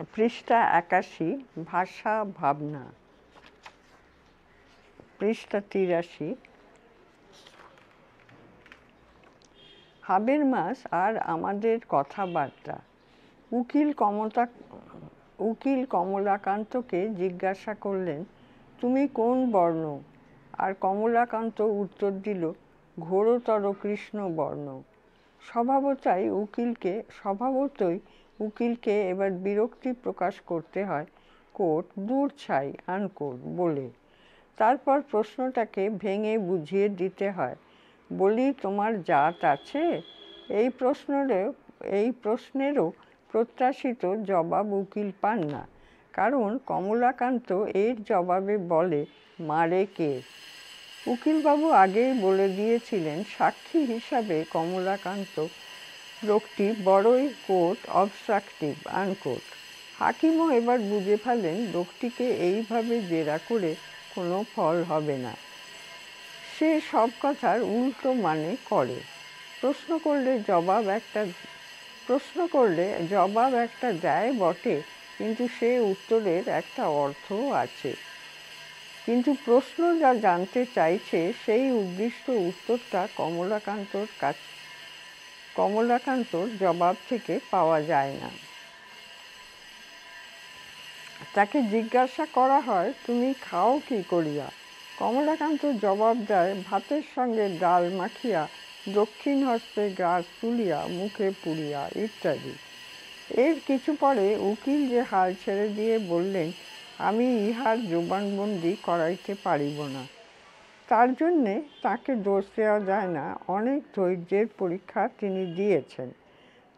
পৃষ্ঠা ৮১, ভাষা ভাবনা। পৃষ্ঠা ৮৩, হাবেরমাস আর আমাদের কথাবার্তা। উকিল কমলাকান্তকে জিজ্ঞাসা করলেন, তুমি কোন বর্ণ? আর কমলাকান্ত উত্তর দিল, ঘোরতর কৃষ্ণ বর্ণ। স্বভাবতই উকিলকে এবার বিরক্তি প্রকাশ করতে হয়, কোট দূর ছাই আনকোট বলে। তারপর প্রশ্নটাকে ভেঙে বুঝিয়ে দিতে হয়। বলি, তোমার জাত আছে? এই প্রশ্নেরও প্রত্যাশিত জবাব উকিল পান না, কারণ কমলাকান্ত এর জবাবে বলে, মারে কে? উকিলবাবু আগেই বলে দিয়েছিলেন সাক্ষী হিসাবে কমলাকান্ত লোকটি বড়ই কোট অবস্ট্রাকটিভ আনকোট। হাকিমও এবার বুঝে ফেলেন লোকটিকে এইভাবে জেরা করে কোনো ফল হবে না। সে সব কথার উল্টো মানে করে। প্রশ্ন করলে জবাব একটা দেয় বটে, কিন্তু সে উত্তরের একটা অর্থও আছে। কিন্তু প্রশ্ন যা জানতে চাইছে সেই উদ্দিষ্ট উত্তরটা কমলাকান্তর জবাব থেকে পাওয়া যায় না। তাকে জিজ্ঞাসা করা হয়, তুমি খাও কি করিয়া? কমলাকান্ত জবাব দেয়, ভাতের সঙ্গে ডাল মাখিয়া, দক্ষিণ হস্তে গ্রাস তুলিয়া, মুখে পুড়িয়া ইত্যাদি। এর কিছু পরে উকিল যে হাল ছেড়ে দিয়ে বললেন, আমি ইহার জবানবন্দি করাইতে পারিব না। তার জন্যে তাকে দোষ দেওয়া যায় না, অনেক ধৈর্যের পরীক্ষা তিনি দিয়েছেন।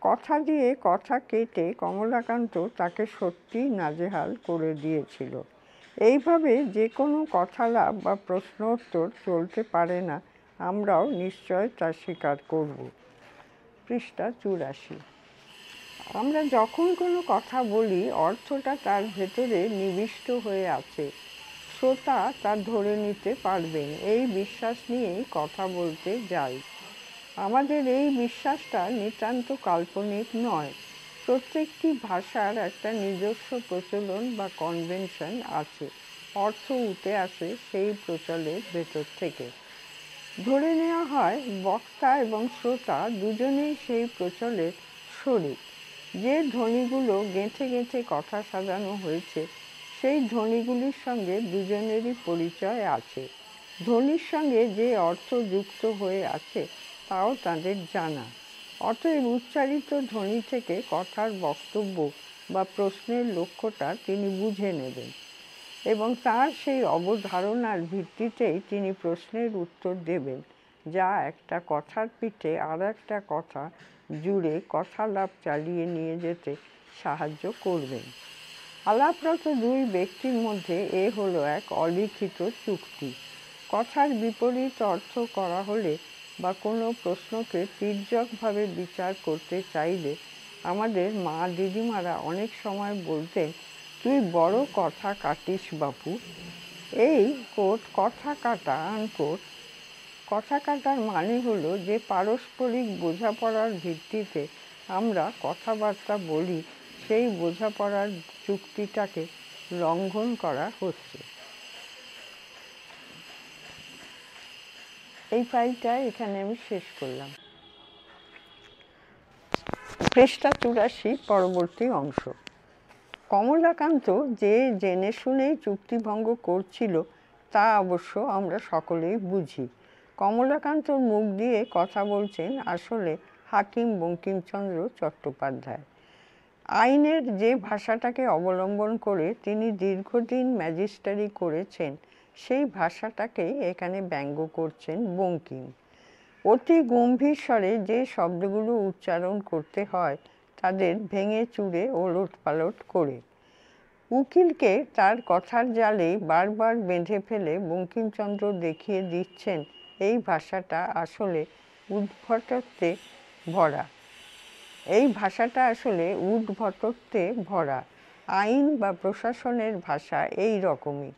কথা দিয়ে কথা কেটে কমলাকান্ত তাকে সত্যিই নাজেহাল করে দিয়েছিল। এইভাবে যে কোনো কথালাপ বা প্রশ্নোত্তর চলতে পারে না, আমরাও নিশ্চয় তা স্বীকার করব। পৃষ্ঠা ৮৪, আমরা যখন কোনো কথা বলি অর্থটা তার ভেতরে নিবিষ্ট হয়ে আছে, শ্রোতা তা ধরে নিতে পারবেন, এই বিশ্বাস নিয়েই কথা বলতে যাই। আমাদের এই বিশ্বাসটা নিতান্ত কাল্পনিক নয়। প্রত্যেকটি ভাষার একটা নিজস্ব প্রচলন বা কনভেনশন আছে, অর্থ উঠে আসে সেই প্রচলের ভেতর থেকে। ধরে নেওয়া হয় বক্তা এবং শ্রোতা দুজনেই সেই প্রচলের শরিক। যে ধ্বনিগুলো গেঁথে গেঁথে কথা সাজানো হয়েছে, সেই ধ্বনিগুলির সঙ্গে দুজনেরই পরিচয় আছে। ধ্বনির সঙ্গে যে অর্থ যুক্ত হয়ে আছে তাও তাদের জানা। অতএব উচ্চারিত ধ্বনি থেকে কথার বক্তব্য বা প্রশ্নের লক্ষ্যটা তিনি বুঝে নেবেন এবং তার সেই অবধারণার ভিত্তিতেই তিনি প্রশ্নের উত্তর দেবেন, যা একটা কথার পিঠে আর একটা কথা জুড়ে কথালাপ চালিয়ে নিয়ে যেতে সাহায্য করবেন। আলাপরত দুই ব্যক্তির মধ্যে এ হলো এক অলিখিত চুক্তি। কথার বিপরীত অর্থ করা হলে বা কোনো প্রশ্নকে তির্যকভাবে বিচার করতে চাইলে আমাদের মা দিদিমারা অনেক সময় বলতেন, তুই বড় কথা কাটিস বাপু। এই কোট কথা কাটা আনকোট। কথা কাটার মানে হলো যে পারস্পরিক বোঝাপড়ার ভিত্তিতে আমরা কথাবার্তা বলি, সেই বোঝাপড়ার চুক্তিটাকে লঙ্ঘন করা হচ্ছে। এই ফাইলটা এখানে আমি শেষ করলাম। পৃষ্ঠা ৮৪, পরবর্তী অংশ। কমলাকান্ত যে জেনে শুনেই চুক্তিভঙ্গ করছিল তা অবশ্য আমরা সকলেই বুঝি। কমলাকান্তর মুখ দিয়ে কথা বলছেন আসলে হাকিম বঙ্কিমচন্দ্র চট্টোপাধ্যায়। আইনের যে ভাষাটাকে অবলম্বন করে তিনি দীর্ঘদিন ম্যাজিস্ট্রি করেছেন, সেই ভাষাটাকেই এখানে ব্যঙ্গ করছেন বঙ্কিম। অতি গম্ভীর স্বরে যে শব্দগুলো উচ্চারণ করতে হয় তাদের ভেঙে চুরে ওলটপালট করে। উকিলকে তার কথার জালেই বারবার বেঁধে ফেলে বঙ্কিমচন্দ্র দেখিয়ে দিচ্ছেন এই ভাষাটা আসলে উদ্ভটত্বে ভরা। আইন বা প্রশাসনের ভাষা এই রকমই।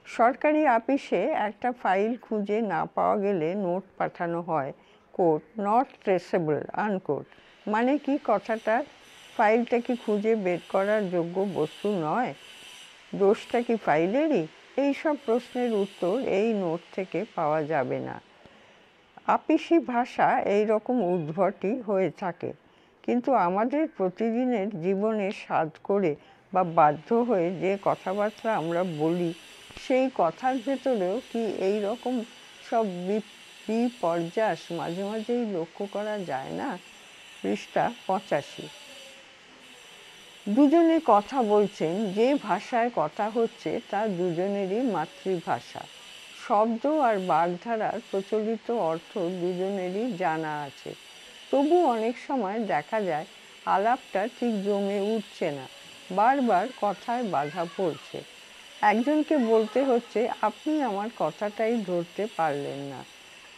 সরকারি আপিসে একটা ফাইল খুঁজে না পাওয়া গেলে নোট পাঠানো হয়, কোট নট ট্রেসেবল আনকোট। মানে কি কথাটার? ফাইলটা কি খুঁজে বের করার যোগ্য বস্তু নয়? দোষটা কি ফাইলেরই? এইসব প্রশ্নের উত্তর এই নোট থেকে পাওয়া যাবে না। আপিসি ভাষা এইরকম উদ্ভটই হয়ে থাকে, কিন্তু আমাদের প্রতিদিনের জীবনে সাধ করে বা বাধ্য হয়ে যে কথাবার্তা আমরা বলি, সেই কথার ভেতরেও কি এই রকম সব বিপর্যাস মাঝে মাঝেই লক্ষ্য করা যায় না? পৃষ্ঠা 85। দুজনে কথা বলছেন, যে ভাষায় কথা হচ্ছে তা দুজনেরই মাতৃভাষা। শব্দ আর বাগধারার প্রচলিত অর্থ দুজনেরই জানা আছে, তবু অনেক সময় দেখা যায় আলাপটা ঠিক জমে উঠছে না, বারবার কথায় বাধা পড়ছে। একজনকে বলতে হচ্ছে, আপনি আমার কথাটাই ধরতে পারলেন না।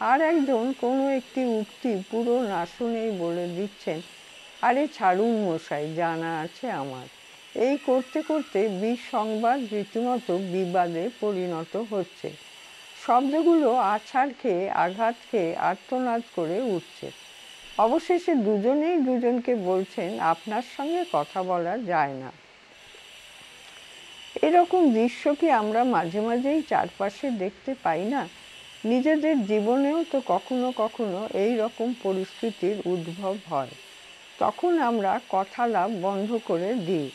আর একজন কোনো একটি উক্তি পুরো না শুনেই বলে দিচ্ছেন, আরে ছাড়ুন মশাই, জানা আছে আমার। এই করতে করতে বিসংবাদ রীতিমতো বিবাদে পরিণত হচ্ছে। শব্দগুলো আছাড় খেয়ে আঘাত খেয়ে আর্তনাদ করে উঠছে। অবশেষে দুজনেই দুজনকে বলছেন, আপনার সঙ্গে কথা বলা যায় না। এরকম দৃশ্য কি আমরা মাঝে মাঝেই চারপাশে দেখতে পাই না? নিজেদের জীবনেও তো কখনো কখনো এই রকম পরিস্থিতির উদ্ভব হয়। তখন আমরা কথালাপ বন্ধ করে দিই,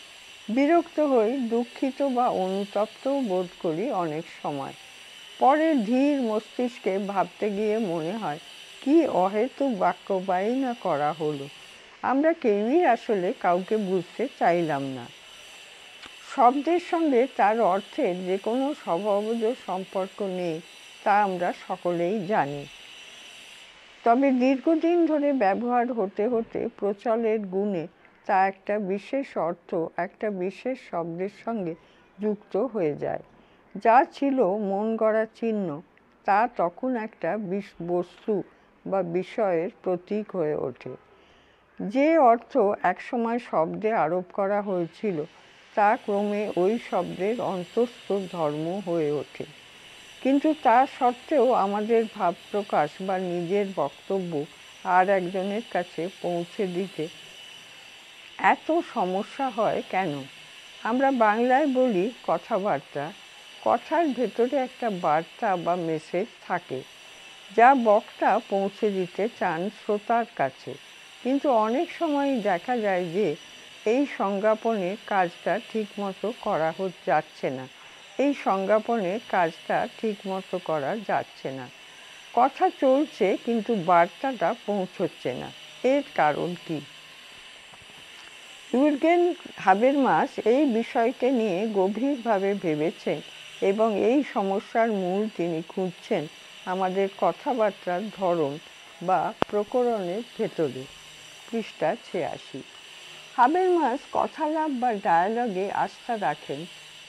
বিরক্ত হই, দুঃখিত বা অনুতপ্তও বোধ করি অনেক সময়। পরে ধীর মস্তিষ্কে ভাবতে গিয়ে মনে হয়, কি অহেতুক বাক্যবায়ী না করা হলো। আমরা কেউই আসলে কাউকে বুঝতে চাইলাম না। শব্দের সঙ্গে তার অর্থের যে কোনো স্বভাবজ সম্পর্ক নেই, তা আমরা সকলেই জানি। তবে দীর্ঘদিন ধরে ব্যবহার হতে হতে প্রচলের গুণে তা একটা বিশেষ অর্থ একটা বিশেষ শব্দের সঙ্গে যুক্ত হয়ে যায়। যা ছিল মন গড়া চিহ্ন, তা তখন একটা বস্তু বা বিষয়ের প্রতীক হয়ে ওঠে। যে অর্থ একসময় শব্দে আরোপ করা হয়েছিল, তা ক্রমে ওই শব্দের অন্তস্থ ধর্ম হয়ে ওঠে। কিন্তু তা সত্ত্বেও আমাদের ভাব প্রকাশ বা নিজের বক্তব্য আর একজনের কাছে পৌঁছে দিতে এত সমস্যা হয় কেন? আমরা বাংলায় বলি কথাবার্তা। কথার ভেতরে একটা বার্তা বা মেসেজ থাকে, যা বক্তা পৌঁছে দিতে চান শ্রোতার কাছে। কিন্তু অনেক সময়ই দেখা যায় যে এই সংজ্ঞাপনের কাজটা ঠিকমতো করা যাচ্ছে না। করা যাচ্ছে না। কথা চলছে, কিন্তু বার্তাটা পৌঁছচ্ছে না। এর কারণ কি? ইউর্গেন হাবেরমাস এই বিষয়কে নিয়ে গভীরভাবে ভেবেছেন এবং এই সমস্যার মূল তিনি খুঁজছেন আমাদের কথাবার্তার ধরন বা প্রকরণের ভেতরে। পৃষ্ঠা 86। হাবেরমাস কথালাপ বা ডায়ালগে আস্থা রাখেন।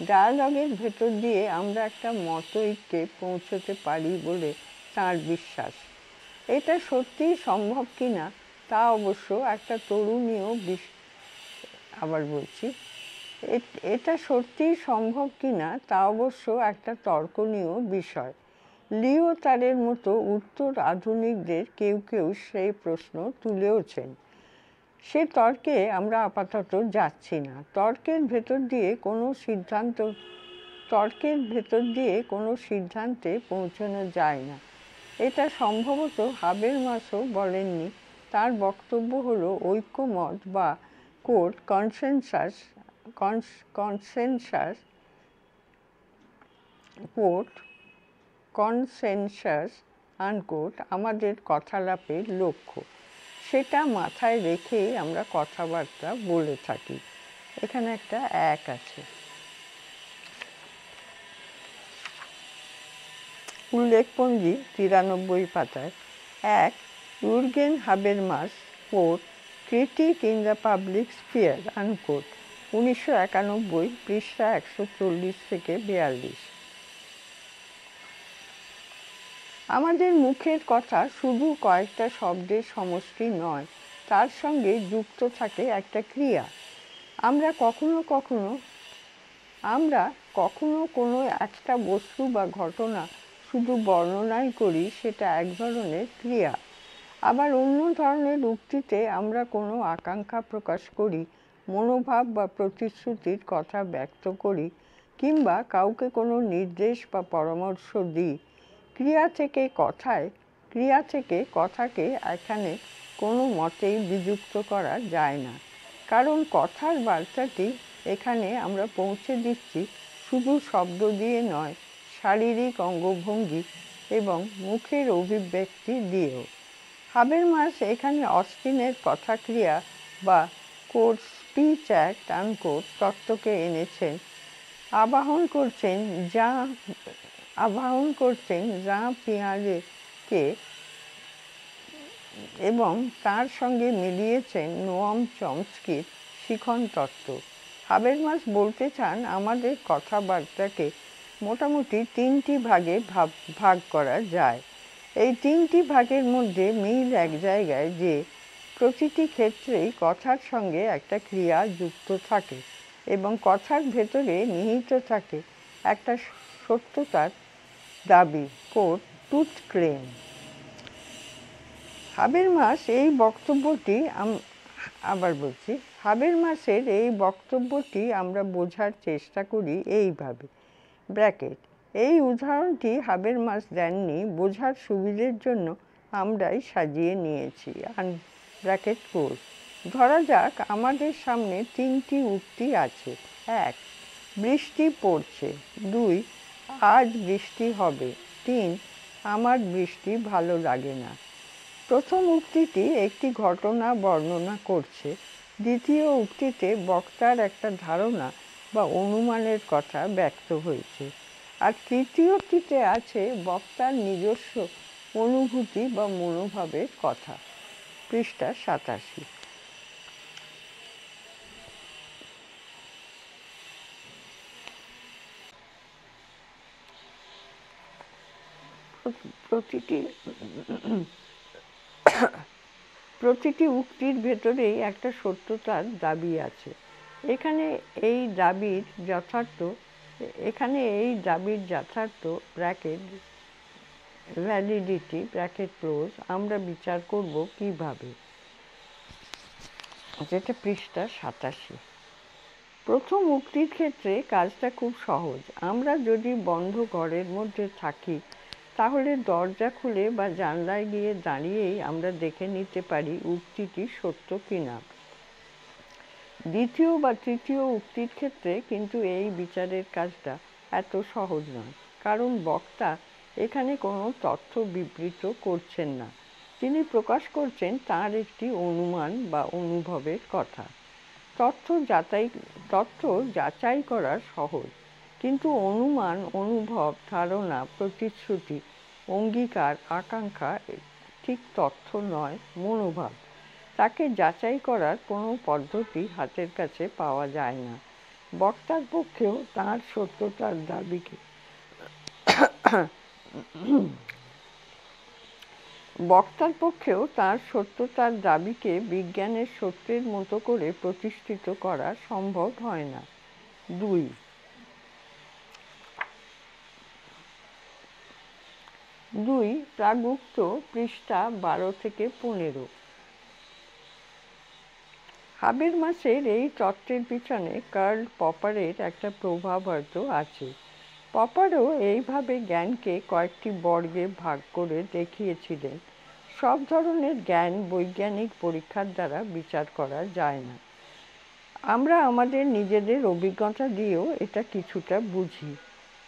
ডায়ালগের ভেতর দিয়ে আমরা একটা মতৈক্যে পৌঁছতে পারি বলে তাঁর বিশ্বাস। এটা সত্যিই সম্ভব কিনা তা অবশ্য একটা এটা সত্যিই সম্ভব কিনা তা অবশ্য একটা তর্কনীয় বিষয়। লিওতারের মতো উত্তর আধুনিকদের কেউ কেউ সেই প্রশ্ন তুলেওছেন। সে তর্কে আমরা আপাতত যাচ্ছি না। তর্কের ভেতর দিয়ে কোনো সিদ্ধান্তে পৌঁছানো যায় না, এটা সম্ভবত হাবেরমাসও বলেননি। তার বক্তব্য হলো ঐক্যমত বা কোড কনসেনসাস আনকোট আমাদের কথালাপের লক্ষ্য। সেটা মাথায় রেখেই আমরা কথাবার্তা বলে থাকি। এখানে একটা এক আছে। উল্লেখপঞ্জি 93 পাতায়। এক, Jurgen Habermas, quote, critique in the public sphere, unquote, 1991, পৃষ্ঠা 140 থেকে 42। আমাদের মুখের কথা শুধু কয়েকটা শব্দের সমষ্টি নয়, তার সঙ্গে যুক্ত থাকে একটা ক্রিয়া। আমরা কখনো কোনো একটা বস্তু বা ঘটনা শুধু বর্ণনাই করি, সেটা এক ধরনের ক্রিয়া। আবার অন্য ধরনের উক্তিতে আমরা কোনো আকাঙ্ক্ষা প্রকাশ করি মনোভাব বা প্রতিশ্রুতির কথা ব্যক্ত করি কিংবা কাউকে কোনো নির্দেশ বা পরামর্শ দিই, ক্রিয়া থেকে কথাকে এখানে কোনো মতেই বিযুক্ত করা যায় না। কারণ কথার বার্তাটি এখানে আমরা পৌঁছে দিচ্ছি শুধু শব্দ দিয়ে নয়, শারীরিক অঙ্গভঙ্গি এবং মুখের অভিব্যক্তি দিয়েও। হাবেরমাস এখানে অস্টিনের কথাক্রিয়া বা স্পিচ অ্যাক্ট আনকোট তত্ত্বকে এনেছেন, আবাহন করছেন জা পিয়ারেকে এবং তার সঙ্গে মিলিয়েছেন নোয়াম চমস্কির শিখন তত্ত্ব। হাবেরমাস বলতে চান আমাদের কথাবার্তাকে মোটামুটি তিনটি ভাগে ভাগ করা যায়। এই তিনটি ভাগের মধ্যে মিল এক জায়গায় যে প্রতিটি ক্ষেত্রেই কথার সঙ্গে একটা ক্রিয়া যুক্ত থাকে এবং কথার ভেতরে নিহিত থাকে একটা সত্যতার দাবি, কোট টুথ ক্লেম। হাবেরমাসের এই বক্তব্যটি আমরা বোঝার চেষ্টা করি এইভাবে, এই উদাহরণটি হাবেরমাস দেননি, বোঝার সুবিধের জন্য আমরাই সাজিয়ে নিয়েছি, ধরা যাক আমাদের সামনে তিনটি উক্তি আছে। 1. বৃষ্টি পড়ছে। 2. আজ বৃষ্টি হবে। 3. আমার বৃষ্টি ভালো লাগে না। প্রথম উক্তিটি একটি ঘটনা বর্ণনা করছে, দ্বিতীয় উক্তিতে বক্তার একটা ধারণা বা অনুমানের কথা ব্যক্ত হয়েছে, আর তৃতীয়টিতে আছে বক্তার নিজস্ব অনুভূতি বা মনোভাবের কথা। পৃষ্ঠা 87। প্রতিটি উক্তির ভেতরেই একটা সত্যতার দাবি আছে। এখানে এই দাবির যথার্থ ভ্যালিডিটি আমরা বিচার করব কিভাবে, যেটা পৃষ্ঠা 87। প্রথম উক্তির ক্ষেত্রে কাজটা খুব সহজ। আমরা যদি বন্ধ ঘরের মধ্যে থাকি তাহলে দরজা খুলে বা জানলায় গিয়ে দাঁড়িয়েই আমরা দেখে নিতে পারি উক্তিটি সত্য কিনা। দ্বিতীয় বা তৃতীয় উক্তির ক্ষেত্রে কিন্তু এই বিচারের কাজটা এত সহজ নয়, কারণ বক্তা এখানে কোনো তথ্য বিবৃত করছেন না, তিনি প্রকাশ করছেন তার একটি অনুমান বা অনুভবের কথা। তথ্য যাচাই করা সহজ, কিন্তু অনুমান, অনুভব, ধারণা, প্রতিশ্রুতি, অঙ্গীকার, আকাঙ্ক্ষা ঠিক তথ্য নয়, মনোভাব। তাকে যাচাই করার কোনো পদ্ধতি হাতের কাছে পাওয়া যায় না। বক্তার পক্ষেও তাঁর সত্যতার দাবিকে বিজ্ঞানের সত্যের মতো করে প্রতিষ্ঠিত করা সম্ভব হয় না। 2 প্রাগুক্ত, পৃষ্ঠা 12 থেকে 15। হাবেরমাসের এই তত্ত্বের পিছনে কার্ল পপারের একটা প্রভাব হয়তো আছে। পপারও এইভাবে জ্ঞানকে কয়েকটি বর্গে ভাগ করে দেখিয়েছিলেন। সব ধরনের জ্ঞান বৈজ্ঞানিক পরীক্ষার দ্বারা বিচার করা যায় না। আমরা আমাদের নিজেদের অভিজ্ঞতা দিয়েও এটা কিছুটা বুঝি।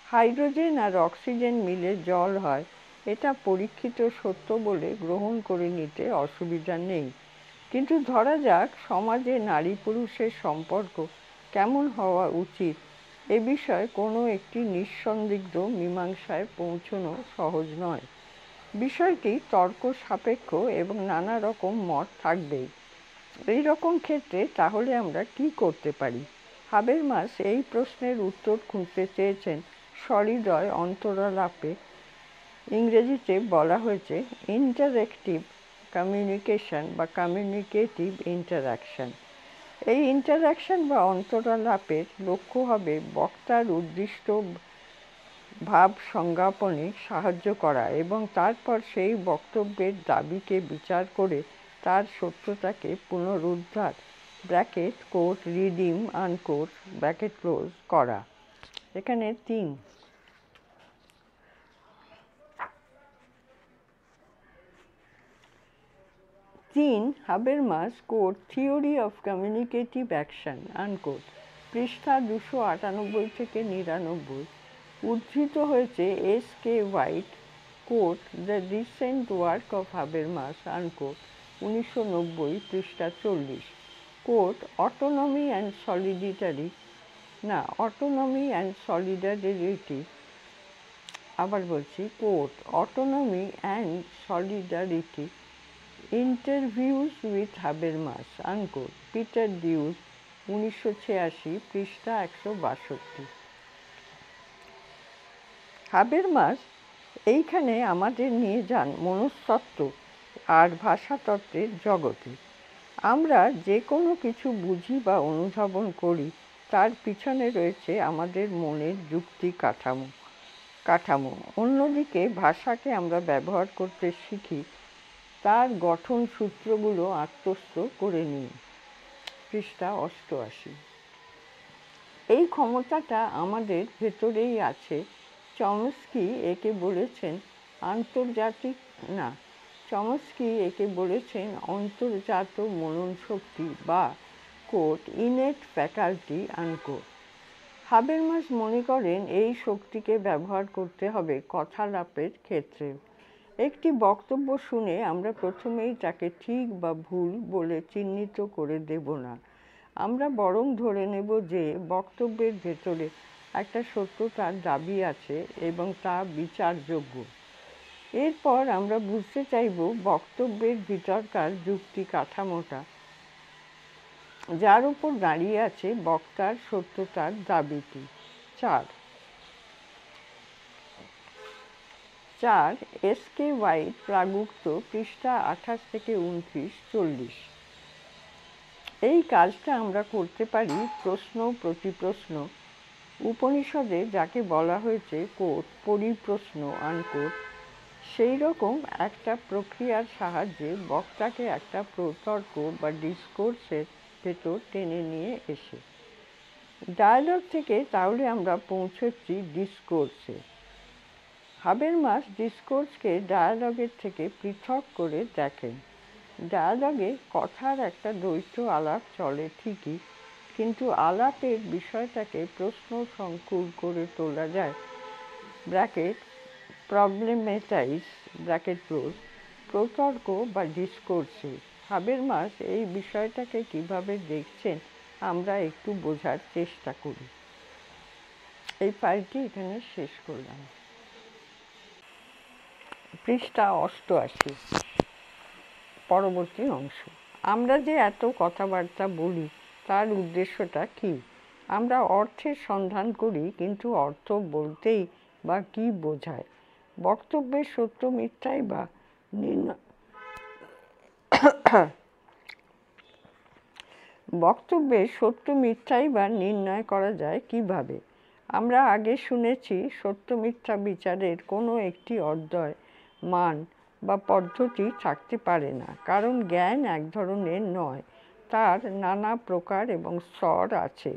হাইড্রোজেন আর অক্সিজেন মিলে জল হয়, এটা পরীক্ষিত সত্য বলে গ্রহণ করে নিতে অসুবিধা নেই। কিন্তু ধরা যাক সমাজে নারী পুরুষের সম্পর্ক কেমন হওয়া উচিত এ বিষয়ে কোনো একটি নিঃসন্দিগ্ধ মীমাংসায় পৌঁছানো সহজ নয়। বিষয়টি তর্ক সাপেক্ষ এবং নানা রকম মত থাকবেই। এই রকম ক্ষেত্রে তাহলে আমরা কি করতে পারি? হাবেরমাস এই প্রশ্নের উত্তর খুঁজতে চেয়েছেন সহৃদয় অন্তরালাপে। ইংরেজিতে বলা হয়েছে ইন্টারেক্টিভ কমিউনিকেশন বা কমিউনিকেটিভ ইন্টারাকশন। এই ইন্টারাকশন বা অন্তরালাপের লক্ষ্য হবে বক্তার উদ্দিষ্ট ভাব সংজ্ঞাপনে সাহায্য করা এবং তারপর সেই বক্তব্যের দাবিকে বিচার করে তার সত্যতাকে পুনরুদ্ধার bracket quote redeem unquote bracket close করা। এখানে 3 Habermas quote theory of communicative action unquote, পৃষ্ঠা 298 থেকে 99। উদ্ধৃত হয়েছে S.K. White quote the recent work of Habermas unquote, 1990, পৃষ্ঠা 40। কোট অটোনমি অ্যান্ড সলিডারিটি, আবার বলছি, quote autonomy and solidarity interviews with Habermas unquote, Peter Dews, 1986, পৃষ্ঠা 162। হাবেরমাস এইখানে আমাদের নিয়ে যান মনস্তত্ত্ব আর ভাষাতত্ত্বের জগতে। আমরা যে কোনো কিছু বুঝি বা অনুধাবন করি তার পিছনে রয়েছে আমাদের মনের যুক্তি কাঠামো। অন্যদিকে ভাষাকে আমরা ব্যবহার করতে শিখি তার গঠন সূত্রগুলো আত্মস্থ করে নিই। পৃষ্ঠা 88। এই ক্ষমতাটা আমাদের ভেতরেই আছে। চমস্কি একে বলেছেন অন্তর্জাত মনন শক্তি বা কোট ইনেট ফ্যাকাল্টি আনকোট। হাবেরমাস মনে করেন এই শক্তিকে ব্যবহার করতে হবে কথালাপের ক্ষেত্রে। একটি বক্তব্য শুনে আমরা প্রথমেই তাকে ঠিক বা ভুল বলে চিহ্নিত করে দেব না। আমরা বরং ধরে নেব যে বক্তব্যের ভেতরে একটা সত্যতার দাবি আছে এবং তা বিচারযোগ্য। এরপর আমরা বুঝতে চাইব বক্তব্যের ভিতরকার যুক্তি কাঠামোটা, যার উপর দাঁড়িয়ে আছে বক্তার সত্যতার দাবিটি। 4 S.K. হোয়াইট প্রাগুক্ত, পৃষ্ঠা 28 থেকে 29, 40। এই কাজটা আমরা করতে পারি প্রশ্ন প্রতিপ্রশ্ন উপনিষদে যাকে বলা হয়েছে কোট পরিপ্রশ্ন আনকোট, সেই রকম একটা প্রক্রিয়ার সাহায্যে বক্তাকে একটা প্রতর্ক বা ডিসকোর্সের ভেতর টেনে নিয়ে এসে। ডায়ালগ থেকে তাহলে আমরা পৌঁছচ্ছি ডিসকোর্সে। হাবেরমাস ডিসকোর্সকে ডায়ালগের থেকে পৃথক করে দেখেন। ডায়ালগে কথার একটা দ্বৈত আলাপ চলে ঠিকই, কিন্তু আলাপের বিষয়টাকে প্রশ্ন সংকুল করে তোলা যায় ব্র্যাকেট প্রবলেমেটাইজ ব্র্যাকেট ক্লোজ প্রতর্ক বা ডিসকোর্সে। হাবেরমাস এই বিষয়টাকে কিভাবে দেখছেন আমরা একটু বোঝার চেষ্টা করি। এই ফাইলটি এখানে শেষ করলাম। পৃষ্ঠা 88, পরবর্তী অংশ। আমরা যে এত কথাবার্তা বলি তার উদ্দেশ্যটা কি? আমরা অর্থের সন্ধান করি, কিন্তু অর্থ বলতেই বা কি বোঝায়? বক্তব্যের সত্য মিথ্যাই বা নির্ণয় করা যায় কিভাবে? আমরা আগে শুনেছি সত্য মিথ্যা বিচারের কোনো একটি অধ্যয়, মান বা পদ্ধতি থাকতে পারে না, কারণ জ্ঞান এক ধরনের নয়, তার নানা প্রকার এবং স্তর আছে।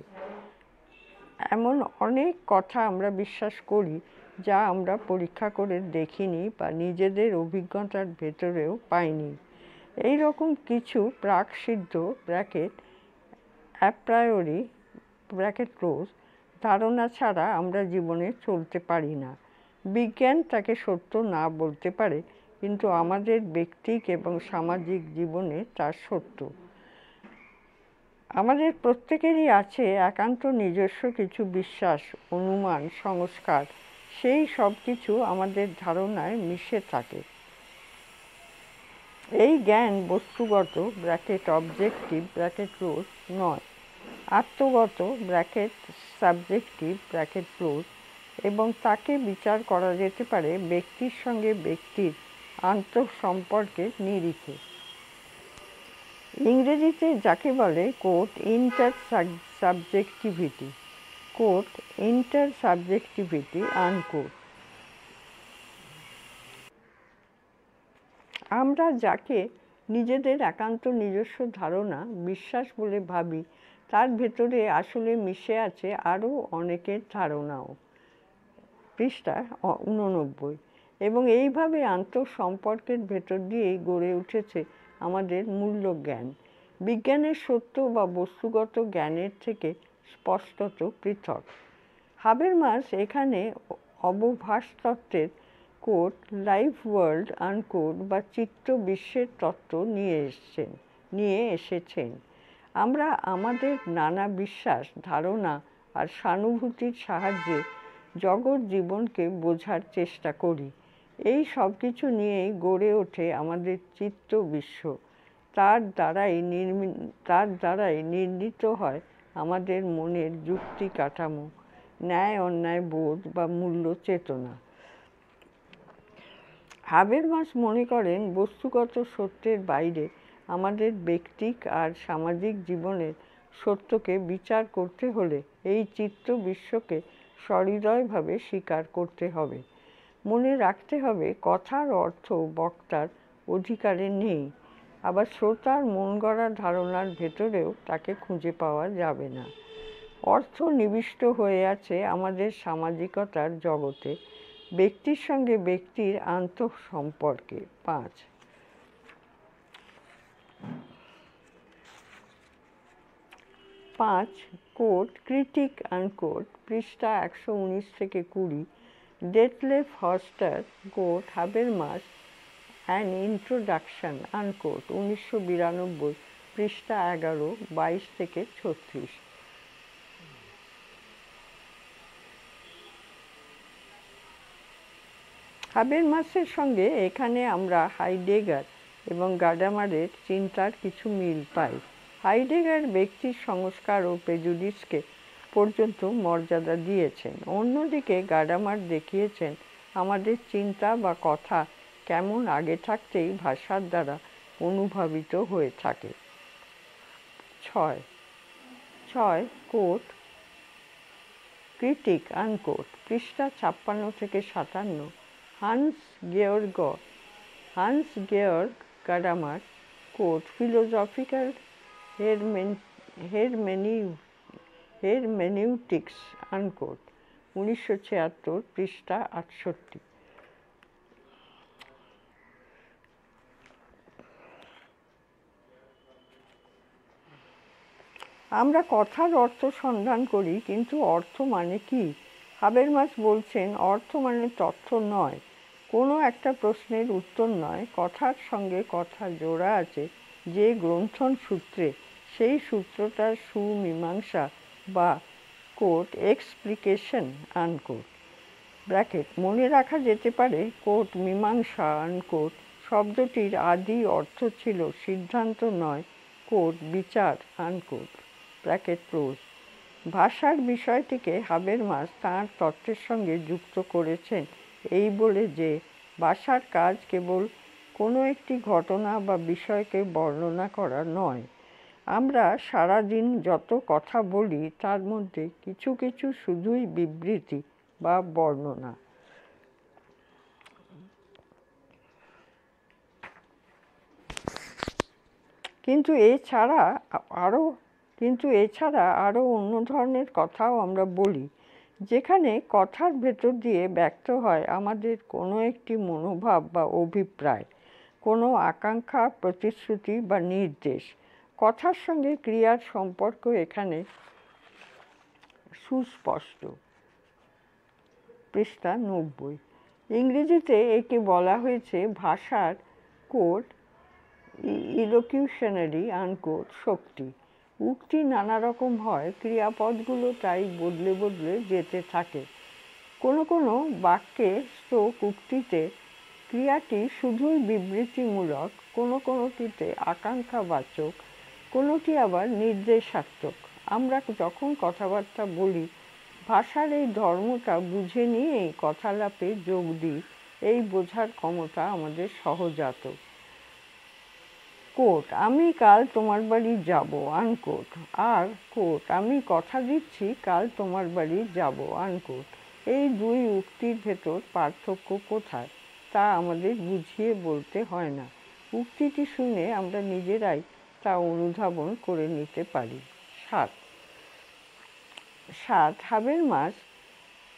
এমন অনেক কথা আমরা বিশ্বাস করি যা আমরা পরীক্ষা করে দেখিনি বা নিজেদের অভিজ্ঞতার ভেতরেও পাইনি। এই রকম কিছু প্রাক-সিদ্ধ ব্র্যাকেট অ্যাপ্রায়োরি ব্র্যাকেট ক্লোজ ধারণা ছাড়া আমরা জীবনে চলতে পারি না। বিজ্ঞান তাকে সত্য না বলতে পারে, কিন্তু আমাদের ব্যক্তিক এবং সামাজিক জীবনে তা সত্য। আমাদের প্রত্যেকেরই আছে একান্ত নিজস্ব কিছু বিশ্বাস, অনুমান, সংস্কার। সেই সব কিছু আমাদের ধারণায় মিশে থাকে। এই জ্ঞান বস্তুগত ব্র্যাকেট অবজেক্টিভ ব্র্যাকেট ক্লোজ নয়, আত্মগত ব্র্যাকেট সাবজেক্টিভ ব্র্যাকেট ক্লোজ, এবং তাকে বিচার করা যেতে পারে ব্যক্তির সঙ্গে ব্যক্তির আন্তঃসম্পর্কের নিরিখে। ইংরেজিতে যাকে বলে কোট ইন্টারসাবজেক্টিভিটি আনকোট। আমরা যাকে নিজেদের একান্ত নিজস্ব ধারণা বিশ্বাস বলে ভাবি, তার ভেতরে আসলে মিশে আছে আরও অনেকের ধারণাও। পৃষ্ঠা 89। এবং এইভাবে আন্তঃসম্পর্কের ভেতর দিয়েই গড়ে উঠেছে আমাদের মূল্য জ্ঞান। বিজ্ঞানের সত্য বা বস্তুগত জ্ঞানের থেকে স্পষ্টত পৃথক। হাবেরমাস এখানে অবভাসতত্ত্বের কোট লাইফ ওয়ার্ল্ড আনকোট বা চিত্ত বিশ্বের তত্ত্ব নিয়ে এসেছেন। আমরা আমাদের নানা বিশ্বাস, ধারণা আর সহানুভূতির সাহায্যে জগৎ জীবনকে বোঝার চেষ্টা করি। এই সব কিছু নিয়েই গড়ে ওঠে আমাদের চিত্ত বিশ্ব। তার দ্বারাই নির্মিত হয় আমাদের মনের যুক্তি কাঠামো, ন্যায় অন্যায় বোধ বা মূল্য চেতনা। হাবেরমাস মনে করেন বস্তুগত সত্যের বাইরে আমাদের ব্যক্তিক আর সামাজিক জীবনের সত্যকে বিচার করতে হলে এই চিত্ত বিশ্বকে সহৃদয়ভাবে স্বীকার করতে হবে। মনে রাখতে হবে কথার অর্থ বক্তার অধিকারে নেই, আবার শ্রোতার মন গড়া ধারণার ভেতরেও তাকে খুঁজে পাওয়া যাবে না। অর্থ নিবিষ্ট হয়ে আছে আমাদের সামাজিকতার জগতে, ব্যক্তির সঙ্গে ব্যক্তির আন্তঃসম্পর্কে। 5 কোট ক্রিটিক আনকোট, পৃষ্ঠা 119 থেকে 20। ডেটলেফ হস্টার কোট হাবেরমাস অ্যান ইন্ট্রোডাকশন আনকোট, 1992, পৃষ্ঠা 11, 22 থেকে 36। হাবেরমাসের সঙ্গে এখানে আমরা হাইডেগার এবং গাডামারের চিন্তার কিছু মিল পাই। হাইডেগার ব্যক্তির সংস্কার ও প্রেজুডিসকে পর্যন্ত মর্যাদা দিয়েছেন। অন্যদিকে গাডামার দেখিয়েছেন আমাদের চিন্তা বা কথা কেমন আগে থাকতেই ভাষার দ্বারা অনুভাবিত হয়ে থাকে। 6 কোট ক্রিটিক আনকোট, পৃষ্ঠা 56 থেকে 57। Hans Georg Gadamer quote philosophical hermeneutics unquote, 1976, পৃষ্ঠা 68। আমরা কথার অর্থ সন্ধান করি, কিন্তু অর্থ মানে কি? হাবেরমাস বলছেন অর্থ মানে তথ্য নয়, কোনো একটা প্রশ্নের উত্তর নয়। কথার সঙ্গে কথা জোড়া আছে যে গ্রন্থন সূত্রে, সেই সূত্রটার সুমীমাংসা বা কোট এক্সপ্লিকেশন আনকোট। ব্র্যাকেট মনে রাখা যেতে পারে কোট মীমাংসা আনকোট শব্দটির আদি অর্থ ছিল সিদ্ধান্ত নয়, কোট বিচার আনকোট। Bracket pros. ভাষার বিষয়টিকে হাবেরমাস তাঁর তত্ত্বের সঙ্গে যুক্ত করেছেন এই বলে যে ভাষার কাজ কেবল কোনো একটি ঘটনা বা বিষয়কে বর্ণনা করা নয়। আমরা সারাদিন যত কথা বলি তার মধ্যে কিছু কিছু শুধুই বিবৃতি বা বর্ণনা। কিন্তু এছাড়া আরও অন্য ধরনের কথাও আমরা বলি, যেখানে কথার ভেতর দিয়ে ব্যক্ত হয় আমাদের কোনো একটি মনোভাব বা অভিপ্রায়, কোনো আকাঙ্ক্ষা, প্রতিশ্রুতি বা নির্দেশ। কথার সঙ্গে ক্রিয়ার সম্পর্ক এখানে সুস্পষ্ট। পৃষ্ঠা 90। ইংরেজিতে একে বলা হয়েছে ভাষার কোট ইলোকিউশনারি আনকোট শক্তি। উক্তি নানা রকম হয়, ক্রিয়াপদগুলো তাই বদলে বদলে যেতে থাকে। কোনো কোনো বাক্যে স্ট্রোক উক্তিতে ক্রিয়াটি শুধুই বিবৃতিমূলক, কোনোটিতে আকাঙ্ক্ষাবাচক, কোনোটি আবার নির্দেশাত্মক। আমরা যখন কথাবার্তা বলি ভাষার এই ধর্মটা বুঝে নিয়েই কথালাপে যোগ দিই, এই বোঝার ক্ষমতা আমাদের সহজাত। কোট আমি কাল তোমার বাড়ি যাব আনকোট, আর কোট আমি কথা দিচ্ছি কাল তোমার বাড়ি যাব আনকোট। এই দুই উক্তির ভেতর পার্থক্য কোথায় তা আমাদের বুঝিয়ে বলতে হয় না। উক্তিটি শুনে আমরা নিজেরাই তা অনুধাবন করে নিতে পারি। 7 Habermas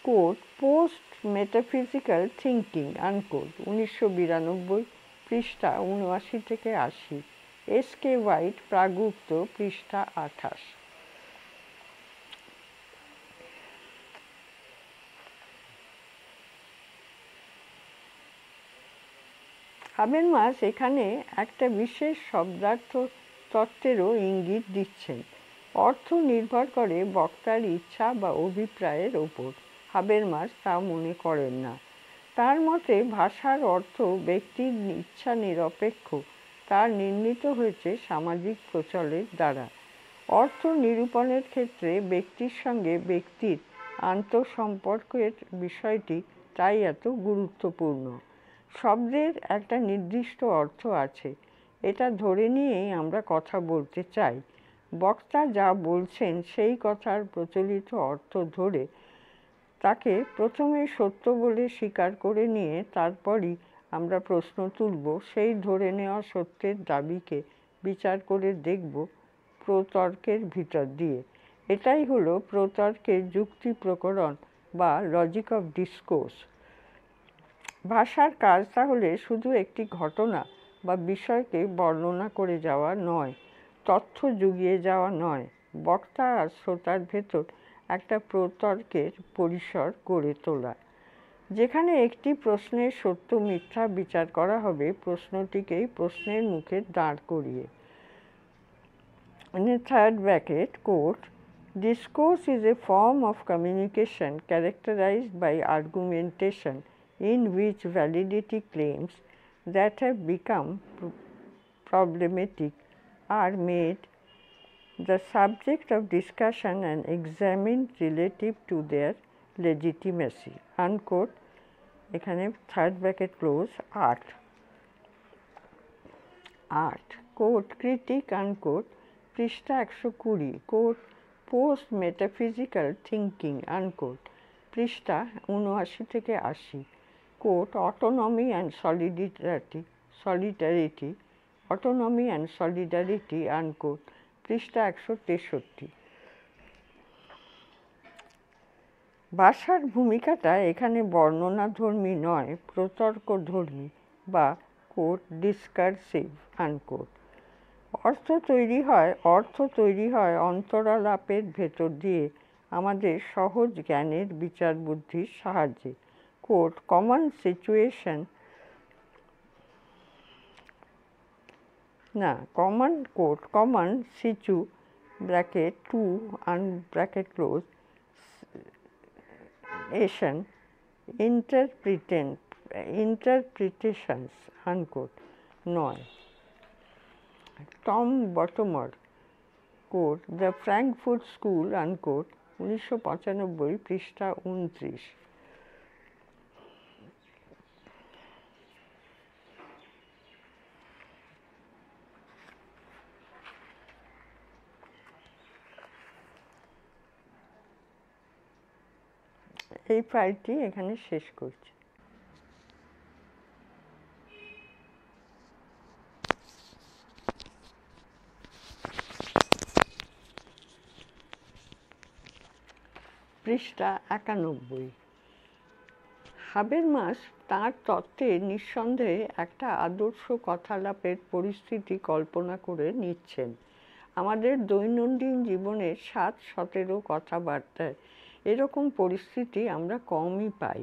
quote post metaphysical thinking unquote 1992 পৃষ্ঠা 79 থেকে 80, এস.কে. হোয়াইট প্রাগুপ্ত পৃষ্ঠা 28। হাবেরমাস এখানে একটা বিশেষ শব্দার্থ তত্ত্বেরও ইঙ্গিত দিচ্ছেন। অর্থ নির্ভর করে বক্তার ইচ্ছা বা অভিপ্রায়ের ওপর। হাবেরমাস তা মনে করেন না। তার মতে ভাষার অর্থ ব্যক্তির ইচ্ছা নিরপেক্ষ, তা নির্ণীত হয়েছে সামাজিক প্রচলের দ্বারা। অর্থ নিরূপণের ক্ষেত্রে ব্যক্তির সঙ্গে ব্যক্তির আন্তঃসম্পর্কের বিষয়টি তাই এত গুরুত্বপূর্ণ। শব্দের একটা নির্দিষ্ট অর্থ আছে, এটা ধরে নিয়েই আমরা কথা বলতে চাই। বক্তা যা বলছেন সেই কথার প্রচলিত অর্থ ধরে তাকে প্রথমে সত্য বলে স্বীকার করে নিয়ে তারপরই আমরা প্রশ্ন তুলব। সেই ধরে নেওয়া সত্যের দাবিকে বিচার করে দেখব প্রতর্কের ভিতর দিয়ে। এটাই হলো প্রতর্কের যুক্তি প্রকরণ বা লজিক অফ ডিসকোর্স। ভাষার কাজ তাহলে শুধু একটি ঘটনা বা বিষয়কে বর্ণনা করে যাওয়া নয়, তথ্য জুগিয়ে যাওয়া নয়, বক্তা আর শ্রোতার ভেতর একটা প্রতর্কের পরিসর গড়ে তোলা, যেখানে একটি প্রশ্নের সত্য মিথ্যা বিচার করা হবে প্রশ্নটিকেই প্রশ্নের মুখে দাঁড় করিয়ে। In a third bracket, quote, discourse is a form of communication characterized by argumentation in which validity claims that have become problematic are made the subject of discussion and examined relative to their legitimacy, unquote. এখানে third bracket close 8 quote critic unquote পৃষ্ঠা 120, quote post metaphysical thinking unquote পৃষ্ঠা 79 থেকে 80, quote autonomy and solidarity autonomy and solidarity unquote পৃষ্ঠা 163। ভাষার ভূমিকাটা এখানে বর্ণনাধর্মী নয়, প্রতর্কধর্মী বা কোট ডিসকার্সিভ আনকোট। অর্থ তৈরি হয় অন্তরালাপের ভেতর দিয়ে আমাদের সহজ জ্ঞানের বিচার বুদ্ধির সাহায্যে। Quote common situ bracket 2 bracket close interpretations unquote 9 Tom Bottomore quote the Frankfurt school unquote 1995 পৃষ্ঠা 29। এই ফাইলটি এখানে শেষ করছি। পৃষ্ঠা 91। হাবেরমাস তাঁর তত্ত্বে নিঃসন্দেহে একটা আদর্শ কথালাপের পরিস্থিতি কল্পনা করে নিচ্ছেন। আমাদের দৈনন্দিন জীবনের 7-17 কথাবার্তায় এরকম পরিস্থিতি আমরা কমই পাই,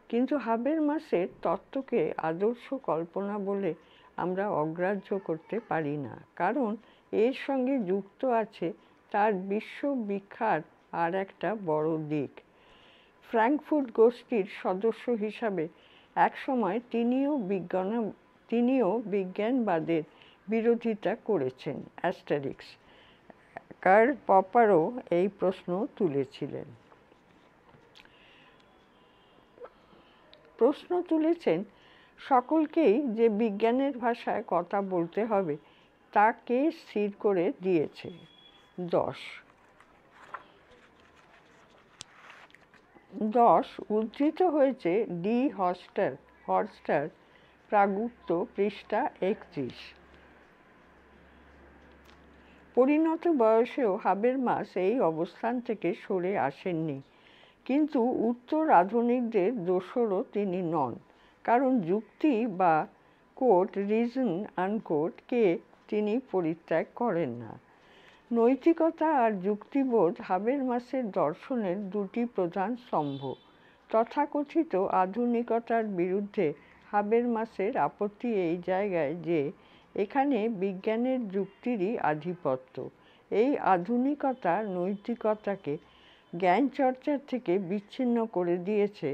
কিন্তু হাবেরমাসের তত্ত্বকে আদর্শ কল্পনা বলে আমরা অগ্রাহ্য করতে পারি না, কারণ এর সঙ্গে যুক্ত আছে তার বিশ্ববিখ্যাত আর একটা বড় দিক। ফ্র্যাঙ্কফুর্ট গোষ্ঠীর সদস্য হিসাবে একসময় তিনিও বিজ্ঞানবাদের বিরোধিতা করেছেন। অ্যাস্টারিক্স কার্ল পপারও এই প্রশ্ন তুলেছেন সকলকেই যে বিজ্ঞানের ভাষায় কথা বলতে হবে তা কে স্থির করে দিয়েছে। 10 উদ্ধৃত হয়েছে ডি হর্স্টার প্রাগুপ্ত, পৃষ্ঠা 31। পরিণত বয়সেও হাবেরমাস এই অবস্থান থেকে সরে আসেননি, কিন্তু উত্তর আধুনিকদের দোসরও তিনি নন, কারণ যুক্তি বা কোট রিজন কে তিনি পরিত্যাগ করেন না। নৈতিকতা আর যুক্তিবোধ হাবেরমাসের দর্শনের দুটি প্রধান স্তম্ভ। তথাকথিত আধুনিকতার বিরুদ্ধে হাবেরমাসের আপত্তি এই জায়গায় যে এখানে বিজ্ঞানের যুক্তিরই আধিপত্য। এই আধুনিকতা নৈতিকতাকে জ্ঞান চর্চার থেকে বিচ্ছিন্ন করে দিয়েছে,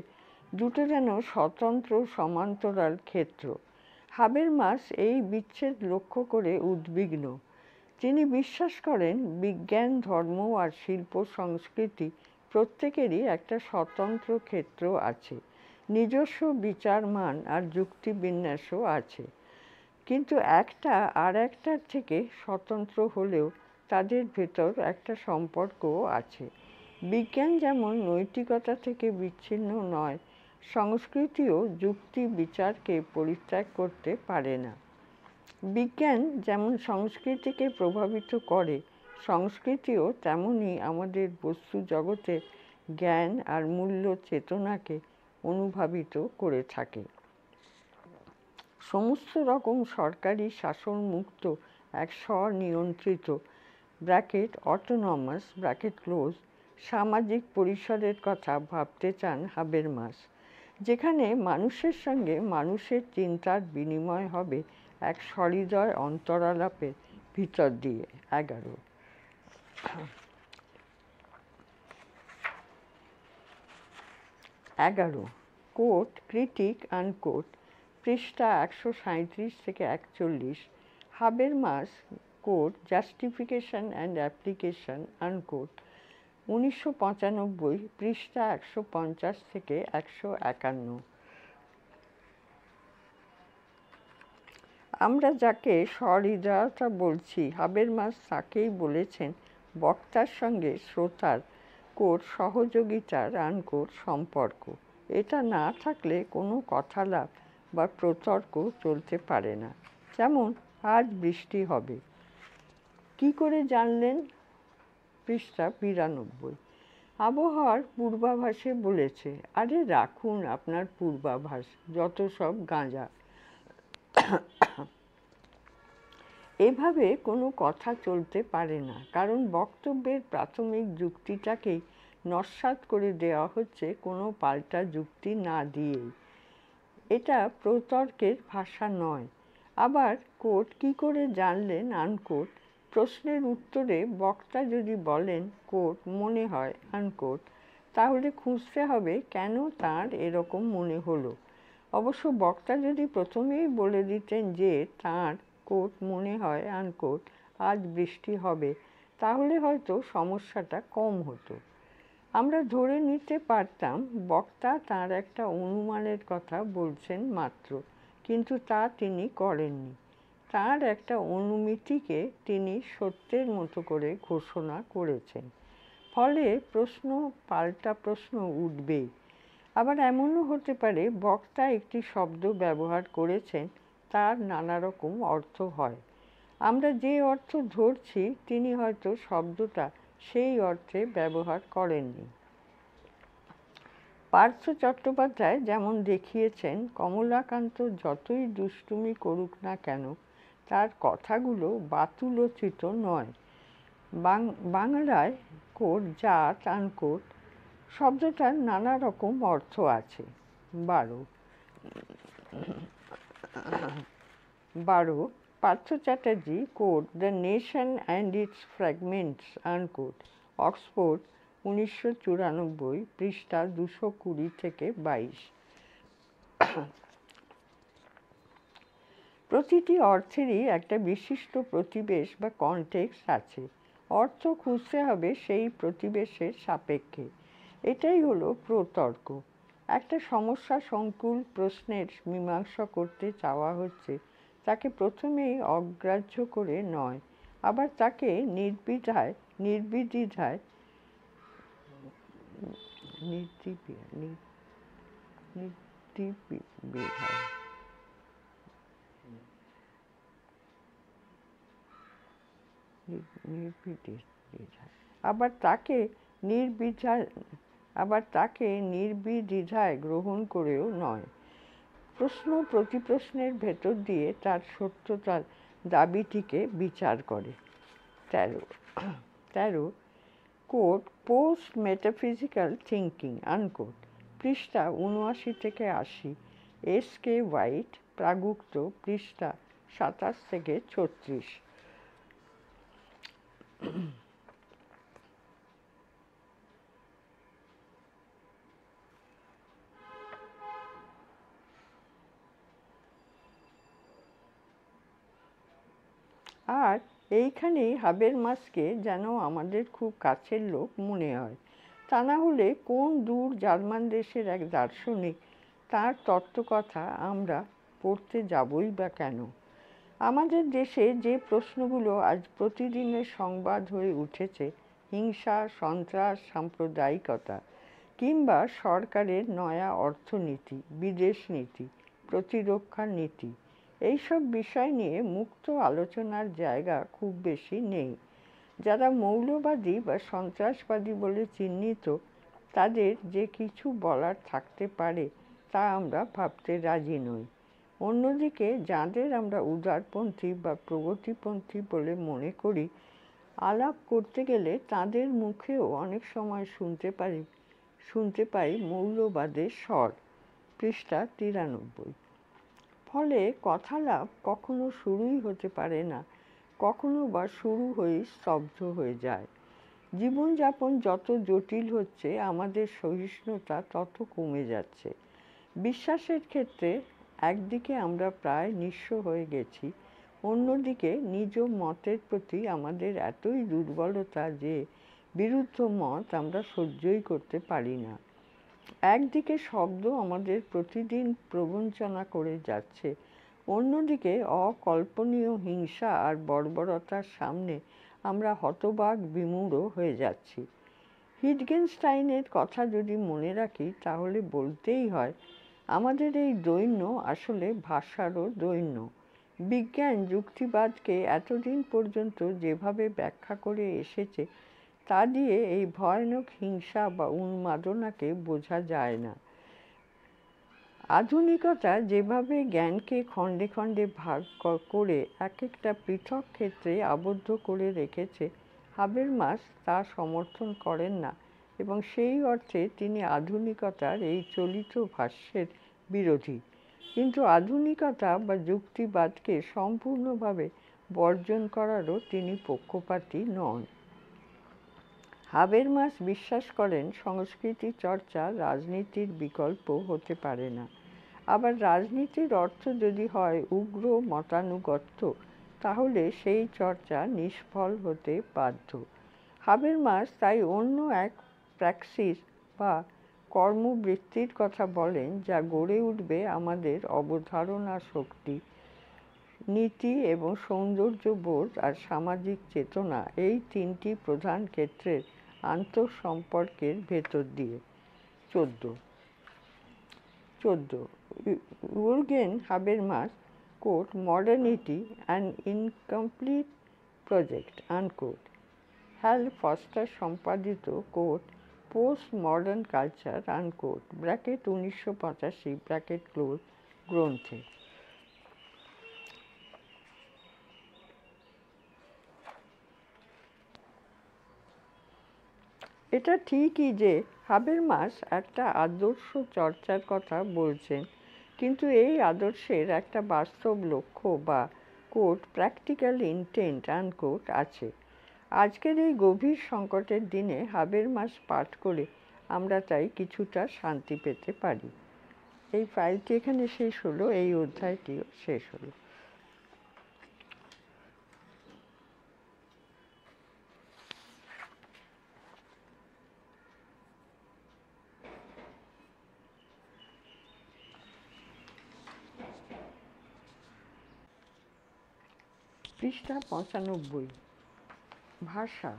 দুটো যেন স্বতন্ত্র সমান্তরাল ক্ষেত্র। হাবেরমাস এই বিচ্ছেদ লক্ষ্য করে উদ্বিগ্ন। তিনি বিশ্বাস করেন বিজ্ঞান, ধর্ম আর শিল্প সংস্কৃতি প্রত্যেকেরই একটা স্বতন্ত্র ক্ষেত্র আছে, নিজস্ব বিচার মান আর যুক্তিবিন্যাসও আছে, কিন্তু একটা আর একটার থেকে স্বতন্ত্র হলেও তাদের ভেতর একটা সম্পর্কও আছে। বিজ্ঞান যেমন নৈতিকতা থেকে বিচ্ছিন্ন নয়, সংস্কৃতিও যুক্তি বিচারকে পরিত্যাগ করতে পারে না। বিজ্ঞান যেমন সংস্কৃতিকে প্রভাবিত করে, সংস্কৃতিও তেমনই আমাদের বস্তু জগতের জ্ঞান আর মূল্য চেতনাকে অনুভাবিত করে থাকে। সমস্ত রকম সরকারি শাসন মুক্ত এক স্বনিয়ন্ত্রিত অটোনমাস সামাজিক পরিসরের কথা ভাবতে চান হাবেরমাস, যেখানে মানুষের সঙ্গে মানুষের চিন্তার বিনিময় হবে এক সহৃদয় অন্তরালাপের ভিতর দিয়ে। 11 কোট ক্রিটিক আনকোট, পৃষ্ঠা 137 থেকে 41। Habermas quote justification and application unquote, 1995, পৃষ্ঠা 150 থেকে 151। আমরা যাকে সহৃদয়তা বলছি, হাবেরমাস তাকেই বলেছেন বক্তার সঙ্গে শ্রোতার কোট সহযোগিতার আনকোট সম্পর্ক। এটা না থাকলে কোনো কথালাপ বা প্রতর্ক চলতে পারে না। যেমন আজ বৃষ্টি হবে। কি করে জানলেন? পৃষ্ঠা 92। আবহাওয়ার পূর্বাভাসে বলেছে। আরে রাখুন আপনার পূর্বাভাস, যত সব গাঁজা। এভাবে কোনো কথা চলতে পারে না, কারণ বক্তব্যের প্রাথমিক যুক্তিটাকেই নস্যাৎ করে দেওয়া হচ্ছে কোনো পাল্টা যুক্তি না দিয়েই। এটা প্রতর্কের ভাষা নয়। আবার কোট কি করে জানলেন আনকোট প্রশ্নের উত্তরে বক্তা যদি বলেন কোট মনে হয় আনকোট, তাহলে খুঁজতে হবে কেন তাঁর এরকম মনে হলো। অবশ্য বক্তা যদি প্রথমেই বলে দিতেন যে তাঁর কোট মনে হয় আনকোট আজ বৃষ্টি হবে, তাহলে হয়তো সমস্যাটা কম হতো। আমরা ধরে নিতে পারতাম বক্তা তাঁর একটা অনুমানের কথা বলছেন মাত্র, কিন্তু তা তিনি করেননি। তাঁর একটা অনুমিতিকে তিনি সত্যের মতো করে ঘোষণা করেছেন। ফলে পাল্টা প্রশ্ন উঠবেই। আবার এমনও হতে পারে বক্তা একটি শব্দ ব্যবহার করেছেন, তার নানা রকম অর্থ হয়। আমরা যে অর্থ ধরছি তিনি হয়তো শব্দটা সেই অর্থে ব্যবহার করেননি। পার্থ চট্টোপাধ্যায় যেমন দেখিয়েছেন, কমলাকান্ত যতই দুষ্টুমি করুক না কেন, তার কথাগুলো বাতুলচিত নয়। বাংলায় কোট জাত আনকোট শব্দটার নানা রকম অর্থ আছে। 12 Partha Chatterjee coat the nation and it's fragments unquote, Oxford, 1994, পৃষ্ঠা 220 থেকে 22। প্রতিটি অর্থেরই একটা বিশিষ্ট প্রতিবেশ বা কনটেক্সট আছে। অর্থ খুঁজতে হবে সেই প্রতিবেশের সাপেক্ষে। এটাই হলো প্রতর্ক। একটা সমস্যা সংকুল প্রশ্নের মীমাংসা করতে চাওয়া হচ্ছে, তাকে প্রথমেই অগ্রাহ্য করে নয়, আবার তাকে নির্দ্বিধায় নির্বিদ্বিধায় আবার তাকে নির্বিদ্বিধায় গ্রহণ করেও নয়। প্রশ্ন প্রতিপ্রশ্নের ভেতর দিয়ে তার সত্যতার দাবিটিকে বিচার করে। 13 quote post metaphysical thinking unquote, পৃষ্ঠা ৭৯ থেকে ৮০, এস.কে. হোয়াইট, প্রাগুক্ত, পৃষ্ঠা ২৭ থেকে ৩৬। আর এইখানেই হাবেরমাসকে যেন আমাদের খুব কাছের লোক মনে হয়। তা না হলে কোন দূর জার্মান দেশের এক দার্শনিক, তাঁর তত্ত্বকথা আমরা পড়তে যাবই বা কেন? আমাদের দেশে যে প্রশ্নগুলো আজ প্রতিদিনের সংবাদ হয়ে উঠেছে, হিংসা, সন্ত্রাস, সাম্প্রদায়িকতা, কিংবা সরকারের নয়া অর্থনীতি, বিদেশ নীতি, প্রতিরক্ষা নীতি, এইসব বিষয় নিয়ে মুক্ত আলোচনার জায়গা খুব বেশি নেই। যারা মৌলবাদী বা সন্ত্রাসবাদী বলে চিহ্নিত, তাদের যে কিছু বলার থাকতে পারে তা আমরা ভাবতে রাজি নই। অন্যদিকে যাদের আমরা উদারপন্থী বা প্রগতিপন্থী বলে মনে করি, আলাপ করতে গেলে তাদের মুখেও অনেক সময় শুনতে পাই মৌলবাদের স্বর। পৃষ্ঠা ৯৩। ফলে কথালাপ কখনো শুরুই হতে পারে না, কখনো বা শুরু হয়ে স্তব্ধ হয়ে যায়। জীবনযাপন যত জটিল হচ্ছে, আমাদের সহিষ্ণুতা তত কমে যাচ্ছে। বিশ্বাসের ক্ষেত্রে একদিকে আমরা প্রায় নিঃস্ব হয়ে গেছি, অন্যদিকে নিজ মতের প্রতি আমাদের এতই দুর্বলতা যে বিরুদ্ধ মত আমরা সহ্যই করতে পারি না। একদিকে শব্দ আমাদের প্রতিদিন প্রবঞ্চনা করে যাচ্ছে, অন্যদিকে অকল্পনীয় হিংসা আর বর্বরতার সামনে আমরা হতবাক বিমূঢ় হয়ে যাচ্ছি। হিটগেনস্টাইনের কথা যদি মনে রাখি, তাহলে বলতেই হয় আমাদের এই দৈন্য আসলে ভাষারও দৈন্য। বিজ্ঞান যুক্তিবাদকে এতদিন পর্যন্ত যেভাবে ব্যাখ্যা করে এসেছে, তা দিয়ে এই ভয়ানক হিংসা বা উন্মাদনাকে বোঝা যায় না। আধুনিকতা যেভাবে জ্ঞানকে খণ্ডে খণ্ডে ভাগ করে এক একটা পৃথক ক্ষেত্রে আবদ্ধ করে রেখেছে, হাবেরমাস তা সমর্থন করেন না এবং সেই অর্থে তিনি আধুনিকতার এই চলিত ভাষ্যের বিরোধী। কিন্তু আধুনিকতা বা যুক্তিবাদকে সম্পূর্ণভাবে বর্জন করারও তিনি পক্ষপাতী নন। হাবেরমাস বিশ্বাস করেন সংস্কৃতি চর্চা রাজনীতির বিকল্প হতে পারে না। আবার রাজনীতির অর্থ যদি হয় উগ্র মতানুগত্য, তাহলে সেই চর্চা নিষ্ফল হতে বাধ্য। হাবেরমাস তাই অন্য এক প্র্যাক্সিস বা কর্মবৃত্তির কথা বলেন, যা গড়ে উঠবে আমাদের অবধারণা শক্তি, নীতি এবং সৌন্দর্যবোধ আর সামাজিক চেতনা, এই তিনটি প্রধান ক্ষেত্রের আন্তঃসম্পর্কের ভেতর দিয়ে। 14 Jurgen Habermas, quote, modernity an incomplete project, unquote, Hal Foster সম্পাদিত, quote, post modern culture, unquote, bracket 1985, bracket close, গ্রন্থে। এটা ঠিকই যে হাবেরমাস একটা আদর্শ চর্চার কথা বলছেন, কিন্তু এই আদর্শের একটা বাস্তব লক্ষ্য বা, কোট, প্র্যাকটিক্যাল ইন্টেন্ট, আনকোট, আছে। আজকের এই গভীর সংকটের দিনে হাবেরমাস পাঠ করে আমরা তাই কিছুটা শান্তি পেতে পারি। এই ফাইলটি এখানে শেষ হলো, এই অধ্যায়টিও শেষ হলো। পৃষ্ঠা 95, ভাষা।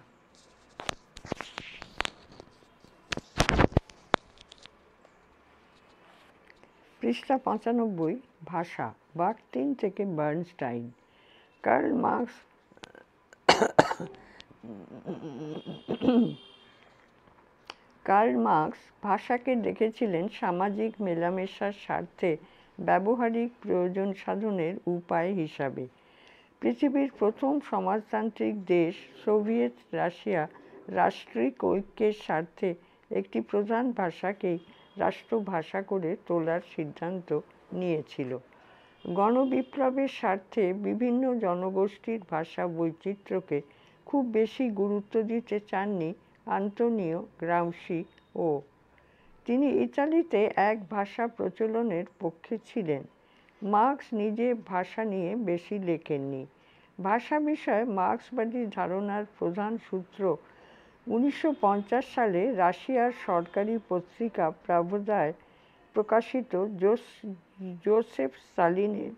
পৃষ্ঠা 95, ভাষা, বার্টিন থেকে Bernstein. Karl Marx Karl Marx ভাষাকে দেখেছিলেন সামাজিক মেলামেশার স্বার্থে ব্যবহারিক প্রয়োজন সাধনের উপায় হিসাবে। পৃথিবীর প্রথম সমাজতান্ত্রিক দেশ সোভিয়েত রাশিয়া রাষ্ট্রিক ঐক্যের স্বার্থে একটি প্রধান ভাষাকেই রাষ্ট্রভাষা করে তোলার সিদ্ধান্ত নিয়েছিল। গণবিপ্লবের স্বার্থে বিভিন্ন জনগোষ্ঠীর ভাষা বৈচিত্র্যকে খুব বেশি গুরুত্ব দিতে চাননি আন্তোনিও গ্রামশি ও। তিনি ইতালিতে এক ভাষা প্রচলনের পক্ষে ছিলেন। মার্কস নিজে ভাষা নিয়ে বেশি লেখেননি। ভাষা বিষয়ে মার্ক্সবাদী ধারণার প্রধান সূত্র 1950 সালে রাশিয়ার সরকারি পত্রিকা প্রাভদায় প্রকাশিত জোসেফ স্টালিনের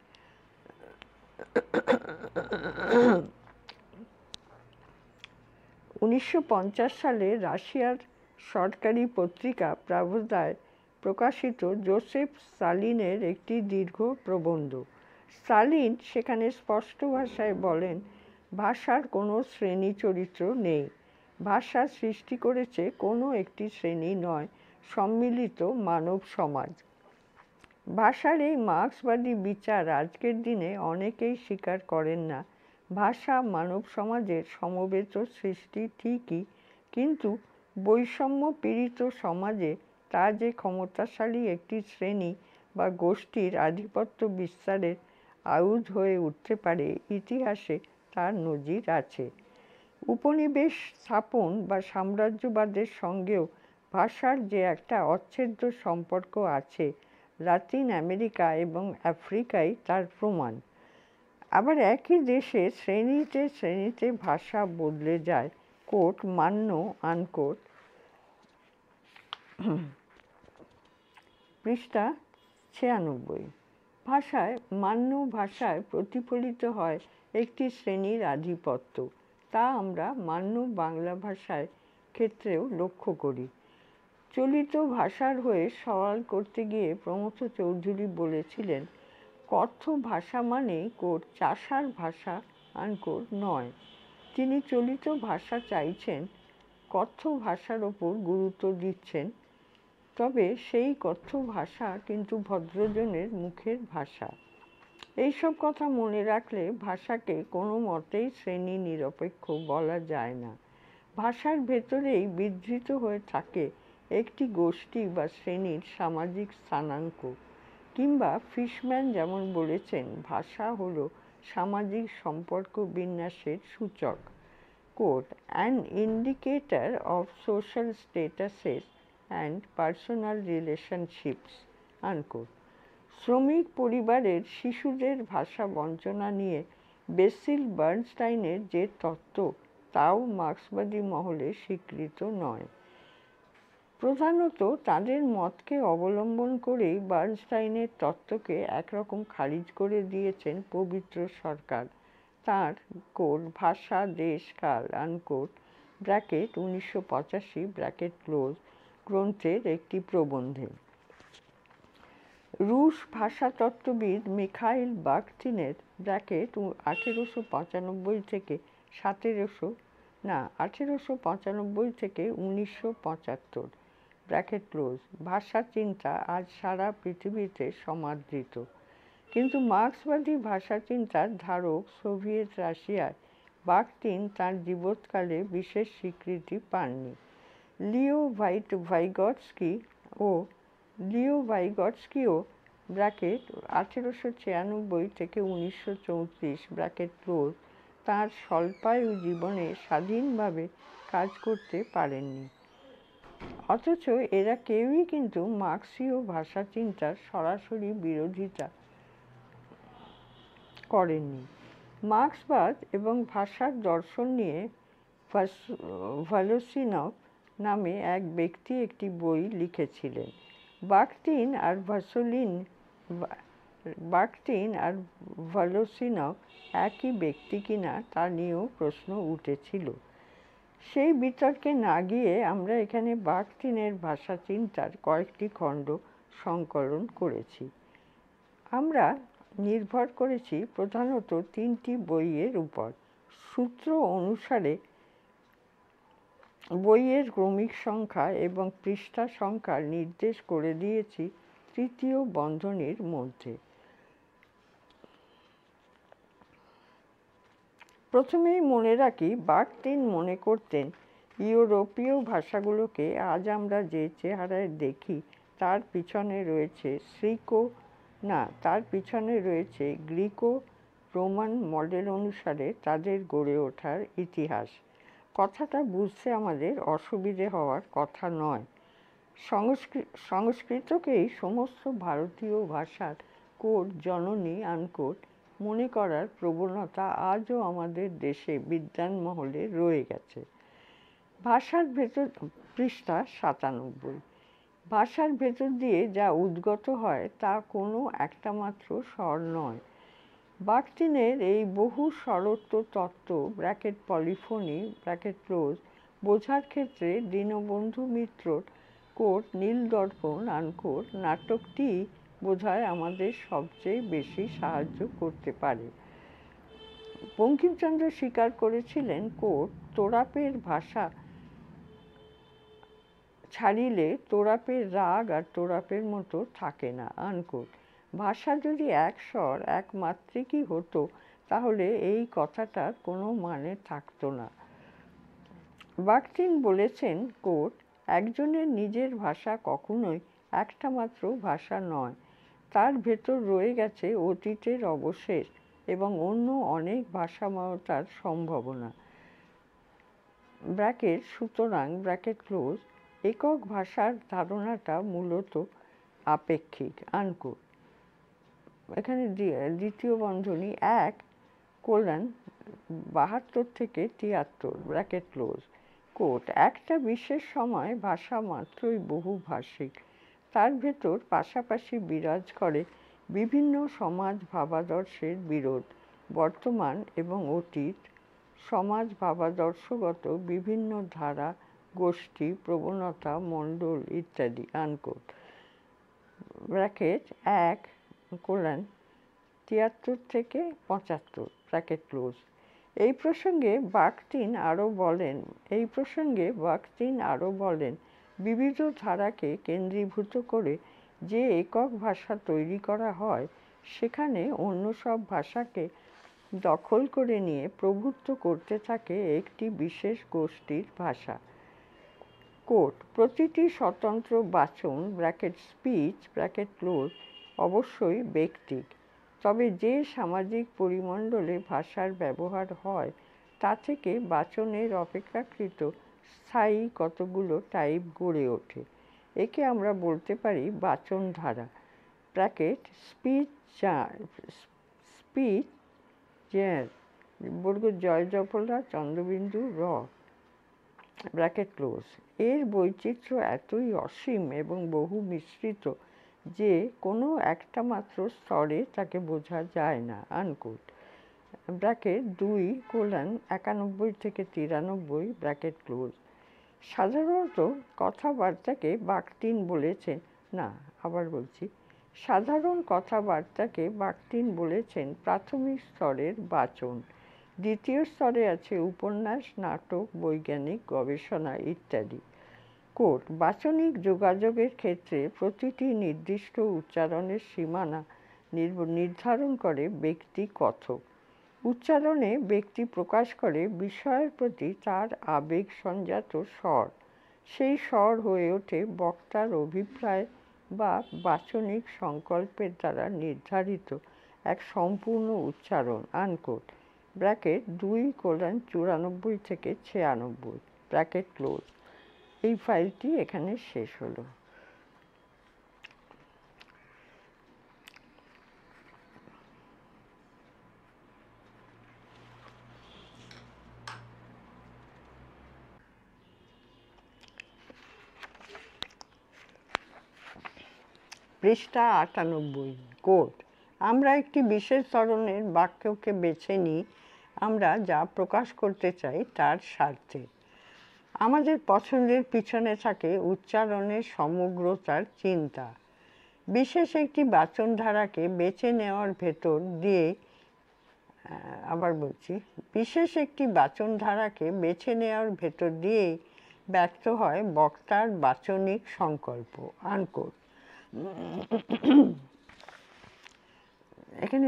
1950 সালে রাশিয়ার সরকারি পত্রিকা প্রাভদায় প্রকাশিত জোসেফ স্টালিনের একটি দীর্ঘ প্রবন্ধ। স্টালিন সেখানে স্পষ্ট ভাষায় বলেন, ভাষার কোনো শ্রেণী চরিত্র নেই। ভাষা সৃষ্টি করেছে কোনো একটি শ্রেণী নয়, সম্মিলিত মানব সমাজ। ভাষার এই মার্ক্সবাদী বিচার আজকের দিনে অনেকেই স্বীকার করেন না। ভাষা মানব সমাজের সমবেত সৃষ্টি ঠিকই, কিন্তু বৈষম্য পীড়িত সমাজে তা যে ক্ষমতাশালী একটি শ্রেণী বা গোষ্ঠীর আধিপত্য বিস্তারের আয়ুধ হয়ে উঠতে পারে, ইতিহাসে তার নজির আছে। উপনিবেশ স্থাপন বা সাম্রাজ্যবাদের সঙ্গেও ভাষার যে একটা অচ্ছেদ্য সম্পর্ক আছে, লাতিন আমেরিকা এবং আফ্রিকায় তার প্রমাণ। আবার একই দেশে শ্রেণীতে শ্রেণীতে ভাষা বদলে যায়। কোট মান্য আনকোট, পৃষ্ঠা 96। ভাষায় মান্য ভাষায় প্রতিফলিত হয় একটি শ্রেণীর আধিপত্য। তা আমরা মান্য বাংলা ভাষায় ক্ষেত্রেও লক্ষ্য করি। চলিত ভাষার হয়ে সওয়াল করতে গিয়ে প্রমথ চৌধুরী বলেছিলেন, কথ্য ভাষা মানেই কোট চাষার ভাষা আনকোট নয়। তিনি চলিত ভাষা চাইছেন, কথ্য ভাষার ওপর গুরুত্ব দিচ্ছেন, তবে সেই কথ্য ভাষা কিন্তু ভদ্রজনের মুখের ভাষা। এইসব কথা মনে রাখলে ভাষাকে কোনো মতেই শ্রেণী নিরপেক্ষ বলা যায় না। ভাষার ভেতরেই বিধৃত হয়ে থাকে একটি গোষ্ঠী বা শ্রেণীর সামাজিক স্থানাঙ্ক, কিংবা ফিশম্যান যেমন বলেছেন, ভাষা হলো সামাজিক সম্পর্ক বিন্যাসের সূচক। Quote an indicator of social statuses and personal relationships unquote. শ্রমিক পরিবারের শিশুদের ভাষা বঞ্চনা নিয়ে বেসিল বার্নস্টাইনের যে তত্ত্ব, তাও মার্ক্সবাদী মহলে স্বীকৃত নয়। প্রধানত তাদের মতকে অবলম্বন করেই বার্নস্টাইনের তত্ত্বকে একরকম খারিজ করে দিয়েছেন পবিত্র সরকার তাঁর কোট ভাষা দেশ কাল আনকোট ব্র্যাকেট 1985 ব্র্যাকেট ক্লোজ গ্রন্থের একটি প্রবন্ধে। রুশ ভাষাতত্ত্ববিদ মিখাইল বাখতিনের ব্র্যাকেট 1895 থেকে 1975 ব্র্যাকেট ক্লোজ ভাষা চিন্তা আজ সারা পৃথিবীতে সমাদৃত। কিন্তু মার্ক্সবাদী ভাষা চিন্তার ধারক সোভিয়েত রাশিয়ায় বাখতিন তাঁর জীবৎকালে বিশেষ স্বীকৃতি পাননি। লিও ভাইগটস্কিও ব্র্যাকেট 1896 থেকে 1934 ব্র্যাকেট ক্লোজ তাঁর স্বল্পায়ু জীবনে স্বাধীনভাবে কাজ করতে পারেননি। অথচ এরা কেউই কিন্তু মার্ক্সীয় ভাষা চিন্তার সরাসরি বিরোধিতা করেননি। মার্ক্সবাদ এবং ভাষার দর্শন নিয়ে ভলোসিনভ নামে এক ব্যক্তি একটি বই লিখেছিলেন। বাখতিন আর ভলোসিনভ একই ব্যক্তি কিনা তা নিয়েও প্রশ্ন উঠেছিল। সেই বিতর্কে না গিয়ে আমরা এখানে বাখতিনের ভাষা চিন্তার কয়েকটি খণ্ড সংকলন করেছি। আমরা নির্ভর করেছি প্রধানত তিনটি বইয়ের উপর। সূত্র অনুসারে বইয়ের ক্রমিক সংখ্যা এবং পৃষ্ঠা সংখ্যা নির্দেশ করে দিয়েছি তৃতীয় বন্ধনীর মধ্যে। প্রথমেই মনে রাখি, বার্থিন মনে করতেন ইউরোপীয় ভাষাগুলোকে আজ আমরা যে চেহারায় দেখি তার পিছনে রয়েছে তার পিছনে রয়েছে গ্রিকো রোমান মডেল অনুসারে তাদের গড়ে ওঠার ইতিহাস। কথাটা বুঝতে আমাদের অসুবিধে হওয়ার কথা নয়। সংস্কৃতকেই সমস্ত ভারতীয় ভাষার কোড জননী আনকোট মনে করার প্রবণতা আজও আমাদের দেশে বিদ্বান মহলে রয়ে গেছে। ভাষার ভেতর, পৃষ্ঠা 97, ভাষার ভেতর দিয়ে যা উদ্গত হয় তা কোনো একটা মাত্র স্বর নয়। বার্থিনের এই বহু স্বরত্ব তত্ত্ব পলিফোনি বোঝার ক্ষেত্রে দীনবন্ধু মিত্রর কোট নীলদর্পণ আনকোট নাটকটি বোধহয় আমাদের সবচেয়ে বেশি সাহায্য করতে পারে। বঙ্কিমচন্দ্র স্বীকার করেছিলেন কোট তোড়াপের ভাষা ছাড়িলে তোড়াপের রাগ আর তোড়াপের মতো থাকে না আনকোট। ভাষা যদি এক স্বর এক মাত্রিকই হতো তাহলে এই কথাটার কোনো মানে থাকতো না। বার্থিন বলেছেন কোট একজনের নিজের ভাষা কখনোই একটা মাত্র ভাষা নয়, তার ভেতর রয়ে গেছে অতীতের অবশেষ এবং অন্য অনেক ভাষাময়তার সম্ভাবনা। সুতরাং একক ভাষার ধারণাটা মূলত আপেক্ষিক আনকোট। এখানে দ্বিতীয় বন্ধনী 1:72 থেকে 73 কোট একটা বিশেষ সময় ভাষা মাত্রই বহুভাষিক, তার ভেতর পাশাপাশি বিরাজ করে বিভিন্ন সমাজ ভাবাদর্শের বিরোধ, বর্তমান এবং অতীত, সমাজ ভাবাদর্শগত বিভিন্ন ধারা, গোষ্ঠী, প্রবণতা, মণ্ডল ইত্যাদি আনকোট। 1:73 থেকে 75 এই প্রসঙ্গে বার্থিন আরও বলেন বিবিধ ধারাকে কেন্দ্রীভূত করে যে একক ভাষা তৈরি করা হয় সেখানে অন্য সব ভাষাকে দখল করে নিয়ে প্রভুত্ব করতে থাকে একটি বিশেষ গোষ্ঠীর ভাষা। কোট প্রতিটি স্বতন্ত্র বাচন স্পিচ অবশ্যই ব্যক্তিক, তবে যে সামাজিক পরিমণ্ডলে ভাষার ব্যবহার হয় তা থেকে বাচনের অপেক্ষাকৃত স্থায়ী কতগুলো টাইপ গড়ে ওঠে। একে আমরা বলতে পারি বাচনধারা স্পিচ বর্গ জয় জফলা চন্দ্রবিন্দু এর বৈচিত্র্য এতই অসীম এবং বহু মিশ্রিত যে কোনো একটা মাত্র স্তরে তাকে বোঝা যায় না আনকোট। 2:91 থেকে 93 সাধারণত কথাবার্তাকে বার্থিন বলেছেন সাধারণ কথাবার্তাকে বার্থিন বলেছেন প্রাথমিক স্তরের বাচন। দ্বিতীয় স্তরে আছে উপন্যাস, নাটক, বৈজ্ঞানিক গবেষণা ইত্যাদি। কোট বাচনিক যোগাযোগের ক্ষেত্রে প্রতিটি নির্দিষ্ট উচ্চারণের সীমানা নির্ধারণ করে ব্যক্তি কথক। উচ্চারণে ব্যক্তি প্রকাশ করে বিষয়ের প্রতি তার আবেগ সঞ্জাত স্বর, সেই স্বর হয়ে ওঠে বক্তার অভিপ্রায় বা বাচনিক সংকল্পের দ্বারা নির্ধারিত এক সম্পূর্ণ উচ্চারণ আনকোট। 2:94 থেকে 96 এই ফাইলটি এখানে শেষ হলো। পৃষ্ঠা 98 কোট আমরা একটি বিশেষ ধরনের বাক্যকে বেছে নিই আমরা যা প্রকাশ করতে চাই তার স্বার্থে। আমাদের পছন্দের পিছনে থাকে উচ্চারণের সমগ্রতার চিন্তা। বিশেষ একটি বাচনধারাকে বেছে নেওয়ার ভেতর দিয়ে বিশেষ একটি বাচনধারাকে বেছে নেওয়ার ভেতর দিয়েই ব্যর্থ হয় বক্তার বাচনিক সংকল্প, আনকোট। এখানে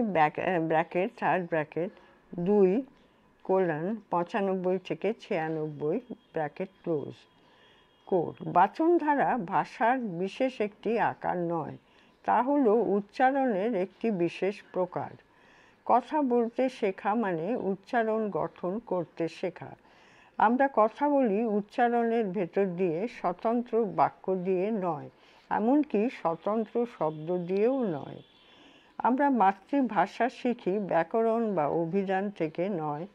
ব্র্যাকেট, থার্ড ব্র্যাকেট 2:95 থেকে 96 ব্র্যাকেট ক্লোজ। কোট, বাচনধারা ভাষার বিশেষ একটি আকার নয়, তা হলো উচ্চারণের একটি বিশেষ প্রকার। কথা বলতে শেখা মানে উচ্চারণ গঠন করতে শেখা। আমরা কথা বলি উচ্চারণের ভেতর দিয়ে, স্বতন্ত্র বাক্য দিয়ে নয়, এমনকি স্বতন্ত্র শব্দ দিয়েও নয়। আমরা মাতৃভাষা শিখি ব্যাকরণ বা অভিধান থেকে নয়,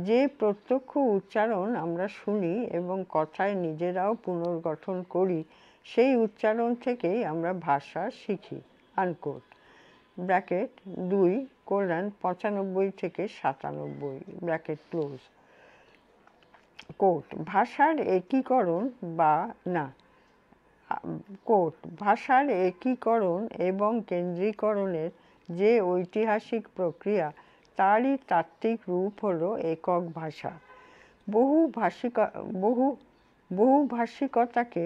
যে প্রত্যক্ষ উচ্চারণ আমরা শুনি এবং কথায় নিজেরাও পুনর্গঠন করি, সেই উচ্চারণ থেকেই আমরা ভাষা শিখি, আনকোট। ব্র্যাকেট 2:95 থেকে 97 ব্র্যাকেট ক্লোজ। কোট, ভাষার একীকরণ বা না, কোট, ভাষার একীকরণ এবং কেন্দ্রীকরণের যে ঐতিহাসিক প্রক্রিয়া, তারই তাত্ত্বিক রূপ হলো একক ভাষা। বহুভাষিকতাকে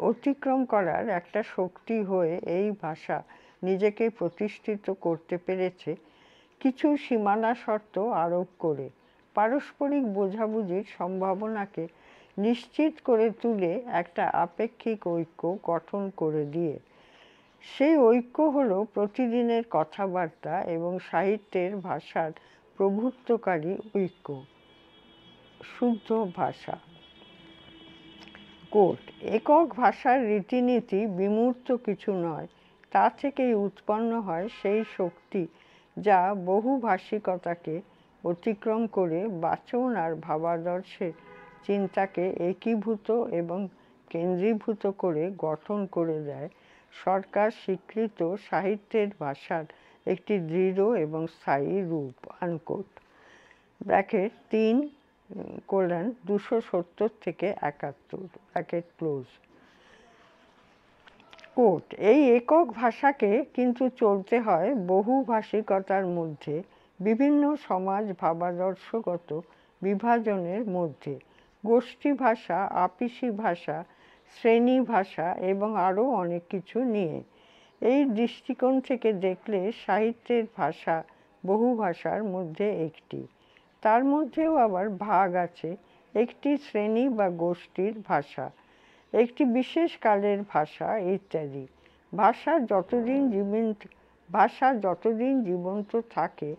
অতিক্রম করার একটা শক্তি হয়ে এই ভাষা নিজেকে প্রতিষ্ঠিত করতে পেরেছে, কিছু সীমানা শর্ত আরোপ করে, পারস্পরিক বোঝাবুঝির সম্ভাবনাকে নিশ্চিত করে তুলে একটা আপেক্ষিক ঐক্য গঠন করে দিয়ে। সেই ঐক্য হলো প্রতিদিনের কথাবার্তা এবং সাহিত্যের ভাষার প্রভুত্বকারী ঐক্য, শুদ্ধ ভাষা। কোট, একক ভাষার রীতিনীতি বিমূর্ত কিছু নয়, তা থেকেই উৎপন্ন হয় সেই শক্তি যা বহুভাষিকতাকে অতিক্রম করে বাচন আর ভাবাদর্শের চিন্তাকে একীভূত এবং কেন্দ্রীভূত করে গঠন করে দেয় সরকার স্বীকৃত সাহিত্যের ভাষার একটি দৃঢ় এবং স্থায়ী রূপ, আনকোট। ব্র্যাকেট 3:270 থেকে 71 ব্র্যাকেট ক্লোজ। কোট, এই একক ভাষাকে কিন্তু চলতে হয় বহুভাষিকতার মধ্যে, বিভিন্ন সমাজ ভাবাদর্শগত বিভাজনের মধ্যে, গোষ্ঠী ভাষা, আপিসি ভাষা, শ্রেণী ভাষা এবং আরও অনেক কিছু নিয়ে। এই দৃষ্টিকোণ থেকে দেখলে সাহিত্যের ভাষা বহু ভাষার মধ্যে একটি। তার মধ্যেও আবার ভাগ আছে, একটি শ্রেণী বা গোষ্ঠীর ভাষা, একটি বিশেষ কালের ভাষা ইত্যাদি। ভাষা যতদিন জীবন্ত থাকে,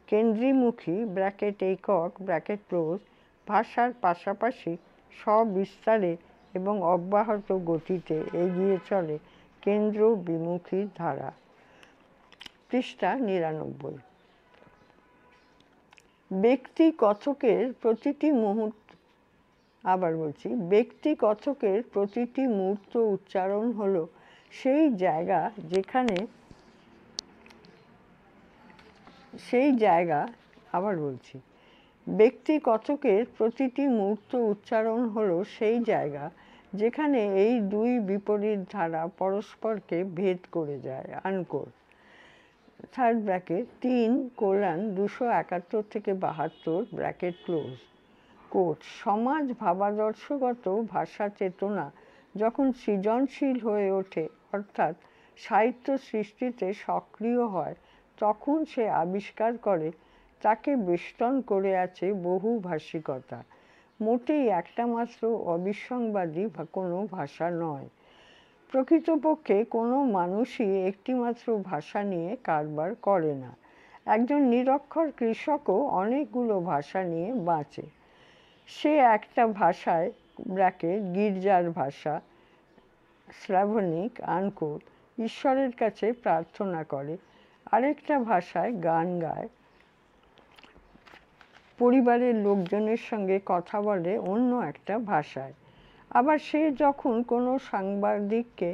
কেন্দ্রীমুখী ব্র্যাকেট একক ব্র্যাকেট ক্লোজ ভাষার পাশাপাশি সবিস্তারে এবং অব্যাহত গতিতে এগিয়ে চলে কেন্দ্র বিমুখী ধারা। পৃষ্ঠা 99। ব্যক্তি কথকের প্রতিটি মুহূর্ত, আবার বলছি, ব্যক্তি কথকের প্রতিটি মুহূর্ত উচ্চারণ হলো সেই জায়গা যেখানে ব্যক্তি কথকের প্রতিটি মুহূর্ত উচ্চারণ হলো সেই জায়গা যেখানে এই দুই বিপরীত ধারা পরস্পরকে ভেদ করে যায়, আনকোট। থার্ড ব্র্যাকেট 3:271 থেকে 72 ব্র্যাকেট ক্লোজ। কোট, সমাজ ভাবাদর্শগত ভাষা চেতনা যখন সৃজনশীল হয়ে ওঠে, অর্থাৎ সাহিত্য সৃষ্টিতে সক্রিয় হয়, তখন সে আবিষ্কার করে তাকে বেষ্টন করে আছে বহুভাষিকতা, মোটেই একটা মাত্র অবিসংবাদী কোনো ভাষা নয়। প্রকৃতপক্ষে কোনো মানুষই একটিমাত্র ভাষা নিয়ে কারবার করে না। একজন নিরক্ষর কৃষকও অনেকগুলো ভাষা নিয়ে বাঁচে। সে একটা ভাষায় ব্র্যাকেট গির্জার ভাষা, স্লাভনিক, আনকোট, ঈশ্বরের কাছে প্রার্থনা করে, আরেকটা ভাষায় গান গায়, পরিবারের লোকজনের সঙ্গে কথা বলে অন্য একটা ভাষায়। আবার সে যখন কোনো সাংবাদিককে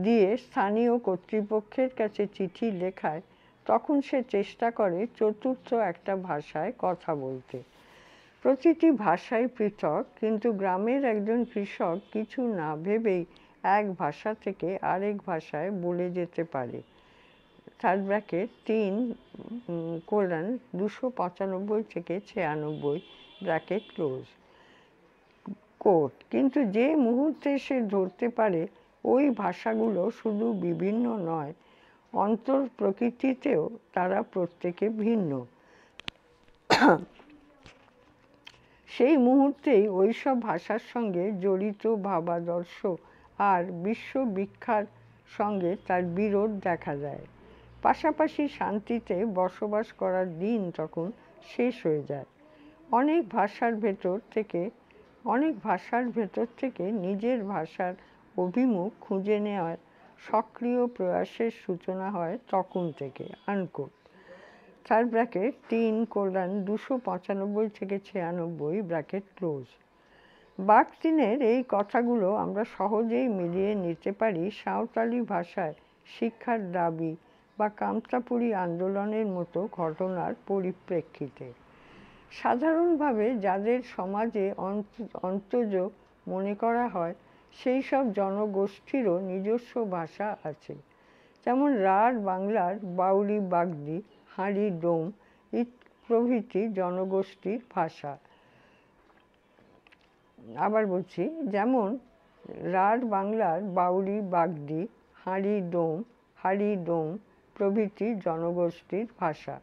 দিয়ে স্থানীয় কর্তৃপক্ষের কাছে চিঠি লেখায়, তখন সে চেষ্টা করে চতুর্থ একটা ভাষায় কথা বলতে। প্রতিটি ভাষাই পৃথক, কিন্তু গ্রামের একজন কৃষক কিছু না ভেবেই এক ভাষা থেকে আরেক ভাষায় বলে যেতে পারে। থার্ড ব্র্যাকেট 3:295 থেকে 96 ব্র্যাকেট ক্লোজ। কোট কিন্তু যে মুহূর্তে সে ধরতে পারে ওই ভাষাগুলো শুধু বিভিন্ন নয়, অন্তর প্রকৃতিতেও তারা প্রত্যেকে ভিন্ন, সেই মুহূর্তেই ওইসব ভাষার সঙ্গে জড়িত ভাবাদর্শ আর বিশ্ববিখ্যার সঙ্গে তার বিরোধ দেখা যায়। পাশাপাশি শান্তিতে বসবাস করার দিন তখন শেষ হয়ে যায়। অনেক ভাষার ভেতর থেকে নিজের ভাষার অভিমুখ খুঁজে নেওয়ার সক্রিয় প্রয়াসের সূচনা হয় তখন থেকে। আনকোট। 3:295-96 বাকটিনের এই কথাগুলো আমরা সহজেই মিলিয়ে নিতে পারি সাঁওতালি ভাষায় শিক্ষার দাবি বা কামতাপুরী আন্দোলনের মতো ঘটনার পরিপ্রেক্ষিতে। সাধারণভাবে যাদের সমাজে অন্তজ মনে করা হয় সেই সব জনগোষ্ঠীরও নিজস্ব ভাষা আছে, যেমন রাঢ় বাংলার বাউরি বাগদি, হাঁড়ি ডোম প্রভৃতি জনগোষ্ঠীর ভাষা। আবার বলছি, যেমন রাঢ় বাংলার বাউরি বাগদি, হাঁড়ি ডোম প্রভৃতি জনগোষ্ঠীর ভাষা।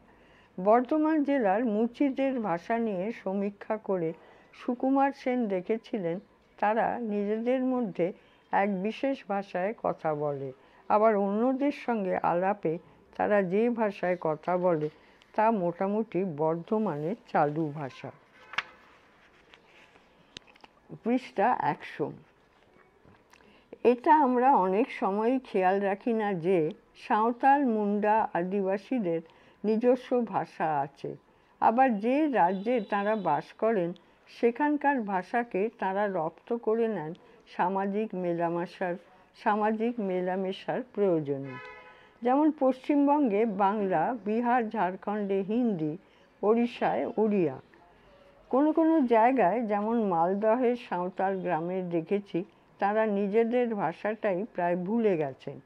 বর্ধমান জেলার মুচিদের ভাষা নিয়ে সমীক্ষা করে সুকুমার সেন দেখেছিলেন তারা নিজেদের মধ্যে এক বিশেষ ভাষায় কথা বলে, আবার অন্যদের সঙ্গে আলাপে তারা যে ভাষায় কথা বলে তা মোটামুটি বর্ধমানের চালু ভাষা। পৃষ্ঠা 100। এটা আমরা অনেক সময়ই খেয়াল রাখি না যে সাঁওতাল, মুন্ডা আদিবাসীদের নিজস্ব ভাষা আছে, আবার যে রাজ্যে তাঁরা বাস করেন সেখানকার ভাষাকে তাঁরা রপ্ত করে নেন সামাজিক মেলামেশার প্রয়োজনে। যেমন পশ্চিমবঙ্গে বাংলা, বিহার ঝাড়খণ্ডে হিন্দি, ওড়িশায় ওড়িয়া। কোনো কোনো জায়গায় যেমন মালদহের সাঁওতাল গ্রামে দেখেছি তারা নিজেদের ভাষাটাই প্রায় ভুলে গেছেন।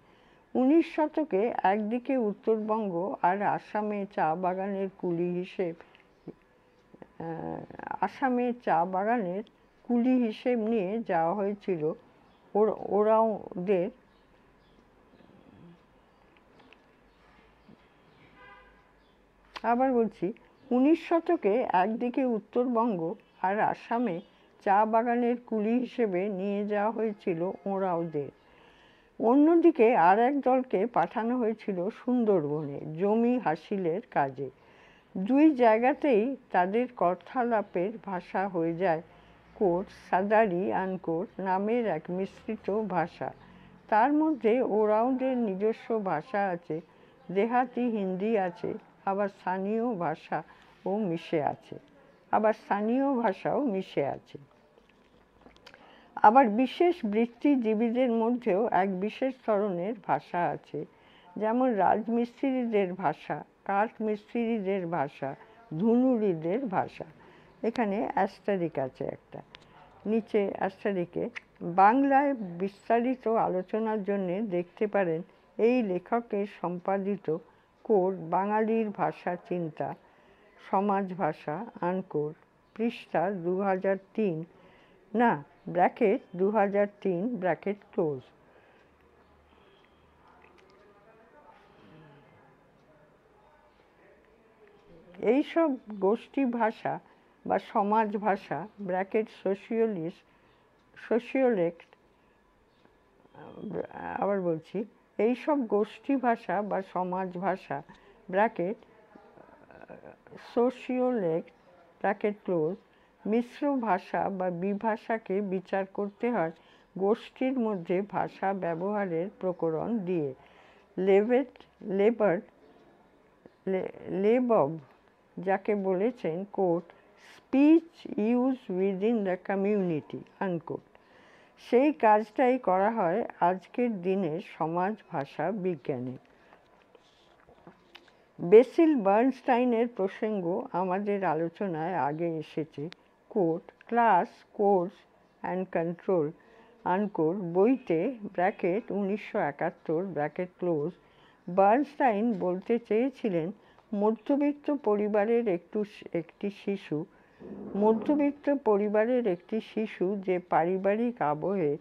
19 শতকে একদিকে উত্তরবঙ্গ আর আসামে চা বাগানের কুলি হিসেব নিয়ে যাওয়া হয়েছিল ওরাওদের। আবার বলছি, 19 শতকে একদিকে উত্তরবঙ্গ আর আসামে চা বাগানের কুলি হিসেবে নিয়ে যাওয়া হয়েছিল ওরাওদের। অন্যদিকে আর এক দলকে পাঠানো হয়েছিল সুন্দরবনে জমি হাসিলের কাজে। দুই জায়গাতেই তাদের কথালাপের ভাষা হয়ে যায় কোট সাদারি আনকোট নামের এক মিশ্রিত ভাষা। তার মধ্যে ওরাওদের নিজস্ব ভাষা আছে, দেহাতি হিন্দি আছে, আবার স্থানীয় ভাষাও মিশে আছে। আবার বিশেষ বৃত্তিজীবীদের মধ্যেও এক বিশেষ ধরনের ভাষা আছে, যেমন রাজমিস্ত্রিদের ভাষা, কাঠ মিস্ত্রিদের ভাষা, ধুনুরিদের ভাষা। এখানে অ্যাস্টারিক আছে একটা, নিচে অ্যাস্টারিকে বাংলায় বিস্তারিত আলোচনার জন্য দেখতে পারেন এই লেখকের সম্পাদিত কোট বাঙালির ভাষা চিন্তা, সমাজ ভাষা, আনকোট, পৃষ্ঠা 2003 এইসব গোষ্ঠী ভাষা বা সমাজ ভাষা সোশিওলেক্ট। আবার বলছি, এইসব গোষ্ঠী ভাষা বা সমাজ ভাষা সোশিওলেক্ট মিশ্র ভাষা বা বিভাষাকে বিচার করতে হয় গোষ্ঠীর মধ্যে ভাষা ব্যবহারের প্রকরণ দিয়ে। লেবভ যাকে বলেছেন quote speech use within the community unquote, সেই কাজটাই করা হয় আজকের দিনের সমাজ ভাষা বিজ্ঞানে। বেসিল বার্নস্টাইনের প্রসঙ্গ আমাদের আলোচনায় আগে এসেছে। Quote class, course and control unquote বইতে (1971) বার্নস্টাইন বলতে চেয়েছিলেন মধ্যবিত্ত পরিবারের একটি শিশু মধ্যবিত্ত পরিবারের একটি শিশু যে পারিবারিক আবহে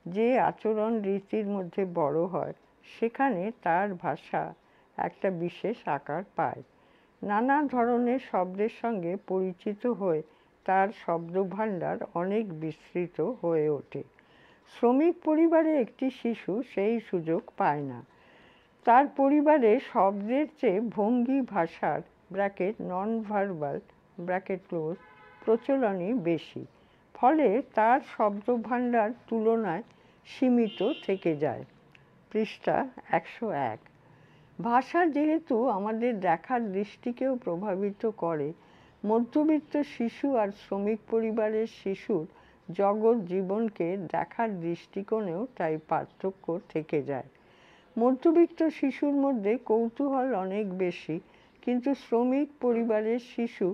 যে আচরণ রীতির মধ্যে বড় হয়, সেখানে তার ভাষা একটা বিশেষ আকার পায়। নানা ধরনের শব্দের সঙ্গে পরিচিত হয়ে তার শব্দভাণ্ডার অনেক বিস্তৃত হয়ে ওঠে। শ্রমিক পরিবারে একটি শিশু সেই সুযোগ পায় না। তার পরিবারে শব্দের চেয়ে ভঙ্গি ভাষার bracket non verbal bracket close প্রচলনই বেশি। ফলে তার শব্দভাণ্ডার তুলনায় সীমিত থেকে যায়। পৃষ্ঠা 101। ভাষা যেহেতু আমাদের দেখার দৃষ্টিকেও প্রভাবিত করে, মধ্যবিত্ত শিশু আর শ্রমিক পরিবারের শিশুর জগৎ জীবনকে দেখার দৃষ্টিকোণেও তাই পার্থক্য থেকে যায়। মধ্যবিত্ত শিশুর মধ্যে কৌতূহল অনেক বেশি, কিন্তু শ্রমিক পরিবারের শিশু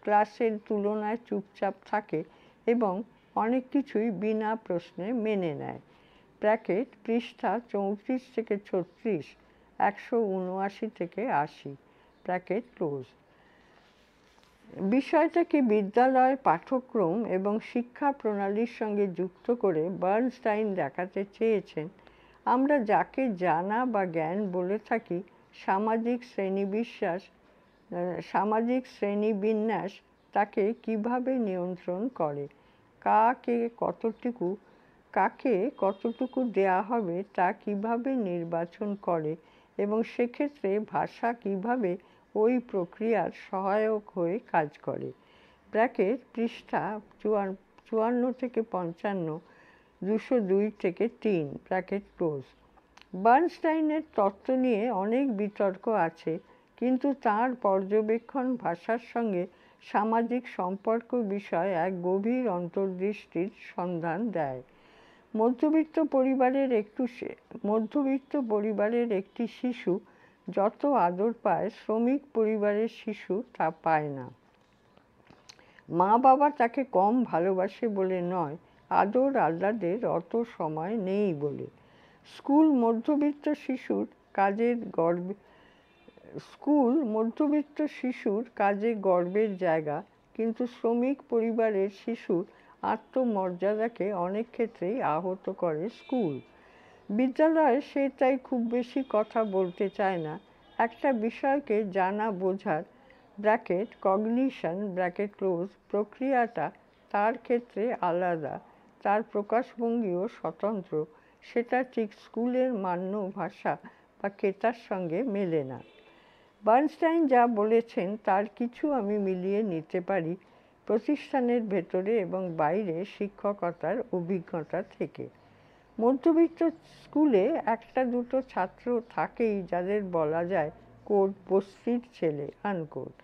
ক্লাসের তুলনায় চুপচাপ থাকে এবং অনেক কিছুই বিনা প্রশ্নে মেনে নেয়। ব্র্যাকেট পৃষ্ঠা 34 থেকে 36, 179 থেকে 80 ব্র্যাকেট ক্লোজ। বিষয়টাকে বিদ্যালয় পাঠ্যক্রম এবং শিক্ষা প্রণালীর সঙ্গে যুক্ত করে বার্নস্টাইন দেখাতে চেয়েছেন, আমরা যাকে জানা বা জ্ঞান বলে থাকি, সামাজিক শ্রেণীবিন্যাস তাকে কিভাবে নিয়ন্ত্রণ করে, কাকে কতটুকু দেয়া হবে তা কিভাবে নির্বাচন করে, এবং সেক্ষেত্রে ভাষা কিভাবে ওই প্রক্রিয়ার সহায়ক হয়ে কাজ করে। ব্র্যাকেট পৃষ্ঠা 54 থেকে 55, 202 থেকে 3 ব্র্যাকেট ক্লোজ। বার্নস্টাইনের তত্ত্ব নিয়ে অনেক বিতর্ক আছে, কিন্তু তাঁর পর্যবেক্ষণ ভাষার সঙ্গে সামাজিক সম্পর্ক বিষয়ে এক গভীর অন্তর্দৃষ্টির সন্ধান দেয়। মধ্যবিত্ত পরিবারের একটি শিশু যত আদর পায়, শ্রমিক পরিবারের শিশু তা পায় না। মা বাবা তাকে কম ভালোবাসে বলে নয়, আদর আহ্লাদের অত সময় নেই বলে। স্কুল মধ্যবিত্ত শিশুর কাজে গর্বের জায়গা, কিন্তু শ্রমিক পরিবারের শিশুর আত্মমর্যাদাকে অনেক ক্ষেত্রেই আহত করে স্কুল। বিদ্যালয়ে সে তাই খুব বেশি কথা বলতে চায় না। একটা বিষয়কে জানা বোঝার ব্র্যাকেট কগনিশন ব্র্যাকেট ক্লোজ প্রক্রিয়াটা তার ক্ষেত্রে আলাদা, তার প্রকাশভঙ্গিও স্বতন্ত্র। সেটা ঠিক স্কুলের মান্য ভাষা বা কেতার সঙ্গে মেলে না। বার্নস্টাইন যা বলেছেন তার কিছু আমি মিলিয়ে নিতে পারি প্রতিষ্ঠানের ভেতরে এবং বাইরে শিক্ষকতার অভিজ্ঞতা থেকে। মধ্যবিত্ত স্কুলে একটা দুটো ছাত্র থাকেই যাদের বলা যায় কোট বস্তির ছেলে আনকোট।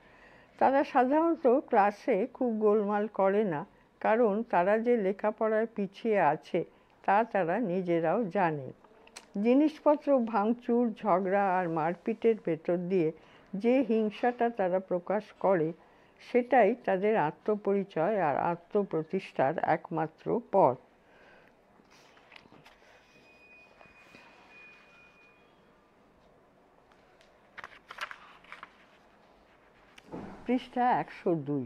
তারা সাধারণত ক্লাসে খুব গোলমাল করে না, কারণ তারা যে লেখাপড়ায় পিছিয়ে আছে তা তারা নিজেরাও জানে। জিনিসপত্র ভাঙচুর, ঝগড়া আর মারপিটের ভেতর দিয়ে যে হিংসাটা তারা প্রকাশ করে, সেটাই তাদের আত্মপরিচয় আর আত্মপ্রতিষ্ঠার একমাত্র পথ। পৃষ্ঠা 102।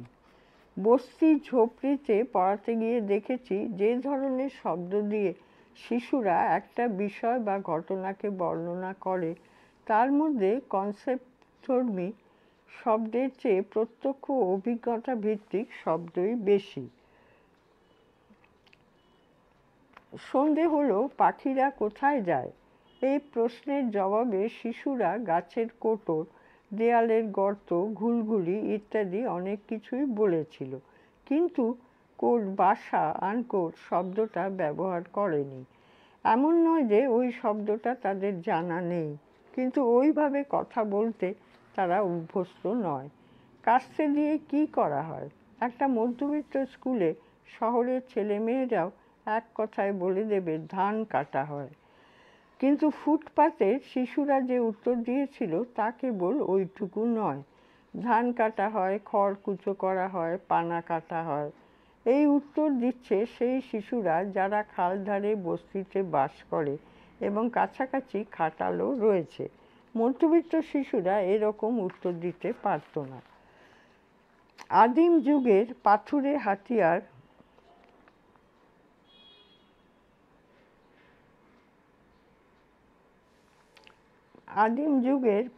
বস্তি ঝোপড়িতে পড়াতে গিয়ে দেখেছি যে ধরনের শব্দ দিয়ে শিশুরা একটা বিষয় বা ঘটনাকে বর্ণনা করে, তার মধ্যে কনসেপ্টধর্মী শব্দের চেয়ে প্রত্যক্ষ অভিজ্ঞতা ভিত্তিক শব্দই বেশি। সন্ধে হলো, পাখিরা কোথায় যায়? এই প্রশ্নের জবাবে শিশুরা গাছের কোটর, দেয়ালের গর্ত, ঘুলঘুলি ইত্যাদি অনেক কিছুই বলেছিল, কিন্তু বাসা আনকোট শব্দটা ব্যবহার করেনি। এমন নয় যে ওই শব্দটা তাদের জানা নেই, কিন্তু ওইভাবে কথা বলতে তারা অভ্যস্ত নয়। কাস্তে দিয়ে কি করা হয়? একটা মধ্যবিত্ত স্কুলে শহরের ছেলেমেয়েরাও এক কথায় বলে দেবে ধান কাটা হয়, কিন্তু ফুটপাতের শিশুরা যে উত্তর দিয়েছিল তা কেবল ওইটুকু নয়। ধান কাটা হয়, খড় কুচো করা হয়, পানা কাটা হয়। এই উত্তর দিচ্ছে সেই শিশুরা যারা খালধারে বস্তিতে বাস করে এবং কাছাকাছি খাটালও রয়েছে। মধ্যবিত্ত শিশুরা এরকম উত্তর দিতে পারত না। আদিম যুগের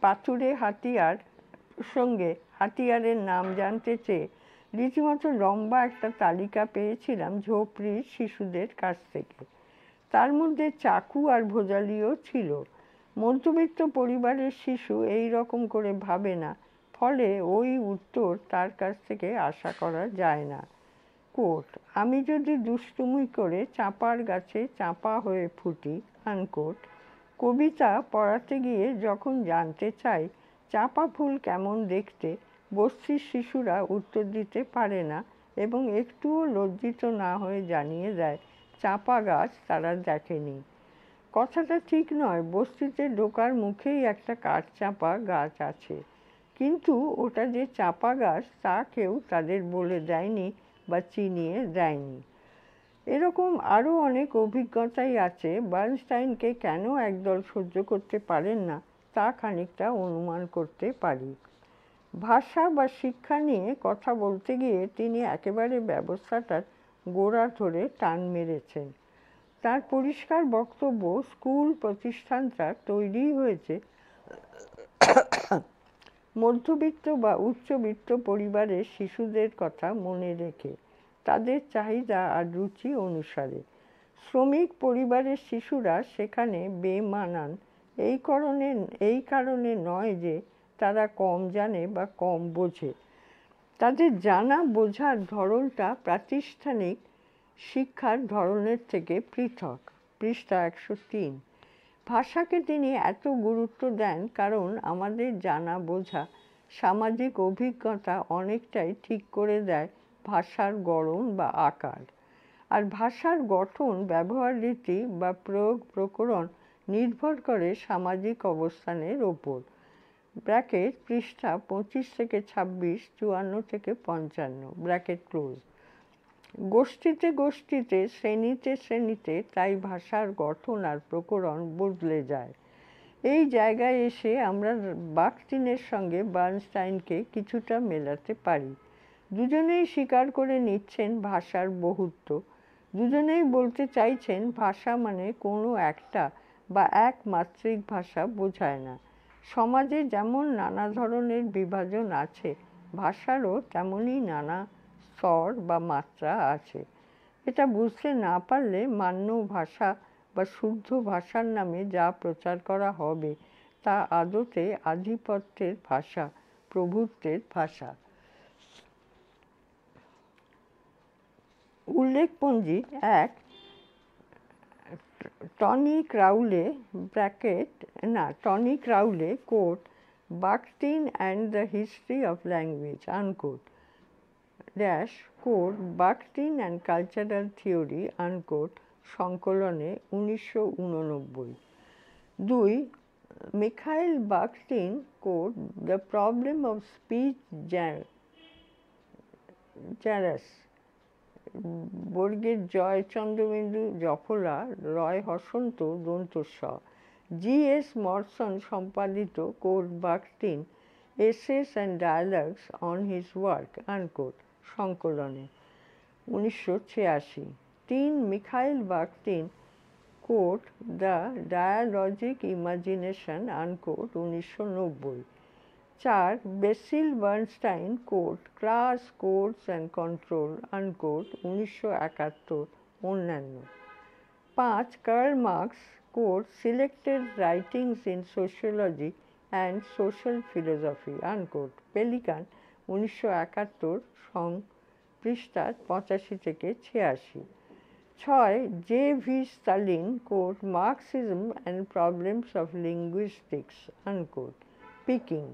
পাথুরে হাতিয়ার প্রসঙ্গে হাতিয়ারের নাম জানতে চেয়ে রীতিমতো লম্বা একটা তালিকা পেয়েছিলাম ঝোপড়ির শিশুদের কাছ থেকে। তার মধ্যে চাকু আর ভোজালিও ছিল। মধ্যবিত্ত পরিবারের শিশু এই রকম করে ভাবে না, ফলে ওই উত্তর তার কাছ থেকে আশা করা যায় না। কোট, আমি যদি দুষ্টুমি করে চাঁপার গাছে চাঁপা হয়ে ফুটি, আনকোট। কবিতা পড়াতে গিয়ে যখন জানতে চাই চাঁপা ফুল কেমন দেখতে, বস্তির শিশুরা উত্তর দিতে পারে না এবং একটুও লজ্জিত না হয়ে জানিয়ে দেয় চাঁপা গাছ তারা দেখেনি। কথাটা ঠিক নয়, বস্তিতে ঢোকার মুখেই একটা কাঠচাঁপা গাছ আছে, কিন্তু ওটা যে চাঁপা গাছ তা কেউ তাদের বলে দেয়নি বা চিনিয়ে দেয়নি। এরকম আরও অনেক অভিজ্ঞতাই আছে। বার্নস্টাইনকে কেন একদল সহ্য করতে পারেন না তা খানিকটা অনুমান করতে পারি। ভাষা বা শিক্ষা নিয়ে কথা বলতে গিয়ে তিনি একেবারে ব্যবস্থাটার গোড়া ধরে টান মেরেছেন। তার পরিষ্কার বক্তব্য, স্কুল প্রতিষ্ঠানটা তৈরি হয়েছে মধ্যবিত্ত বা উচ্চবিত্ত পরিবারের শিশুদের কথা মনে রেখে, তাদের চাহিদা আর রুচি অনুসারে। শ্রমিক পরিবারের শিশুরা সেখানে বেমানান এই কারণে নয় যে তারা কম জানে বা কম বোঝে। তাদের জানা বোঝার ধরনটা প্রাতিষ্ঠানিক শিক্ষার ধরনের থেকে পৃথক। পৃষ্ঠা 103। ভাষাকে তিনি এত গুরুত্ব দেন কারণ আমাদের জানা বোঝা, সামাজিক অভিজ্ঞতা অনেকটাই ঠিক করে দেয় ভাষার গড়ন বা আকার। আর ভাষার গঠন, ব্যবহার রীতি বা প্রয়োগ প্রকরণ নির্ভর করে সামাজিক অবস্থানের ওপর। ব্র্যাকেট পৃষ্ঠা 25 থেকে 26, 54 থেকে 55, ব্র্যাকেট ক্লোজ। গোষ্ঠীতে শ্রেণীতে তাই ভাষার গঠন আর প্রকরণ বদলে যায়। এই জায়গায় এসে আমরা বাখতিনের সঙ্গে বার্নস্টাইনকে কিছুটা মেলাতে পারি। দুজনেই স্বীকার করে নিচ্ছেন ভাষার বহুত্ব। দুজনেই বলতে চাইছেন ভাষা মানে কোনো একটা বা একমাত্রিক ভাষা বোঝায় না। সমাজে যেমন নানা ধরনের বিভাজন আছে, ভাষারও তেমনই নানা স্তর বা মাত্রা আছে। এটা বুঝতে না পারলে মান্য ভাষা বা শুদ্ধ ভাষার নামে যা প্রচার করা হবে তা আদতে আধিপত্যের ভাষা, প্রভুত্বের ভাষা। উল্লেখপঞ্জি 1, Tony Crowley, quote, Bakhtin and the history of language, unquote, dash, quote, Bakhtin and cultural theory, unquote, সংকলনে 1989। 2, Mikhail Bakhtin, quote, the problem of speech genres, বর্গের জয় চন্দ্রবিন্দু জফলা, রয় হসন্ত দন্তস্ব, জি.এস. মরসন সম্পাদিত, quote, Bakhtin, essays and dialogues on his work, unquote, সংকলনে 1986। 3, Mikhail Bakhtin, quote, the dialogic imagination, unquote, 1990। 4, Basil Bernstein, quote, class, codes and control, unquote, 1971, অন্যান্য। 5, Karl Marx, quote, selected writings in sociology and social philosophy, unquote, Pelican, 1971, পৃষ্ঠা 85 থেকে 86। 6, J V Stalin, quote, Marxism and problems of linguistics, unquote, Peking,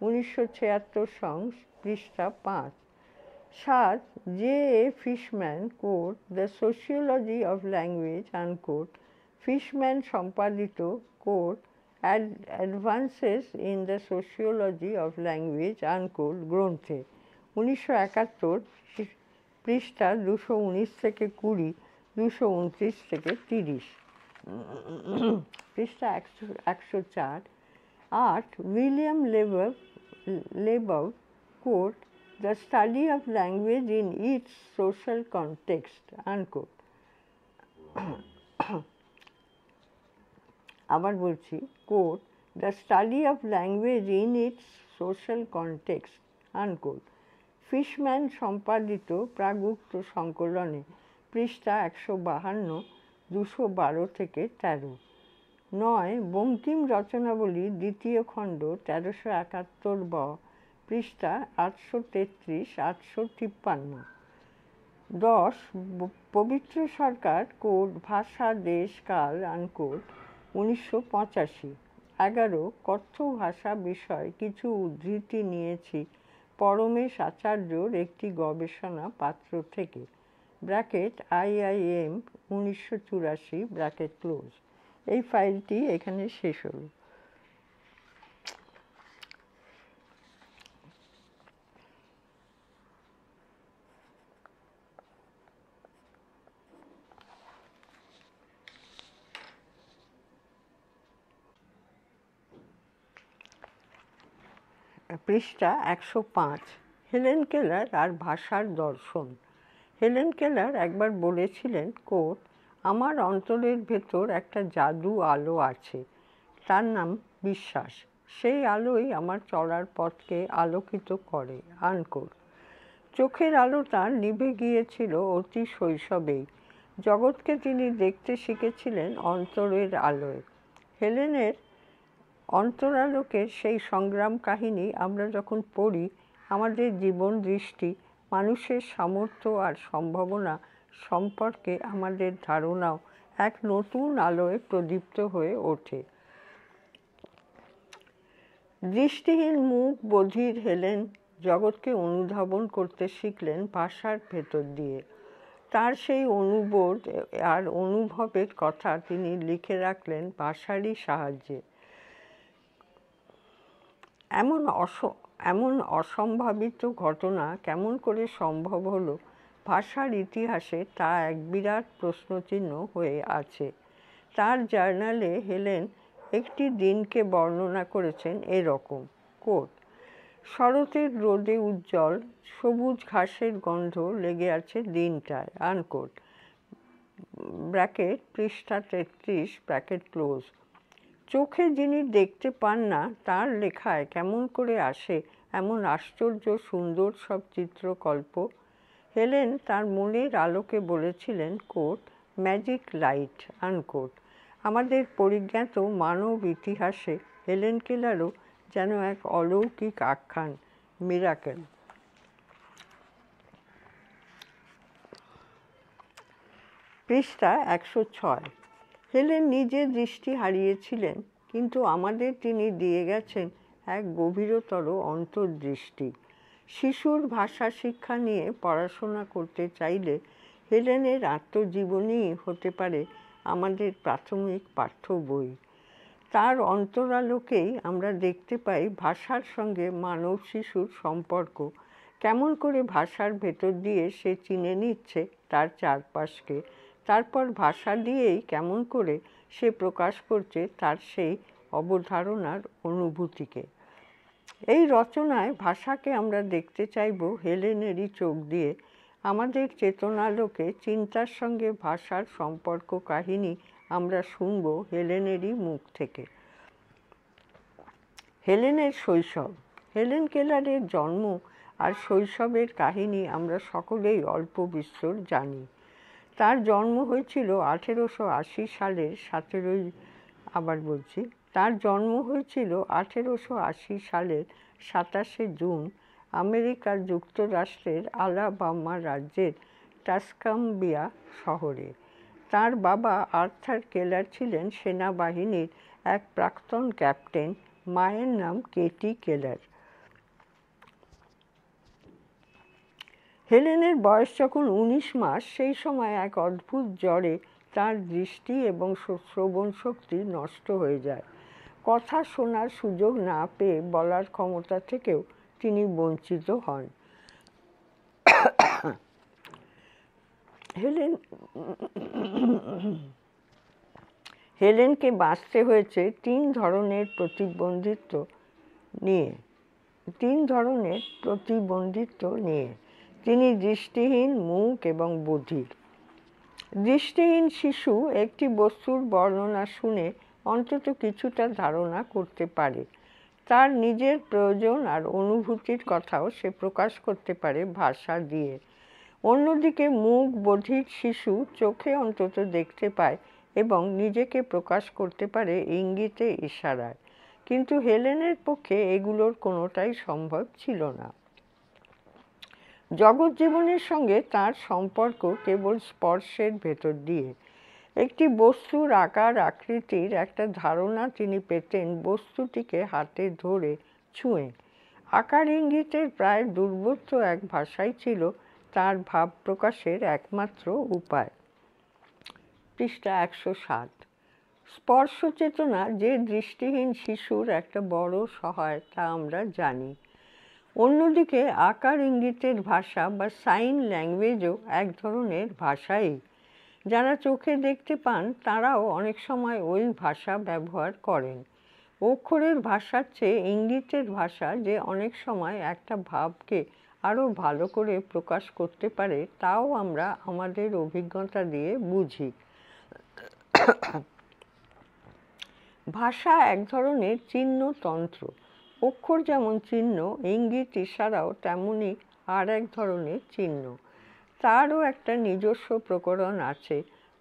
1976, পৃষ্ঠা 5। 7, J A Fishman, quote, the sociology of language, unquote, Fishman সম্পাদিত, quote, advances in the sociology of language, unquote, গ্রন্থে, 1971, পৃষ্ঠা 219 থেকে 20, 229 থেকে 30, পৃষ্ঠা 104। 8, William Labov, quote, the study of language in its social context, unquote. আবার বলছি, quote, the study of language in its social context, unquote. ফিশম্যান সম্পাদিত প্রাগুক্ত সংকলনে পৃষ্ঠা 152, 212 থেকে 13। 9 বঙ্কিম রচনাবলী দ্বিতীয় খণ্ড 1371 ব পৃষ্ঠা 833, 853। 10 পবিত্র সরকার কোড ভাষা দেশ কাল, আনকোট, 1985। 11 কথ্য ভাষা বিষয় কিছু উদ্ধৃতি নিয়েছি পরমেশ আচার্যর একটি গবেষণা পাত্র থেকে, ব্র্যাকেট IIM 1984, ব্র্যাকেট ক্লোজ। এই ফাইলটি এখানে শেষ হল। পৃষ্ঠা 105 হেলেন কেলার আর ভাষার দর্শন। হেলেন কেলার একবার বলেছিলেন, কোট, আমার অন্তরের ভেতর একটা জাদু আলো আছে, তার নাম বিশ্বাস। সেই আলোই আমার চলার পথকে আলোকিত করে, আনকোট। চোখের আলো তার নিভে গিয়েছিল অতি শৈশবেই। জগৎকে তিনি দেখতে শিখেছিলেন অন্তরের আলোয়। হেলেনের অন্তরালোকের সেই সংগ্রাম কাহিনী আমরা যখন পড়ি, আমাদের জীবন দৃষ্টি, মানুষের সামর্থ্য আর সম্ভাবনা সম্পর্কে আমাদের ধারণাও এক নতুন আলোয় প্রদীপ্ত হয়ে ওঠে। দৃষ্টিহীন মুখ বধির হেলেন জগৎকে অনুধাবন করতে শিখলেন ভাষার ভেতর দিয়ে। তার সেই অনুবোধ আর অনুভবের কথা তিনি লিখে রাখলেন ভাষারই সাহায্যে। এমন অসম্ভাবিত ঘটনা কেমন করে সম্ভব হলো ভাষার ইতিহাসে, তা এক বিরাট প্রশ্নচিহ্ন হয়ে আছে। তার জার্নালে হেলেন একটি দিনকে বর্ণনা করেছেন এরকম, কোট, শরতের রোদে উজ্জ্বল সবুজ ঘাসের গন্ধ লেগে আছে দিনটায়, আনকোট, ব্র্যাকেট পৃষ্ঠা 33, ব্র্যাকেট ক্লোজ। চোখে যিনি দেখতে পান না, তার লেখায় কেমন করে আসে এমন আশ্চর্য সুন্দর সব চিত্রকল্প। হেলেন তার মনের আলোকে বলেছিলেন, কোট, ম্যাজিক লাইট, আনকোট। আমাদের পরিজ্ঞাত মানব ইতিহাসে হেলেন কেলারও যেন এক অলৌকিক আখ্যান, মিরাকেল। পৃষ্ঠা 106 হেলেন নিজে দৃষ্টি হারিয়েছিলেন, কিন্তু আমাদের তিনি দিয়ে গেছেন এক গভীরতর অন্তর্দৃষ্টি। শিশুর ভাষা শিক্ষা নিয়ে পড়াশোনা করতে চাইলে হেলেনের আত্মজীবনীই হতে পারে আমাদের প্রাথমিক পাঠ্য বই। তার অন্তরালোকেই আমরা দেখতে পাই ভাষার সঙ্গে মানব শিশুর সম্পর্ক, কেমন করে ভাষার ভেতর দিয়ে সে চিনে নিচ্ছে তার চারপাশকে, তারপর ভাষা দিয়েই কেমন করে সে প্রকাশ করছে তার সেই অবধারণার অনুভূতিকে। এই রচনায় ভাষাকে আমরা দেখতে চাইব হেলেনেরই চোখ দিয়ে। আমাদের চেতনালোকে চিন্তার সঙ্গে ভাষার সম্পর্ক কাহিনী আমরা শুনব হেলেনেরই মুখ থেকে। হেলেনের শৈশব। হেলেন কেলারের জন্ম আর শৈশবের কাহিনী আমরা সকলেই অল্প বিস্তর জানি। তার জন্ম হয়েছিল 1880 সালের 27 জুন আমেরিকার যুক্তরাষ্ট্রের আলাবামা রাজ্যের টাসকাম্বিয়া শহরে। তার বাবা আর্থার কেলার ছিলেন সেনাবাহিনীর এক প্রাক্তন ক্যাপ্টেন, মায়ের নাম কেটি কেলার। হেলেনের বয়স যখন 19 মাস, সেই সময় এক অদ্ভুত জ্বরে তার দৃষ্টি এবং শ্রবণ শক্তি নষ্ট হয়ে যায়। কথা শোনার সুযোগ না পেয়ে বলার ক্ষমতা থেকেও তিনি বঞ্চিত হন। হেলেনকে বাঁচতে হয়েছে 3 ধরনের প্রতিবন্ধিত্ব নিয়ে। তিন ধরনের প্রতিবন্ধিত্ব নিয়ে। তিনি দৃষ্টিহীন, মূক এবং বধির। দৃষ্টিহীন শিশু একটি বস্তুর বর্ণনা শুনে অন্তত কিছুটা ধারণা করতে পারে। তার নিজের প্রয়োজন আর অনুভূতির কথাও সে প্রকাশ করতে পারে ভাষা দিয়ে। অন্যদিকে মূক বধির শিশু চোখে অন্তত দেখতে পায় এবং নিজেকে প্রকাশ করতে পারে ইঙ্গিতে, ইশারায়। কিন্তু হেলেনের পক্ষে এগুলোর কোনোটাই সম্ভব ছিল না। জগৎ জীবনের সঙ্গে তার সম্পর্ক কেবল স্পর্শের ভেতর দিয়ে। একটি বস্তুর আকার আকৃতির একটা ধারণা তিনি পেতেন বস্তুটিকে হাতে ধরে, ছুঁয়ে। আকার ইঙ্গিতের প্রায় দুর্বোধ্য এক ভাষাই ছিল তার ভাব প্রকাশের একমাত্র উপায়। পৃষ্ঠা 107। স্পর্শ চেতনা যে দৃষ্টিহীন শিশুর একটা বড় সহায় তা আমরা জানি। অন্যদিকে আকার ইঙ্গিতের ভাষা বা সাইন ল্যাঙ্গুয়েজও এক ধরনের ভাষাই। যারা চোখে দেখতে পান তারাও অনেক সময় ওই ভাষা ব্যবহার করেন। অক্ষরের ভাষার চেয়ে ইঙ্গিতের ভাষা যে অনেক সময় একটা ভাবকে আরও ভালো করে প্রকাশ করতে পারে তাও আমরা আমাদের অভিজ্ঞতা দিয়ে বুঝি। ভাষা এক ধরনের চিহ্নতন্ত্র। অক্ষর যেমন চিহ্ন, ইঙ্গিত ইশারাও তেমনই আর এক ধরনের চিহ্ন। তারও একটা নিজস্ব প্রকরণ আছে,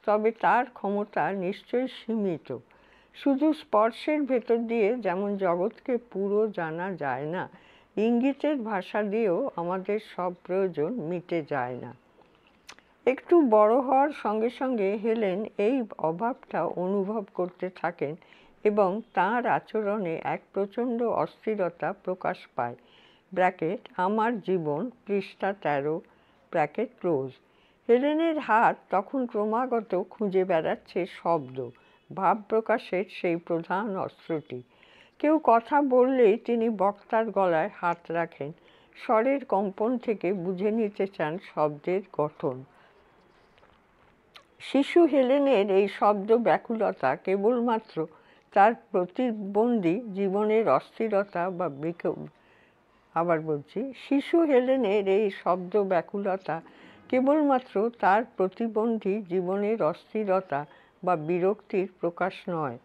তবে তার ক্ষমতা নিশ্চয়ই সীমিত। শুধু স্পর্শের ভেতর দিয়ে যেমন জগৎকে পুরো জানা যায় না, ইঙ্গিতের ভাষা দিয়েও আমাদের সব প্রয়োজন মিটে যায় না। একটু বড় হওয়ার সঙ্গে সঙ্গে হেলেন এই অভাবটা অনুভব করতে থাকেন এবং তাঁর আচরণে এক প্রচণ্ড অস্থিরতা প্রকাশ পায়। ব্র্যাকেট আমার জীবন, পৃষ্ঠা 13, ব্র্যাকেট ক্লোজ। হেলেনের হাত তখন ক্রমাগত খুঁজে বেড়াচ্ছে শব্দ, ভাব প্রকাশের সেই প্রধান অস্ত্রটি। কেউ কথা বললেই তিনি বক্তার গলায় হাত রাখেন, স্বরের কম্পন থেকে বুঝে নিতে চান শব্দের গঠন। শিশু হেলেনের এই শব্দ ব্যাকুলতা কেবলমাত্র তার প্রতিবন্ধী জীবনের অস্থিরতা বা শিশু হেলেনের এই শব্দ ব্যাকুলতা কেবলমাত্র তার প্রতিবন্ধী জীবনের অস্থিরতা বা বিরক্তির প্রকাশ নয়,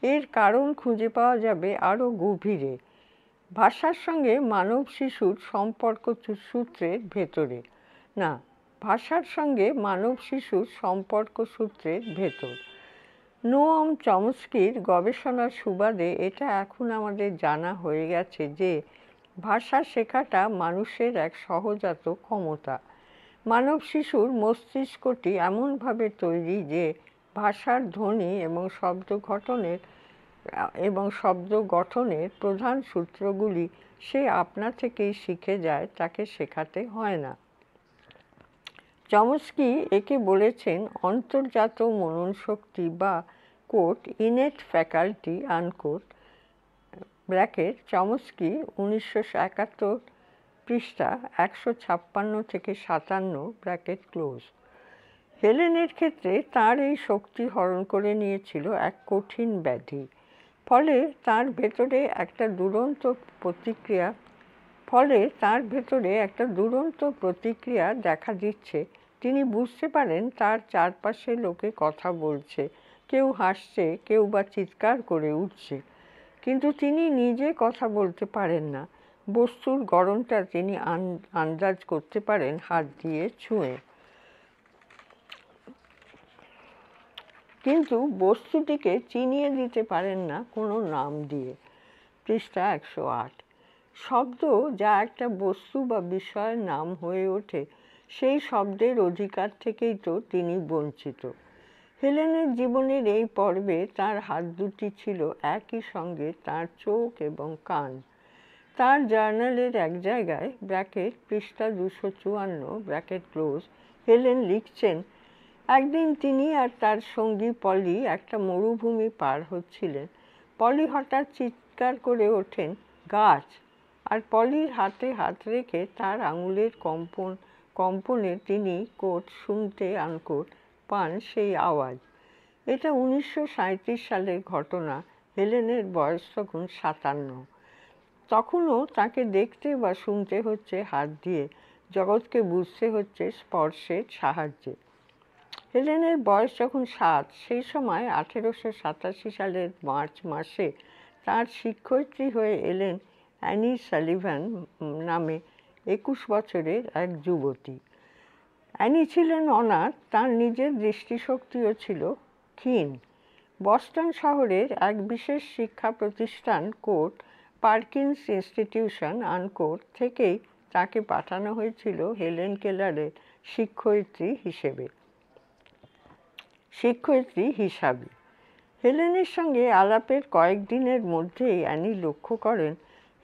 এর কারণ খুঁজে পাওয়া যাবে আরও গভীরে। ভাষার সঙ্গে মানব শিশুর সম্পর্ক সূত্রের ভেতরে না, ভাষার সঙ্গে মানব শিশুর সম্পর্ক সূত্রের ভেতর। নোয়াম চমস্কির গবেষণার সুবাদে এটা এখন আমাদের জানা হয়ে গেছে যে ভাষা শেখাটা মানুষের এক সহজাত ক্ষমতা। মানব শিশুর মস্তিষ্কটি এমনভাবে তৈরি যে ভাষার ধ্বনি এবং শব্দ গঠনের প্রধান সূত্রগুলি সে আপনা থেকেই শিখে যায়, তাকে শেখাতে হয় না। চমস্কি একে বলেছেন অন্তর্জাত মনন শক্তি বা quote innate faculty unquote, bracket Chomsky 1971, পৃষ্ঠা 156-57, ব্র্যাকেট ক্লোজ। হেলেনের ক্ষেত্রে তার এই শক্তি হরণ করে নিয়েছিল এক কঠিন ব্যাধি। ফলে তার ভেতরে একটা দুরন্ত প্রতিক্রিয়া দেখা দিচ্ছে। তিনি বুঝতে পারেন তার চারপাশে লোকে কথা বলছে, কেউ হাসছে, কেউ বা চিৎকার করে উঠছে, কিন্তু তিনি নিজে কথা বলতে পারেন না। বস্তুর গড়নটা তিনি আন্দাজ করতে পারেন হাত দিয়ে ছুঁয়ে, কিন্তু বস্তুটিকে চিনিয়ে দিতে পারেন না কোনো নাম দিয়ে। পৃষ্ঠা 108। শব্দ যা একটা বস্তু বা বিষয়ের নাম হয়ে ওঠে, সেই শব্দের অধিকার থেকেই তো তিনি বঞ্চিত। হেলেনের জীবনের এই পর্বে তার হাত দুটি ছিল একই সঙ্গে তার চোখ এবং কান। তার জার্নালের এক জায়গায়, ব্র্যাকেট পৃষ্ঠা 254, ব্র্যাকেট ক্লোজ, হেলেন লিখছেন, একদিন তিনি আর তার সঙ্গী পলি একটা মরুভূমি পার হচ্ছিলেন। পলি হঠাৎ চিৎকার করে ওঠেন, গাছ! আর পলির হাতে হাত রেখে তার আঙুলের কম্পনে তিনি শুনতে পান সেই আওয়াজ। এটা 1937 সালের ঘটনা। হেলেনের বয়স তখন 57। তখনও তাকে দেখতে বা শুনতে হচ্ছে হাত দিয়ে, জগৎকে বুঝতে হচ্ছে স্পর্শের সাহায্যে। হেলেনের বয়স যখন 7, সেই সময় 1887 সালের মার্চ মাসে তার শিক্ষয়িত্রী হয়ে এলেন অ্যানি সালিভান নামে 21 বছরের এক যুবতী। অ্যানি ছিলেন অনাথ, তার নিজের দৃষ্টিশক্তিও ছিল ক্ষীণ। বস্টন শহরের এক বিশেষ শিক্ষা প্রতিষ্ঠান কোর্ট পার্কিন্স ইনস্টিটিউশন আনকোর্ট থেকেই তাকে পাঠানো হয়েছিল হেলেন কেলারের শিক্ষয়িত্রী হিসাবে। হেলেনের সঙ্গে আলাপের কয়েকদিনের মধ্যেই অ্যানি লক্ষ্য করেন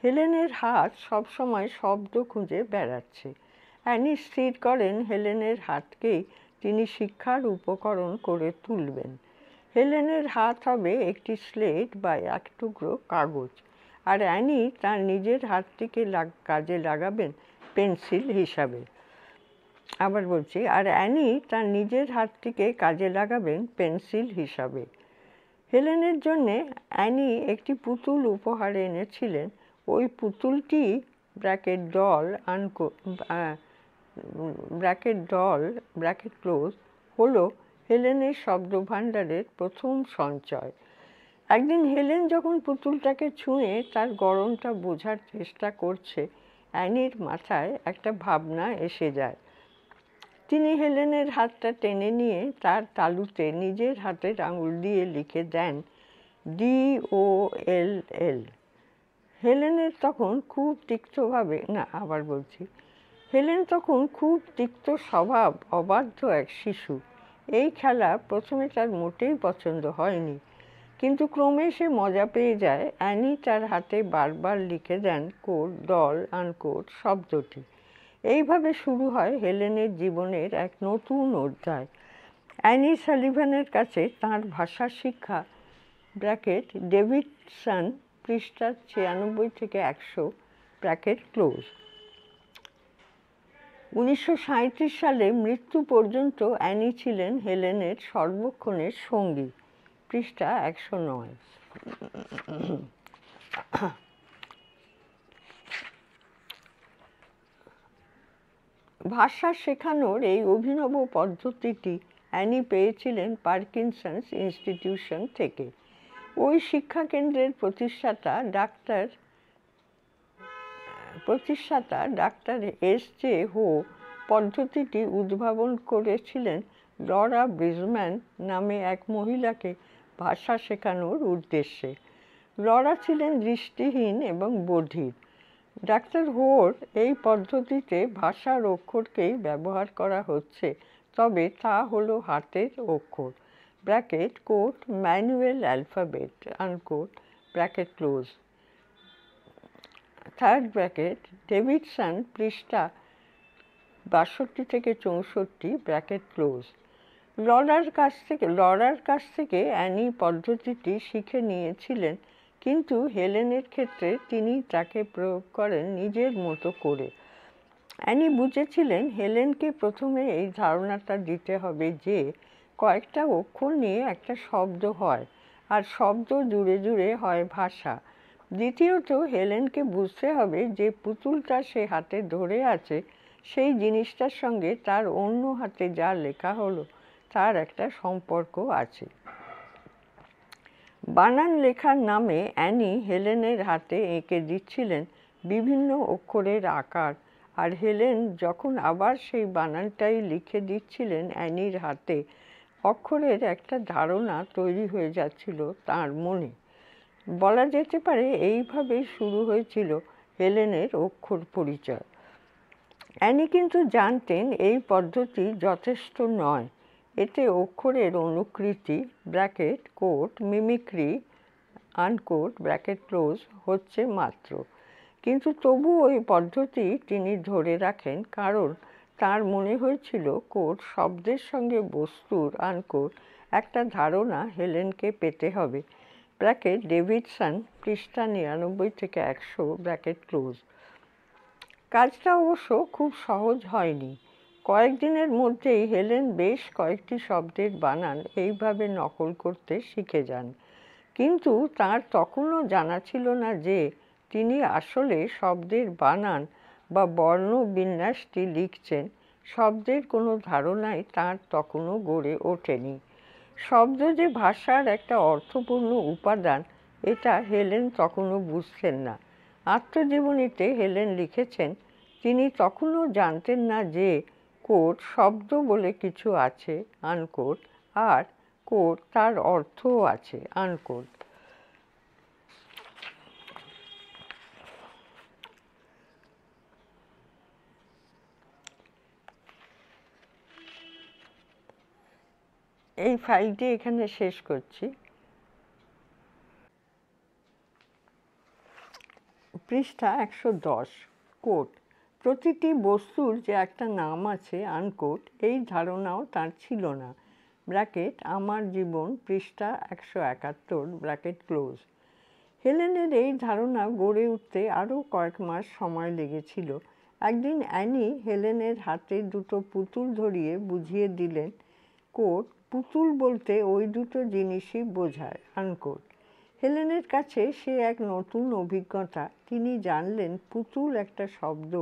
হেলেনের হাত সবসময় শব্দ খুঁজে বেড়াচ্ছে। অ্যানি স্থির করেন হেলেনের হাতকেই তিনি শিক্ষার উপকরণ করে তুলবেন। হেলেনের হাত হবে একটি স্লেট বা এক টুকরো কাগজ, আর অ্যানি তার নিজের হাতটিকে কাজে লাগাবেন পেন্সিল হিসাবে। আবার বলছি, আর অ্যানি তার নিজের হাতটিকে কাজে লাগাবেন পেন্সিল হিসাবে। হেলেনের জন্যে অ্যানি একটি পুতুল উপহার এনেছিলেন। ওই পুতুলটি ব্র্যাকেট ক্লোজ হলো হেলেনের শব্দভাণ্ডারের প্রথম সঞ্চয়। একদিন হেলেন যখন পুতুলটাকে ছুঁয়ে তার গড়নটা বোঝার চেষ্টা করছে, অ্যানির মাথায় একটা ভাবনা এসে যায়। তিনি হেলেনের হাতটা টেনে নিয়ে তার তালুতে নিজের হাতের আঙুল দিয়ে লিখে দেন DOLL। হেলেন তখন খুব তিক্ত স্বভাব, অবাধ্য এক শিশু। এই খেলা প্রথমে তার মোটেই পছন্দ হয়নি, কিন্তু ক্রমে সে মজা পেয়ে যায়। অ্যানি তার হাতে বারবার লিখে দেন কোট ডল আনকোট শব্দটি। এইভাবে শুরু হয় হেলেনের জীবনের এক নতুন অধ্যায়। অ্যানি সালিভানের কাছে তাঁর ভাষা শিক্ষা ডেভিডসন পৃষ্ঠা 96 থেকে 100 ক্লোজ। 1937 সালে মৃত্যু পর্যন্ত অ্যানি ছিলেন হেলেনের সর্বক্ষণের সঙ্গী। পৃষ্ঠা 109। ভাষা শেখানোর এই অভিনব পদ্ধতিটি অ্যানি পেয়েছিলেন পার্কিনসন্স ইনস্টিটিউশন থেকে। ওই শিক্ষাকেন্দ্রের প্রতিষ্ঠাতা ডাক্তার S.J. হো পদ্ধতিটি উদ্ভাবন করেছিলেন লরা ব্রিজম্যান নামে এক মহিলাকে ভাষা শেখানোর উদ্দেশ্যে। লরা ছিলেন দৃষ্টিহীন এবং বধির। ডাক্তার হোর এই পদ্ধতিতে ভাষার অক্ষরকেই ব্যবহার করা হচ্ছে, তবে তা হলো হাতের অক্ষর quote manual alphabet unquote close. Davidson পৃষ্ঠা 62 থেকে 64 ক্লোজ। লরার কাছ থেকে অ্যানি পদ্ধতিটি শিখে নিয়েছিলেন, কিন্তু হেলেনের ক্ষেত্রে তিনি তাকে প্রয়োগ করেন নিজের মতো করে। অ্যানি বুঝেছিলেন হেলেনকে প্রথমে এই ধারণাটা দিতে হবে যে কয়েকটা অক্ষর নিয়ে একটা শব্দ হয়, আর শব্দ জুড়ে জুড়ে হয় ভাষা। দ্বিতীয়ত, হেলেনকে বুঝতে হবে যে পুতুলটা সে হাতে ধরে আছে সেই জিনিসটার সঙ্গে তার অন্য হাতে যা লেখা হলো তার একটা সম্পর্ক আছে। বানান লেখার নামে অ্যানি হেলেনের হাতে এঁকে দিচ্ছিলেন বিভিন্ন অক্ষরের আকার, আর হেলেন যখন আবার সেই বানানটাই লিখে দিচ্ছিলেন অ্যানির হাতে, অক্ষরের একটা ধারণা তৈরি হয়ে যাচ্ছিল তার মনে। বলা যেতে পারে এইভাবেই শুরু হয়েছিল হেলেনের অক্ষর পরিচয়। অ্যানি কিন্তু জানতেন এই পদ্ধতি যথেষ্ট নয়। এতে অক্ষরের অনুকৃতি কোট মিমিক্রি আনকোট ক্লোজ হচ্ছে মাত্র। কিন্তু তবু ওই পদ্ধতি তিনি ধরে রাখেন, কারণ তার মনে হয়েছিল কোট শব্দের সঙ্গে বস্তুর আনকোট একটা ধারণা হেলেনকে পেতে হবে। ডেভিডসন পৃষ্ঠা 99 থেকে 100 ক্লোজ। কাজটা অবশ্য খুব সহজ হয়নি। কয়েকদিনের মধ্যেই হেলেন বেশ কয়েকটি শব্দের বানান এইভাবে নকল করতে শিখে যান, কিন্তু তার তখনও জানা ছিল না যে তিনি আসলে শব্দের বানান বা বর্ণ বিন্যাসটি লিখছেন, শব্দের কোনো ধারণাই তাঁর তখনও গড়ে ওঠেনি। শব্দ যে ভাষার একটা অর্থপূর্ণ উপাদান, এটা হেলেন তখনও বুঝতেন না। আত্মজীবনীতে হেলেন লিখেছেন, তিনি তখনও জানতেন না যে কোট শব্দ বলে কিছু আছে আনকোট, আর কোট তার অর্থও আছে আনকোট। এই ফাইলটি এখানে শেষ করছি। পৃষ্ঠা 110। কোট। প্রতিটি বস্তুর যে একটা নাম আছে আনকোট, এই ধারণাও তার ছিল না। ব্র্যাকেট আমার জীবন, পৃষ্ঠা 171, ব্র্যাকেট ক্লোজ। হেলেনের এই ধারণা গড়ে উঠতে আরও কয়েক মাস সময় লেগেছিল। একদিন অ্যানি হেলেনের হাতে দুটো পুতুল ধরিয়ে বুঝিয়ে দিলেন, কোট পুতুল বলতে ওই দুটো জিনিসই বোঝায় আনকোট। হেলেনের কাছে সে এক নতুন অভিজ্ঞতা। তিনি জানলেন পুতুল একটা শব্দ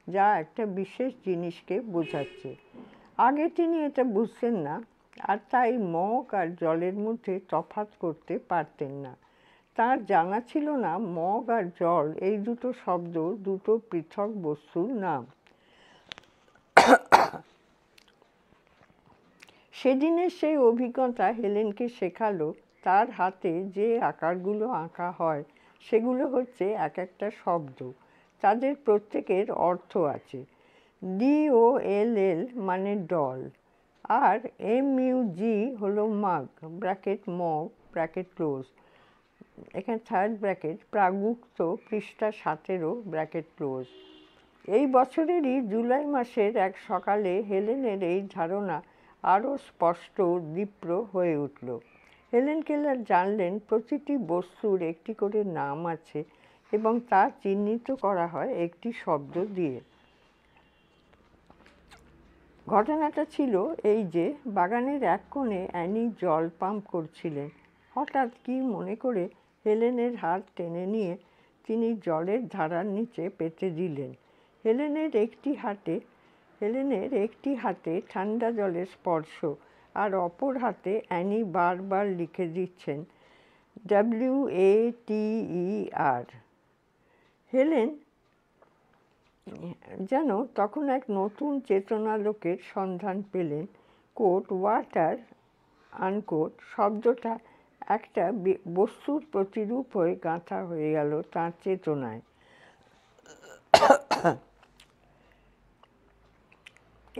যা একটা বিশেষ জিনিসকে বোঝাচ্ছে। আগে তিনি এটা বুঝতেন না, আর তাই মগ আর জলের মধ্যে তফাৎ করতে পারতেন না। তার জানা ছিল না মগ আর জল এই দুটো শব্দ দুটো পৃথক বস্তুর নাম। সেদিনের সেই অভিজ্ঞতা হেলেনকে শেখালো তার হাতে যে আকারগুলো আঁকা হয় সেগুলো হচ্ছে এক একটা শব্দ, তাদের প্রত্যেকের অর্থ আছে। DOLL মানে ডল, আর MUG হলো মাগ, ব্র্যাকেট মগ, ব্র্যাকেট ক্লোজ। এখানে থার্ড ব্র্যাকেট প্রাগুক্ত, পৃষ্ঠা 17, ব্র্যাকেট ক্লোজ। এই বছরেরই জুলাই মাসের এক সকালে হেলেনের এই ধারণা আরও স্পষ্ট দীপ্র হয়ে উঠল। হেলেন কেলার জানলেন প্রতিটি বস্তুর একটি করে নাম আছে এবং তা চিহ্নিত করা হয় একটি শব্দ দিয়ে। ঘটনাটা ছিল এই যে, বাগানের এক কোণে অ্যানি জল পাম্প করছিলেন। হঠাৎ কি মনে করে হেলেনের হাত টেনে নিয়ে তিনি জলের ধারার নিচে পেতে দিলেন। হেলেনের একটি হাতে ঠান্ডা জলের স্পর্শ, আর অপর হাতে অ্যানি বারবার লিখে দিচ্ছেন WATER। হেলেন যেন তখন এক নতুন চেতনালোকের সন্ধান পেলেন। কোট ওয়াটার আনকোট শব্দটা একটা বস্তুর প্রতিরূপ হয়ে গাঁথা হয়ে গেল তাঁর চেতনায়।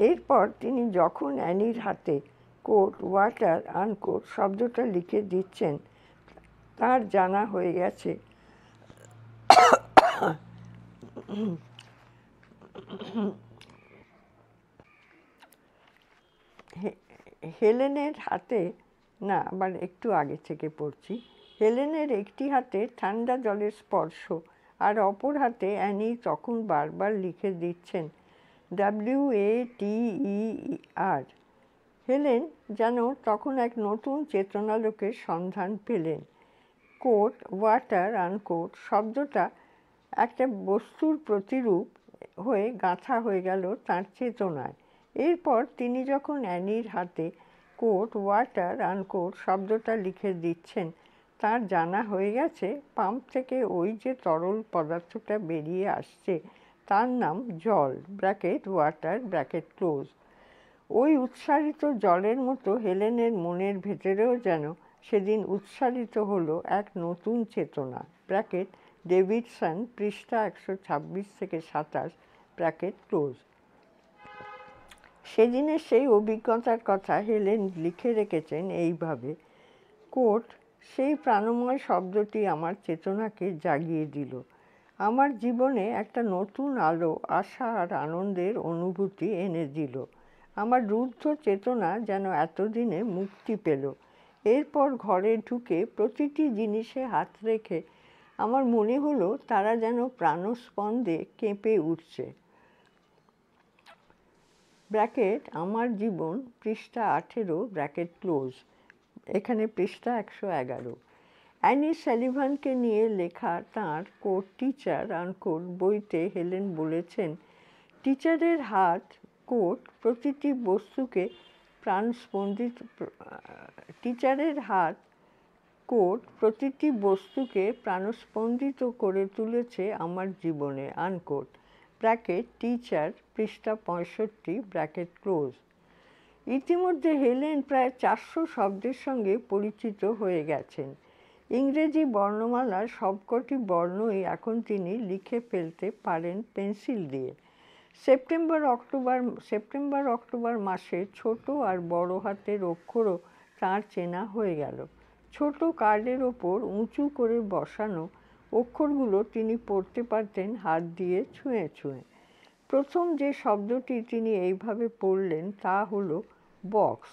এরপর তিনি যখন অ্যানির হাতে কোট ওয়াটার আনকোট শব্দটা লিখে দিচ্ছেন, তার জানা হয়ে গেছে হেলেনের হাতে না, আবার একটু আগে থেকে পড়ছি। হেলেনের একটি হাতে ঠান্ডা জলের স্পর্শ, আর অপর হাতে অ্যানি তখন বারবার লিখে দিচ্ছেন WATER। হেলেন যেন তখন এক নতুন চেতনালোকের সন্ধান পেলেন। কোট ওয়াটার আনকোট শব্দটা একটা বস্তুর প্রতিরূপ হয়ে গাঁথা হয়ে গেল তাঁর চেতনায়। এরপর তিনি যখন অ্যানির হাতে কোট ওয়াটার আনকোট শব্দটা লিখে দিচ্ছেন, তার জানা হয়ে গেছে পাম্প থেকে ওই যে তরল পদার্থটা বেরিয়ে আসছে তার নাম জল, ব্র্যাকেট ওয়াটার, ব্র্যাকেট ক্লোজ। ওই উৎসারিত জলের মতো হেলেনের মনের ভেতরেও যেন সেদিন উৎসারিত হলো এক নতুন চেতনা, ব্র্যাকেট ডেভিডসন, পৃষ্ঠা 126-27, ব্র্যাকেট ক্লোজ। সেদিনের সেই অভিজ্ঞতার কথা হেলেন লিখে রেখেছেন এইভাবে, কোট সেই প্রাণময় শব্দটি আমার চেতনাকে জাগিয়ে দিল, আমার জীবনে একটা নতুন আলো, আশা আর আনন্দের অনুভূতি এনে দিল। আমার রুদ্ধ চেতনা যেন এতদিনে মুক্তি পেল। এরপর ঘরে ঢুকে প্রতিটি জিনিসে হাত রেখে আমার মনে হলো তারা যেন প্রাণস্পন্দে কেঁপে উঠছে। ব্র্যাকেট আমার জীবন, পৃষ্ঠা 18, ব্র্যাকেট ক্লোজ। এখানে পৃষ্ঠা 111। অ্যানি স্যালিভানকে নিয়ে লেখা তাঁর কোট টিচার আনকোট বইতে হেলেন বলেছেন, টিচারের হাত কোট প্রতিটি বস্তুকে প্রাণস্পন্দিত করে তুলেছে আমার জীবনে, আনকোট। ব্র্যাকেট টিচার, পৃষ্ঠা 65, ব্র্যাকেট ক্লোজ। ইতিমধ্যে হেলেন প্রায় 400 শব্দের সঙ্গে পরিচিত হয়ে গেছেন। ইংরেজি বর্ণমালার সবকটি বর্ণই এখন তিনি লিখে ফেলতে পারেন পেন্সিল দিয়ে। সেপ্টেম্বর অক্টোবর মাসে ছোট আর বড় হাতের অক্ষরও তাঁর চেনা হয়ে গেল। ছোট কার্ডের ওপর উঁচু করে বসানো অক্ষরগুলো তিনি পড়তে পারতেন হাত দিয়ে ছুঁয়ে ছুঁয়ে। প্রথম যে শব্দটি তিনি এইভাবে পড়লেন তা হলো বক্স।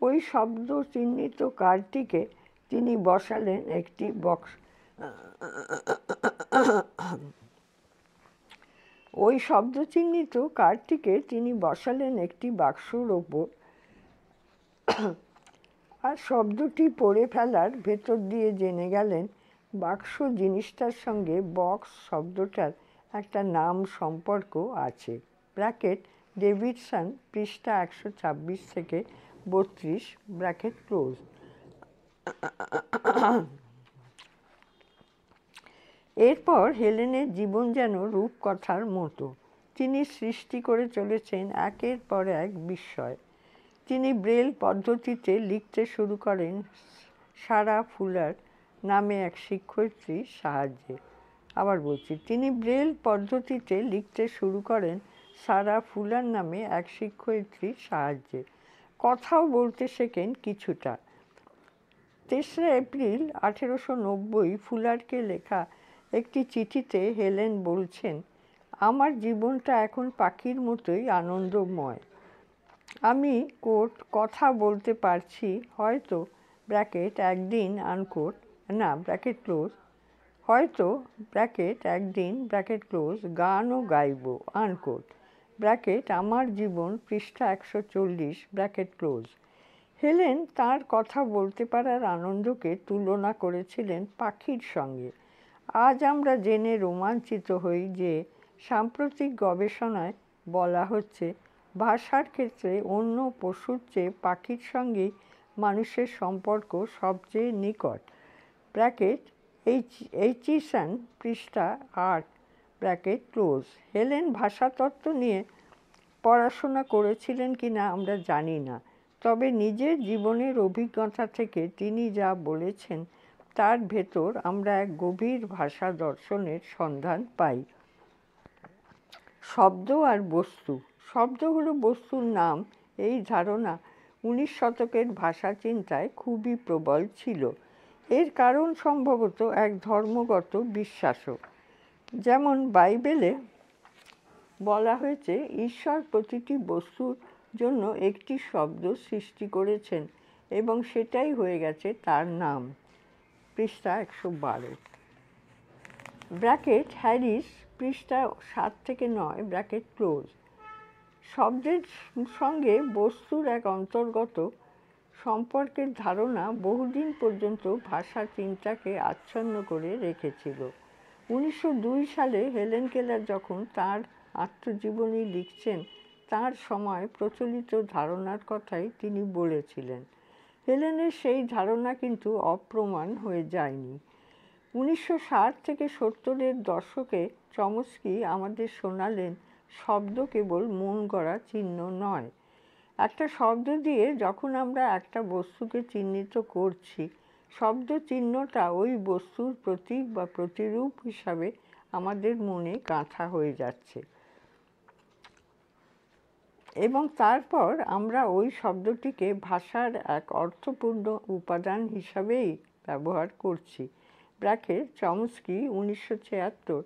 ওই শব্দ চিহ্নিত কার্ডটিকে তিনি বসালেন একটি বক্স ওই শব্দ চিহ্নিত কার্ডটিকে তিনি বসালেন একটি বাক্সর ওপর, আর শব্দটি পড়ে ফেলার ভেতর দিয়ে জেনে গেলেন বাক্স জিনিসটার সঙ্গে বক্স শব্দটার একটা নাম সম্পর্ক আছে। ব্র্যাকেট ডেভিডসন, পৃষ্ঠা 126 থেকে 32, ব্র্যাকেট ক্লোজ। এরপর হেলেনের জীবন যেন রূপকথার মতো। তিনি সৃষ্টি করে চলেছেন একের পর এক বিস্ময়। তিনি ব্রেল পদ্ধতিতে লিখতে শুরু করেন সারা ফুলার নামে এক শিক্ষয়িত্রীর সাহায্যে। আবার বলছি, তিনি ব্রেল পদ্ধতিতে লিখতে শুরু করেন সারা ফুলার নামে এক শিক্ষয়িত্রীর সাহায্যে। কথাও বলতে শেখেন কিছুটা। 3 এপ্রিল 1890 ফুলারকে লেখা একটি চিঠিতে হেলেন বলছেন, আমার জীবনটা এখন পাখির মতোই আনন্দময়। আমি কোট কথা বলতে পারছি, হয়তো ব্র্যাকেট একদিন আনকোট না ব্র্যাকেট ক্লোজ, হয়তো ব্র্যাকেট একদিন ব্র্যাকেট ক্লোজ গানও গাইব, আনকোট। ব্র্যাকেট আমার জীবন, পৃষ্ঠা 140, ব্র্যাকেট ক্লোজ। হেলেন তাঁর কথা বলতে পারার আনন্দকে তুলনা করেছিলেন পাখির সঙ্গে। আজ আমরা জেনে রোমাঞ্চিত হই যে সাম্প্রতিক গবেষণায় বলা হচ্ছে ভাষার ক্ষেত্রে অন্য পশুর চেয়ে পাখির সঙ্গেই মানুষের সম্পর্ক সবচেয়ে নিকট। ব্র্যাকেট এইচিসন, পৃষ্ঠা 8, ব্র্যাকেট ক্লোজ। হেলেন ভাষাতত্ত্ব নিয়ে পড়াশোনা করেছিলেন কিনা আমরা জানি না, তবে নিজের জীবনের অভিজ্ঞতা থেকে তিনি যা বলেছেন তার ভেতর আমরা এক গভীর ভাষা দর্শনের সন্ধান পাই। শব্দ আর বস্তু, শব্দ হলো বস্তুর নাম, এই ধারণা 19 শতকের ভাষা চিন্তায় খুবই প্রবল ছিল। এর কারণ সম্ভবত এক ধর্মগত বিশ্বাসও। যেমন বাইবেলে বলা হয়েছে ঈশ্বর প্রতিটি বস্তুর জন্য একটি শব্দ সৃষ্টি করেছেন এবং সেটাই হয়ে গেছে তার নাম, পৃষ্ঠা 112, ব্র্যাকেট হ্যারিস, পৃষ্ঠা 7 থেকে 9, ব্র্যাকেট ক্লোজ। শব্দের সঙ্গে বস্তুর এক অন্তর্গত সম্পর্কের ধারণা বহুদিন পর্যন্ত ভাষা চিন্তাকে আচ্ছন্ন করে রেখেছিল। 1902 সালে হেলেন কেলার যখন তাঁর আত্মজীবনী লিখছেন, তাঁর সময় প্রচলিত ধারণার কথাই তিনি বলেছিলেন। হেলেনের সেই ধারণা কিন্তু অপ্রমাণ হয়ে যায়নি। 1960 থেকে 70-এর দশকে চমস্কি আমাদের শোনালেন শব্দ কেবল মন গড়া চিহ্ন নয়। একটা শব্দ দিয়ে যখন আমরা একটা বস্তুকে চিহ্নিত করছি, শব্দ চিহ্নটা ওই বস্তুর প্রতীক বা প্রতিরূপ হিসাবে আমাদের মনে গাঁথা হয়ে যাচ্ছে এবং তারপর আমরা ওই শব্দটিকে ভাষার এক অর্থপূর্ণ উপাদান হিসাবেই ব্যবহার করছি। ব্র্যাকেট চমস্কি, 1976,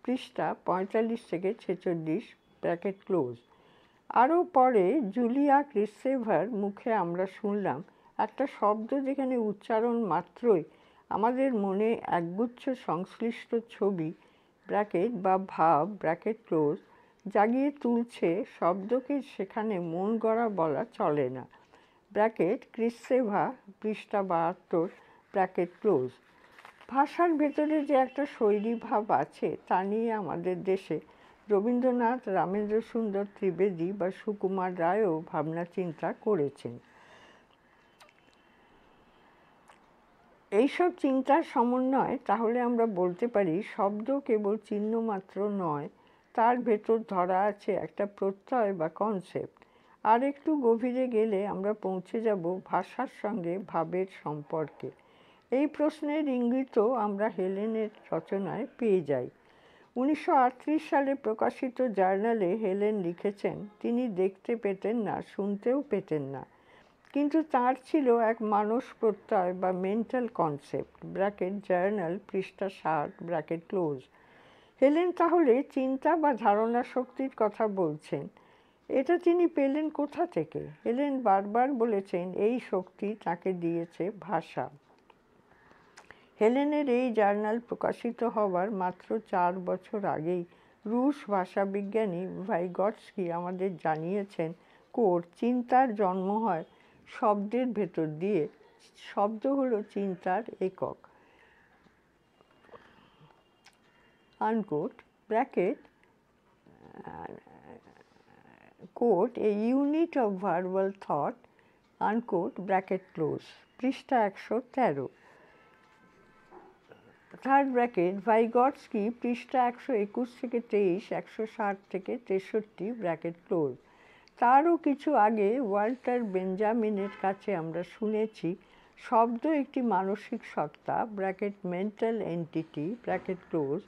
পৃষ্ঠা 45 থেকে 46, ব্র্যাকেট ক্লোজ। আরও পরে জুলিয়া ক্রিস্টেভার মুখে আমরা শুনলাম একটা শব্দ যেখানে উচ্চারণ মাত্রই আমাদের মনে একগুচ্ছ সংশ্লিষ্ট ছবি, ব্র্যাকেট বা ভাব, ব্র্যাকেট ক্লোজ, জাগিয়ে তুলছে, শব্দকে সেখানে মন গড়া বলা চলে না। ব্র্যাকেট ক্রিস্টেভা, পৃষ্ঠা 72, ব্র্যাকেট ক্লোজ। ভাষার ভেতরে যে একটা শৈলী ভাব আছে তা নিয়ে আমাদের দেশে রবীন্দ্রনাথ, রামেন্দ্র সুন্দর ত্রিবেদী বা সুকুমার রায়ও ভাবনা চিন্তা করেছেন। এইসব চিন্তার সমন্বয় তাহলে আমরা বলতে পারি শব্দ কেবল চিহ্ন মাত্র নয়, তার ভেতর ধরা আছে একটা প্রত্যয় বা কনসেপ্ট। আর একটু গভীরে গেলে আমরা পৌঁছে যাব ভাষার সঙ্গে ভাবের সম্পর্কে। এই প্রশ্নের ইঙ্গিতও আমরা হেলেনের রচনায় পেয়ে যাই। 1938 সালে প্রকাশিত জার্নালে হেলেন লিখেছেন তিনি দেখতে পেতেন না, শুনতেও পেতেন না, কিন্তু তার ছিল এক মানস প্রত্যয় বা মেন্টাল কনসেপ্ট। ব্র্যাকেট জার্নাল পৃষ্ঠা 60 ব্র্যাকেট ক্লোজ। হেলেন তাহলে চিন্তা বা ধারণা শক্তির কথা বলছেন। এটা তিনি পেলেন কোথা থেকে? হেলেন বারবার বলেছেন এই শক্তি তাকে দিয়েছে ভাষা। হেলেনের এই জার্নাল প্রকাশিত হওয়ার মাত্র 4 বছর আগেই রুশ ভাষাবিজ্ঞানী ভাইগটস্কি আমাদের জানিয়েছেন চিন্তার জন্ম হয় শব্দের ভেতর দিয়ে। শব্দ হলো চিন্তার একক। Unquote bracket quote a unit of verbal thought unquote bracket close. পৃষ্ঠা 113। থার্ড ব্র্যাকেট ভাইগটস্কি পৃষ্ঠা 121 থেকে 23, 160 থেকে 63 ব্র্যাকেট ক্লোজ। তারও কিছু আগে ওয়াল্টার বেঞ্জামিনের কাছে আমরা শুনেছি শব্দ একটি মানসিক সত্তা bracket mental entity bracket close.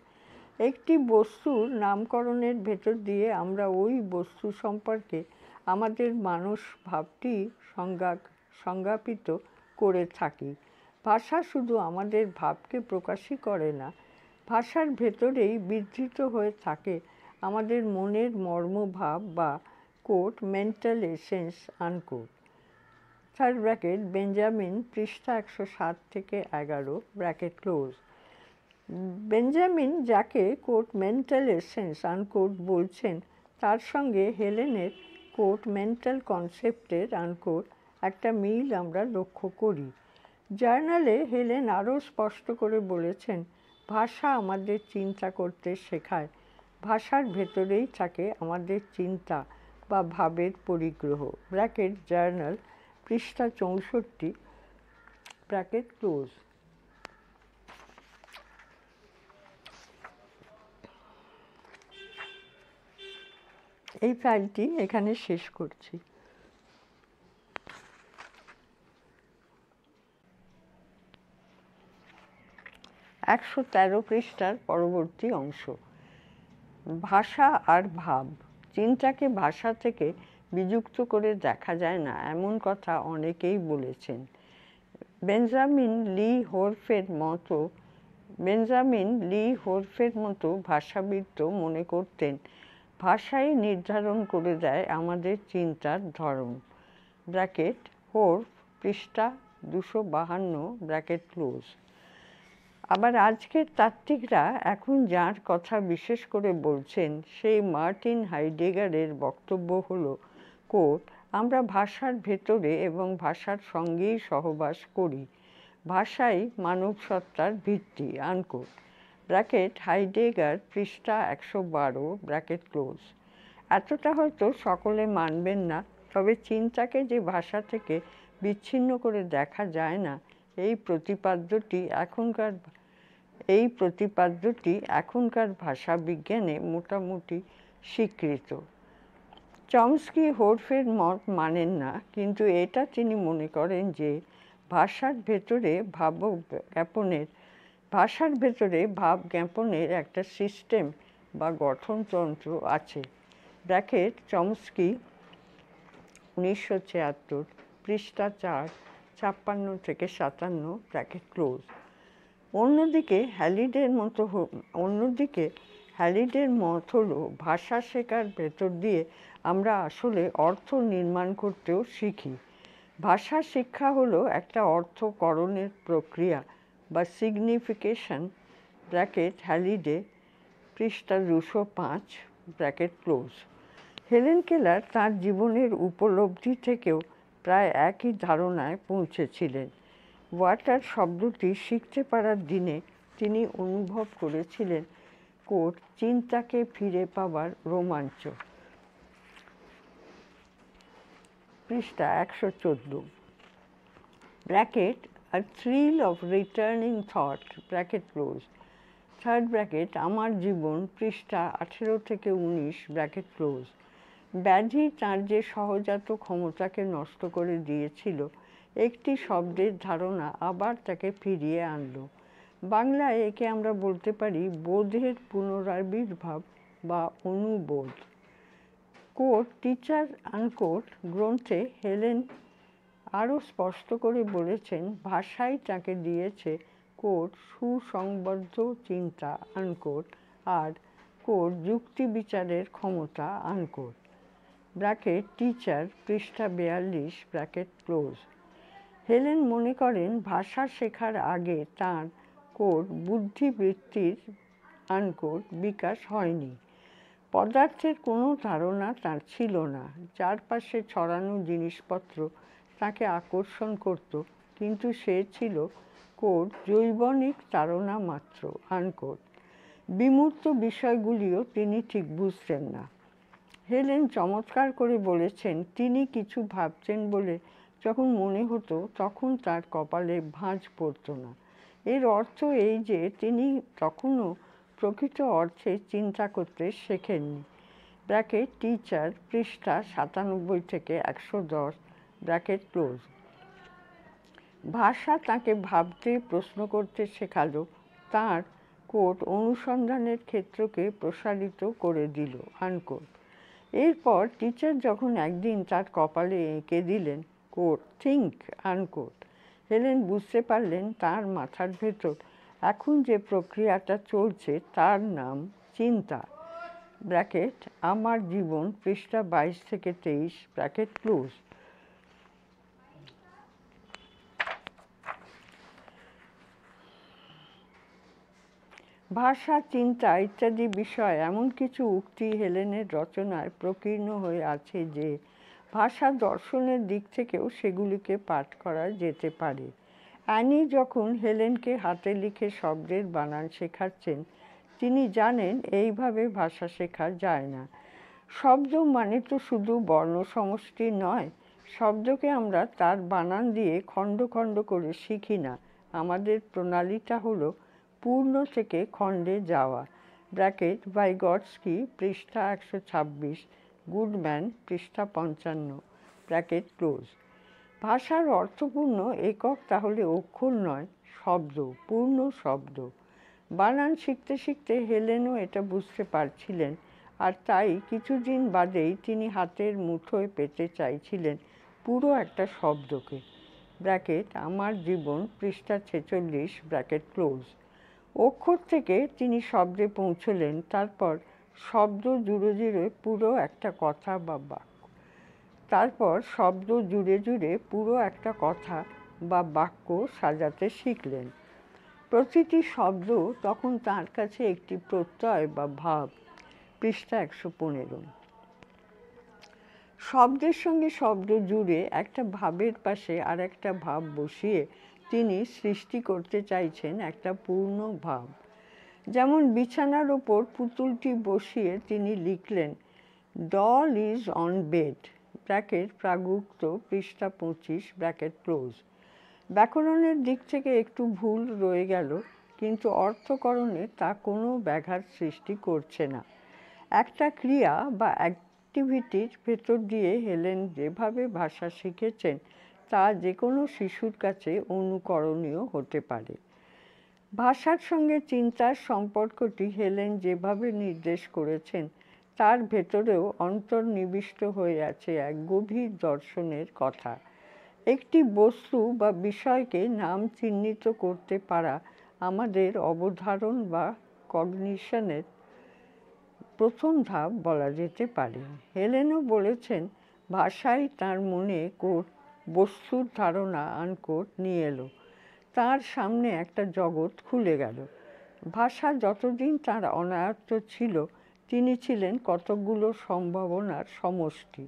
একটি বস্তুর নামকরণের ভেতর দিয়ে আমরা ওই বস্তু সম্পর্কে আমাদের মানস ভাবটি সংজ্ঞাপিত করে থাকি। ভাষা শুধু আমাদের ভাবকে প্রকাশই করে না, ভাষার ভেতরেই বিধৃত হয়ে থাকে আমাদের মনের মর্মভাব বা quote mental essence unquote. Third bracket Benjamin পৃষ্ঠা 107 থেকে 11 ব্র্যাকেট ক্লোজ। বেঞ্জামিন যাকে কোট মেন্টাল এসেন্স আনকোট বলছেন তার সঙ্গে হেলেনের কোট মেন্টাল কনসেপ্টের আনকোট একটা মিল আমরা লক্ষ্য করি। জার্নালে হেলেন আরও স্পষ্ট করে বলেছেন ভাষা আমাদের চিন্তা করতে শেখায়। ভাষার ভেতরেই থাকে আমাদের চিন্তা বা ভাবের পরিগ্রহ। ব্র্যাকেট জার্নাল পৃষ্ঠা 64 ব্র্যাকেট ক্লোজ। এই ফাইলটি এখানে শেষ করছি। 113 পৃষ্ঠার পরবর্তী অংশ। ভাষা আর ভাব। চিন্তাকে ভাষা থেকে বিযুক্ত করে দেখা যায় না এমন কথা অনেকেই বলেছেন। বেঞ্জামিন লি হোরফের মতো ভাষাবিদ মনে করতেন ভাষাই নির্ধারণ করে দেয় আমাদের চিন্তার ধরন। ব্র্যাকেট হোরফ পৃষ্ঠা 252 ব্র্যাকেট ক্লোজ। আবার আজকের তাত্ত্বিকরা এখন যার কথা বিশেষ করে বলছেন সেই মার্টিন হাইডেগারের বক্তব্য হলো কোট আমরা ভাষার ভেতরে এবং ভাষার সঙ্গেই সহবাস করি, ভাষাই মানব সত্তার ভিত্তি আনকোট। ব্র্যাকেট হাইডেগার পৃষ্ঠা 112 ব্র্যাকেট ক্লোজ। এতটা হয়তো সকলে মানবেন না, তবে চিন্তাকে যে ভাষা থেকে বিচ্ছিন্ন করে দেখা যায় না এই প্রতিপাদ্যটি এখনকার ভাষা বিজ্ঞানে মোটামুটি স্বীকৃত। চমস্কি হোরফের মত মানেন না, কিন্তু এটা তিনি মনে করেন যে ভাষার ভেতরে ভাব জ্ঞাপনের একটা সিস্টেম বা গঠনতন্ত্র আছে। ব্র্যাকেট চমস্কি 1976 পৃষ্ঠা 4 56 থেকে 57 ব্র্যাকেট ক্লোজ। অন্যদিকে হ্যালিডের মত হলো ভাষা শেখার ভেতর দিয়ে আমরা আসলে অর্থ নির্মাণ করতেও শিখি। ভাষা শিক্ষা হলো একটা অর্থকরণের প্রক্রিয়া বা সিগনিফিকেশন। ব্র্যাকেট হ্যালিডে পৃষ্ঠা 205 ব্র্যাকেট ক্লোজ। হেলেন কেলার তাঁর জীবনের উপলব্ধি থেকেও প্রায় একই ধারণায় পৌঁছেছিলেন। ওয়াটার শব্দটি শিখতে পারার দিনে তিনি অনুভব করেছিলেন কোট চিন্তাকে ফিরে পাবার রোমাঞ্চ। পৃষ্ঠা 114 bracket a thrill of returning thought bracket close third bracket আমার জীবন পৃষ্ঠা 18 থেকে 19 ব্র্যাকেট ক্লোজ। ব্যাধি তার যে সহজাত ক্ষমতাকে নষ্ট করে দিয়েছিল একটি শব্দের ধারণা আবার তাকে ফিরিয়ে আনলো। বাংলায় একে আমরা বলতে পারি বোধের পুনরাবির্ভাব বা অনুবোধ। কোট টিচার আনকোট গ্রন্থে হেলেন আরও স্পষ্ট করে বলেছেন ভাষাই তাকে দিয়েছে কোট সুসংবদ্ধ চিন্তা আনকোট আর কোট যুক্তি বিচারের ক্ষমতা আনকোট। ব্র্যাকেট টিচার পৃষ্ঠা 42 ব্র্যাকেট ক্লোজ। হেলেন মনে করেন ভাষা শেখার আগে তাঁর কোট বুদ্ধিবৃত্তির আনকোট বিকাশ হয়নি। পদার্থের কোনো ধারণা তার ছিল না। চারপাশে ছড়ানো জিনিসপত্র তাকে আকর্ষণ করত, কিন্তু সে ছিল কোট জৈবনিক তাড়না মাত্র আনকোট। বিমূর্ত বিষয়গুলিও তিনি ঠিক বুঝতেন না। হেলেন চমৎকার করে বলেছেন তিনি কিছু ভাবছেন বলে যখন মনে হতো তখন তার কপালে ভাঁজ পড়ত না। এর অর্থ এই যে তিনি তখনও প্রকৃত অর্থে চিন্তা করতে শেখেননি। ব্র্যাকেট টিচার পৃষ্ঠা 97 থেকে 110 ব্র্যাকেট ক্লোজ। ভাষা তাকে ভাবতে প্রশ্ন করতে শেখালো, তার কোট অনুসন্ধানের ক্ষেত্রকে প্রসারিত করে দিল আনকোট। এরপর টিচার যখন একদিন তার কপালে এঁকে দিলেন কোট থিঙ্ক আনকোট, হেলেন বুঝতে পারলেন তার মাথার ভেতর এখন যে প্রক্রিয়াটা চলছে তার নাম চিন্তা। ব্র্যাকেট আমার জীবন পৃষ্ঠা 22 থেকে 23 ব্র্যাকেট ক্লোজ। ভাষা চিন্তা ইত্যাদি বিষয় এমন কিছু উক্তি হেলেনের রচনায় প্রকীর্ণ হয়ে আছে যে ভাষা দর্শনের দিক থেকেও সেগুলিকে পাঠ করা যেতে পারে। অ্যানি যখন হেলেনকে হাতে লিখে শব্দের বানান শেখাচ্ছেন তিনি জানেন এইভাবে ভাষা শেখা যায় না। শব্দ মানে তো শুধু বর্ণ সমষ্টি নয়, শব্দকে আমরা তার বানান দিয়ে খণ্ড খণ্ড করে শিখি না। আমাদের প্রণালীটা হলো পূর্ণ থেকে খণ্ডে যাওয়া। ব্র্যাকেট ভাইগটস্কি পৃষ্ঠা 126 গুডম্যান পৃষ্ঠা 55 ব্র্যাকেট ক্লোজ। ভাষার অর্থপূর্ণ একক তাহলে অক্ষর নয়, শব্দ, পূর্ণ শব্দ। বানান শিখতে শিখতে হেলেনও এটা বুঝতে পারছিলেন, আর তাই কিছুদিন বাদেই তিনি হাতের মুঠোয় পেতে চাইছিলেন পুরো একটা শব্দকে। ব্র্যাকেট আমার জীবন পৃষ্ঠা 46 ব্র্যাকেট ক্লোজ। অক্ষর থেকে তিনি শব্দে পৌঁছলেন, তারপর শব্দ জুড়ে জুড়ে পুরো একটা কথা বা বাক্য। তারপর শব্দ জুড়ে জুড়ে পুরো একটা কথা বা বাক্য সাজাতে শিখলেন। প্রতিটি শব্দ তখন তার কাছে একটি প্রত্যয় বা ভাব। পৃষ্ঠা 115। শব্দের সঙ্গে শব্দ জুড়ে একটা ভাবের পাশে আর একটা ভাব বসিয়ে তিনি সৃষ্টি করতে চাইছেন একটা পূর্ণ ভাব। যেমন বিছানার ওপর পুতুলটি বসিয়ে তিনি লিখলেন doll is on bed bracket প্রাগুক্ত পৃষ্ঠা 25 ব্র্যাকেট ক্লোজ। ব্যাকরণের দিক থেকে একটু ভুল রয়ে গেল, কিন্তু অর্থকরণে তা কোনো ব্যাঘাত সৃষ্টি করছে না। একটা ক্রিয়া বা অ্যাক্টিভিটির ভেতর দিয়ে হেলেন যেভাবে ভাষা শিখেছেন তা যে কোনো শিশুর কাছে অনুকরণীয় হতে পারে। ভাষার সঙ্গে চিন্তার সম্পর্কটি হেলেন যেভাবে নির্দেশ করেছেন তার ভেতরেও অন্তর্নিবিষ্ট হয়ে আছে এক গভীর দর্শনের কথা। একটি বস্তু বা বিষয়কে নাম চিহ্নিত করতে পারা আমাদের অবধারণ বা কগনিশনের প্রথম ধাপ বলা যেতে পারে। হেলেনও বলেছেন ভাষাই তার মনে কোট বস্তুর ধারণা আনকোট নিয়ে এলো। তার সামনে একটা জগৎ খুলে গেল। ভাষা যতদিন তার অনায়ত্ত ছিল তিনি ছিলেন কতকগুলো সম্ভাবনার সমষ্টি।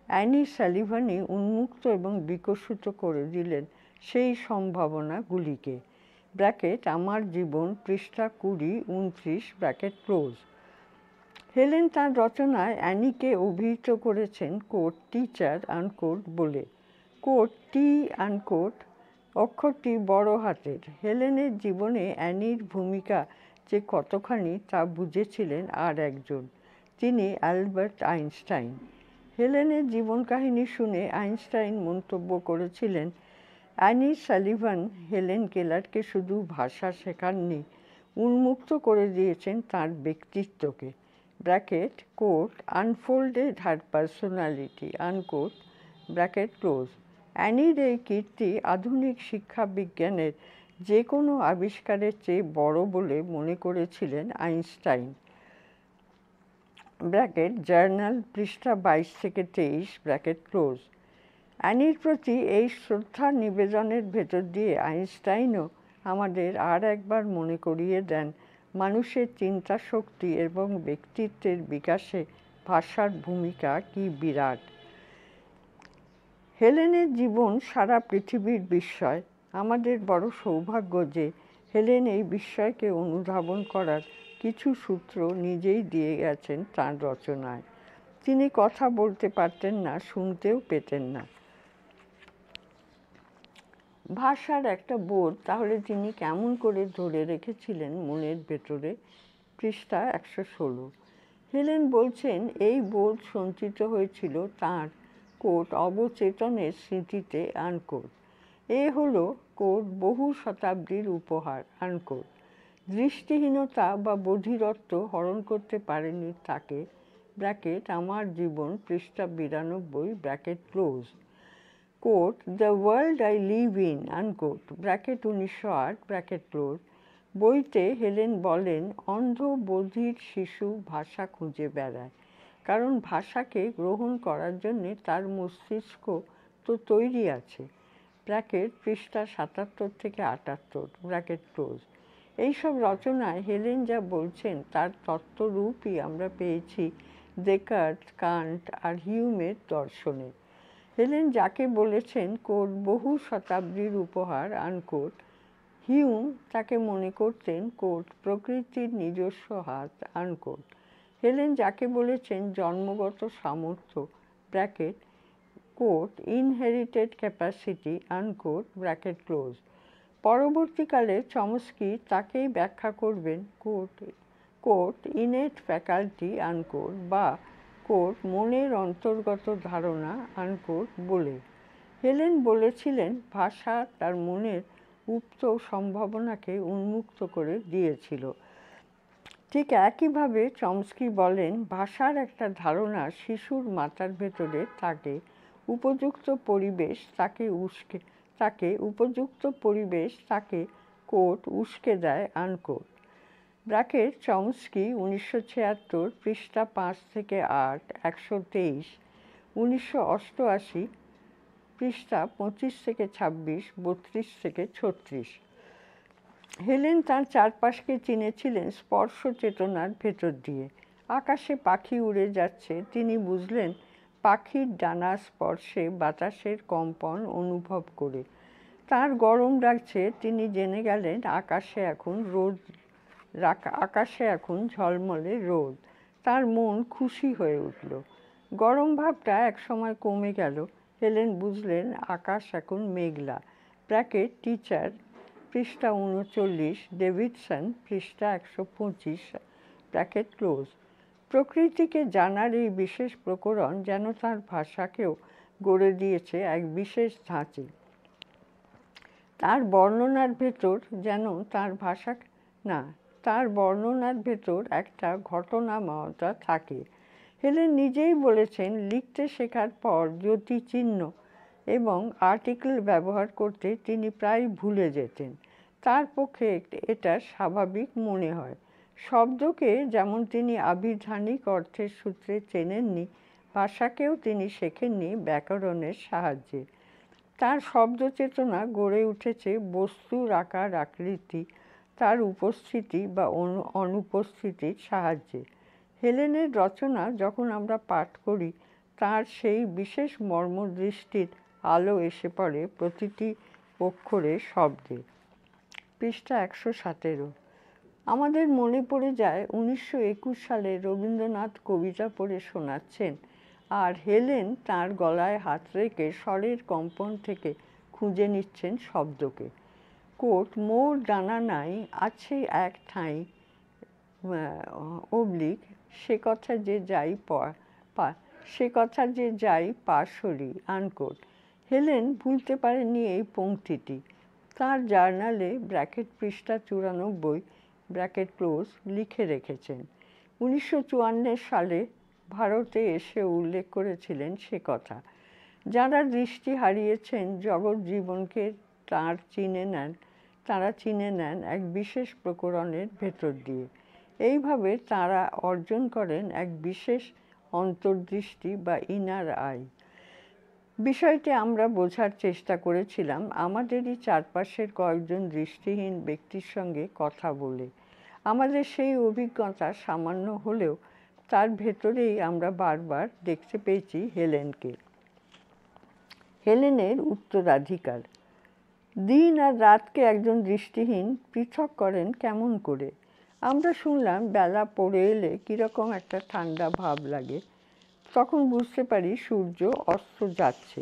অ্যানি স্যালিভানি উন্মুক্ত এবং বিকশিত করে দিলেন সেই সম্ভাবনাগুলিকে। ব্র্যাকেট আমার জীবন, পৃষ্ঠা 20-29, ব্র্যাকেট ক্লোজ। হেলেন তার রচনায় অ্যানিকে অভিহিত করেছেন কোট টিচার আনকোট বলে। কোট টি আনকোট অক্ষরটি বড় হাতের। হেলেনের জীবনে অ্যানির ভূমিকা যে কতখানি তা বুঝেছিলেন আর একজন, তিনি অ্যালবার্ট আইনস্টাইন। হেলেনের জীবন কাহিনী শুনে আইনস্টাইন মন্তব্য করেছিলেন, অ্যানি সালিভান হেলেন কেলারকে শুধু ভাষা শেখাননি, উন্মুক্ত করে দিয়েছেন তার ব্যক্তিত্বকে। ব্র্যাকেট কোট আনফোল্ডেড হার পার্সোনালিটি আনকোট, ব্র্যাকেট ক্লোজ। অ্যানির এই কীর্তি আধুনিক শিক্ষা বিজ্ঞানের যে কোনো আবিষ্কারের চেয়ে বড় বলে মনে করেছিলেন আইনস্টাইন। ব্র্যাকেট জার্নাল, পৃষ্ঠা 22-23, ব্র্যাকেট ক্লোজ। অ্যানির প্রতি এই শ্রদ্ধা নিবেদনের ভেতর দিয়ে আইনস্টাইনও আমাদের আর একবার মনে করিয়ে দেন মানুষের চিন্তা শক্তি এবং ব্যক্তিত্বের বিকাশে ভাষার ভূমিকা কি বিরাট। হেলেনের জীবন সারা পৃথিবীর বিস্ময়। আমাদের বড় সৌভাগ্য যে হেলেন এই বিস্ময়কে অনুধাবন করার কিছু সূত্র নিজেই দিয়ে গেছেন তাঁর রচনায়। তিনি কথা বলতে পারতেন না, শুনতেও পেতেন না। ভাষার একটা বোধ তাহলে তিনি কেমন করে ধরে রেখেছিলেন মনের ভেতরে, পৃষ্ঠা 116। হেলেন বলছেন এই বোধ সঞ্চিত হয়েছিল তাঁর কোট অবচেতনের স্মৃতিতে আনকোট। এ হলো কোট বহু শতাব্দীর উপহার আনকোট। দৃষ্টিহীনতা বা বধিরত্ব হরণ করতে পারেনি তাকে। ব্র্যাকেট আমার জীবন, পৃষ্ঠা 92, bracket close. Coat the world I live in unquote, bracket 1908, bracket close. বইতে হেলেন বলেন অন্ধ বধির শিশু ভাষা খুঁজে বেড়ায়, কারণ ভাষাকে গ্রহণ করার জন্যে তার মস্তিষ্ক তো তৈরি আছে। ব্র্যাকেট পৃষ্ঠা 77-78, ব্র্যাকেট ক্লোজ। এইসব রচনায় হেলেন যা বলছেন তার তত্ত্বরূপই আমরা পেয়েছি ডেকার্ট, কান্ট আর হিউমের দর্শনে। হেলেন যাকে বলেছেন কোট বহু শতাব্দীর উপহার আনকোট, হিউম তাকে মনে করতেন কোট প্রকৃতির নিজস্ব হাত আনকোট। হেলেন যাকে বলেছেন জন্মগত সামর্থ্য, bracket quote inherited capacity unquote, bracket close. পরবর্তীকালে চমস্কি তাকেই ব্যাখ্যা করবেন কোট ইনেট ফ্যাকাল্টি আনকোট বা কোট মনের অন্তর্গত ধারণা আনকোট বলে। হেলেন বলেছিলেন ভাষা তার মনের উপ্ত সম্ভাবনাকে উন্মুক্ত করে দিয়েছিল। ঠিক একইভাবে চমস্কি বলেন ভাষার একটা ধারণা শিশুর মাথার ভেতরে থাকে, উপযুক্ত পরিবেশ তাকে কোট উস্কে দেয় আনকোট। ব্র্যাকেট চমস্কি 1976, পৃষ্ঠা 5-8, 123, 1988, পৃষ্ঠা 25-26, 32-36। হেলেন তাঁর চারপাশকে চিনেছিলেন স্পর্শ চেতনার ভেতর দিয়ে। আকাশে পাখি উড়ে যাচ্ছে, তিনি বুঝলেন পাখির ডানা স্পর্শে বাতাসের কম্পন অনুভব করে। তার গরম লাগছে, তিনি জেনে গেলেন আকাশে এখন ঝলমলে রোদ। তার মন খুশি হয়ে উঠল। গরম ভাবটা একসময় কমে গেল। হেলেন বুঝলেন আকাশ এখন মেঘলা। ব্র্যাকেট টিচার, পৃষ্ঠা 39, ডেভিডসন, পৃষ্ঠা 125, ব্র্যাকেট ক্লোজ। প্রকৃতিকে জানার এই বিশেষ প্রকরণ যেন তার ভাষাকেও গড়ে দিয়েছে এক বিশেষ ধাঁচে। তার বর্ণনার ভেতর একটা ঘটনাময়তা থাকে। হেলেন নিজেই বলেছেন লিখতে শেখার পর জ্যোতিচিহ্ন এবং আর্টিকেল ব্যবহার করতে তিনি প্রায় ভুলে যেতেন। তার পক্ষে এটা স্বাভাবিক মনে হয়। শব্দকে যেমন তিনি আভিধানিক অর্থের সূত্রে চেনেননি, ভাষাকেও তিনি শেখেননি ব্যাকরণের সাহায্যে। তার শব্দচেতনা গড়ে উঠেছে বস্তুর আকার আকৃতি, তার উপস্থিতি বা অনুপস্থিতির সাহায্যে। হেলেনের রচনা যখন আমরা পাঠ করি, তার সেই বিশেষ মর্মদৃষ্টির আলো এসে পড়ে প্রতিটি অক্ষরে শব্দে। পৃষ্ঠা 117। আমাদের মনে পড়ে যায় 1921 সালে রবীন্দ্রনাথ কবিতা পড়ে শোনাচ্ছেন, আর হেলেন তার গলায় হাত রেখে স্বরের কম্পন থেকে খুঁজে নিচ্ছেন শব্দকে। কোট, মোর ডানা নাই আছে এক ঠাঁই অবলিক, সে কথা যে যাই সে কথা যে যাই পাশরি, আনকোট। হেলেন ভুলতে পারেননি এই পংক্তিটি। তার জার্নালে ব্র্যাকেট পৃষ্ঠা 94 ব্র্যাকেট ক্লোজ লিখে রেখেছেন। 1954 সালে ভারতে এসে উল্লেখ করেছিলেন সে কথা। যারা দৃষ্টি হারিয়েছেন জগৎ জীবনকে তারা চিনে নেন এক বিশেষ প্রকরণের ভেতর দিয়ে। এইভাবে তারা অর্জন করেন এক বিশেষ অন্তর্দৃষ্টি বা ইনার আই। বিষয়টি আমরা বোঝার চেষ্টা করেছিলাম আমাদেরই চারপাশের কয়েকজন দৃষ্টিহীন ব্যক্তির সঙ্গে কথা বলে। আমাদের সেই অভিজ্ঞতা সামান্য হলেও তার ভেতরেই আমরা বারবার দেখতে পেয়েছি হেলেনকে। হেলেনের উত্তরাধিকার। দিন আর রাতকে একজন দৃষ্টিহীন পৃথক করেন কেমন করে? আমরা শুনলাম বেলা পড়ে এলে কীরকম একটা ঠান্ডা ভাব লাগে। তখন বুঝতে পারি সূর্য অস্ত যাচ্ছে।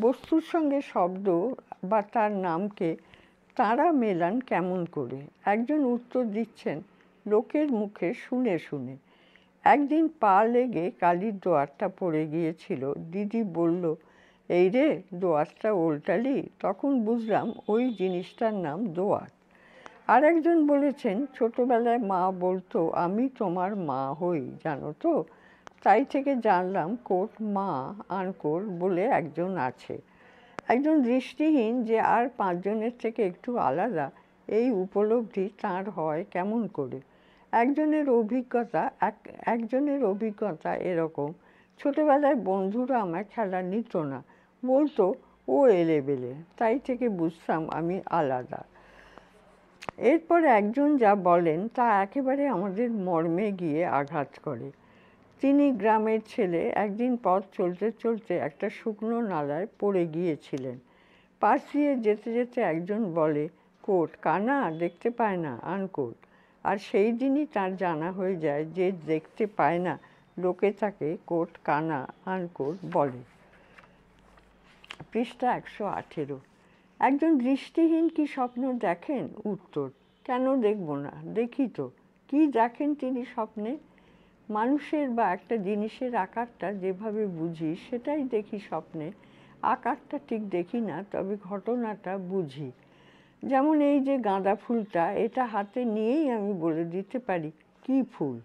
বস্তুর সঙ্গে শব্দ বা তার নামকে তাঁরা মেলান কেমন করে? একজন উত্তর দিচ্ছেন লোকের মুখে শুনে শুনে। একদিন পা লেগে কালির দোয়ারটা পড়ে গিয়েছিল। দিদি বলল, এই রে দোয়ারটা ওল্টালি? তখন বুঝলাম ওই জিনিসটার নাম দোয়ার। আর একজন বলেছেন ছোটবেলায় মা বলতো আমি তোমার মা হই, জানো তো? তাই থেকে জানলাম কোট মা আনকোট বলে একজন আছে। একজন দৃষ্টিহীন যে আর পাঁচজনের থেকে একটু আলাদা, এই উপলব্ধি তাঁর হয় কেমন করে? একজনের অভিজ্ঞতা এরকম, ছোটবেলায় বন্ধুরা আমার খেলা নিত না, বলতো ও এলেবেলে, তাই থেকে বুঝতাম আমি আলাদা। এরপর একজন যা বলেন তা একেবারে আমাদের মর্মে গিয়ে আঘাত করে। তিনি গ্রামের ছেলে, একদিন পথ চলতে চলতে একটা শুকনো নালায় পড়ে গিয়েছিলেন। পাশ দিয়ে যেতে যেতে একজন বলে, কোট কানা দেখতে পায় না, আনকোট। আর সেই দিনই তার জানা হয়ে যায় যে দেখতে পায় না লোকে তাকে কোট কানা আনকোট বলে। পৃষ্ঠা 118। একজন দৃষ্টিহীন কি স্বপ্ন দেখেন? উত্তর, কেন দেখব না, দেখি তো। কি দেখেন তিনি স্বপ্নে? মানুষের বা একটা জিনিসের আকারটা যেভাবে বুঝি সেটাই দেখি স্বপ্নে। আকারটা ঠিক দেখি না, তবে ঘটনাটা বুঝি। যেমন এই যে গাঁদা ফুলটা, এটা হাতে নিয়েই আমি বলে দিতে পারি কি ফুল।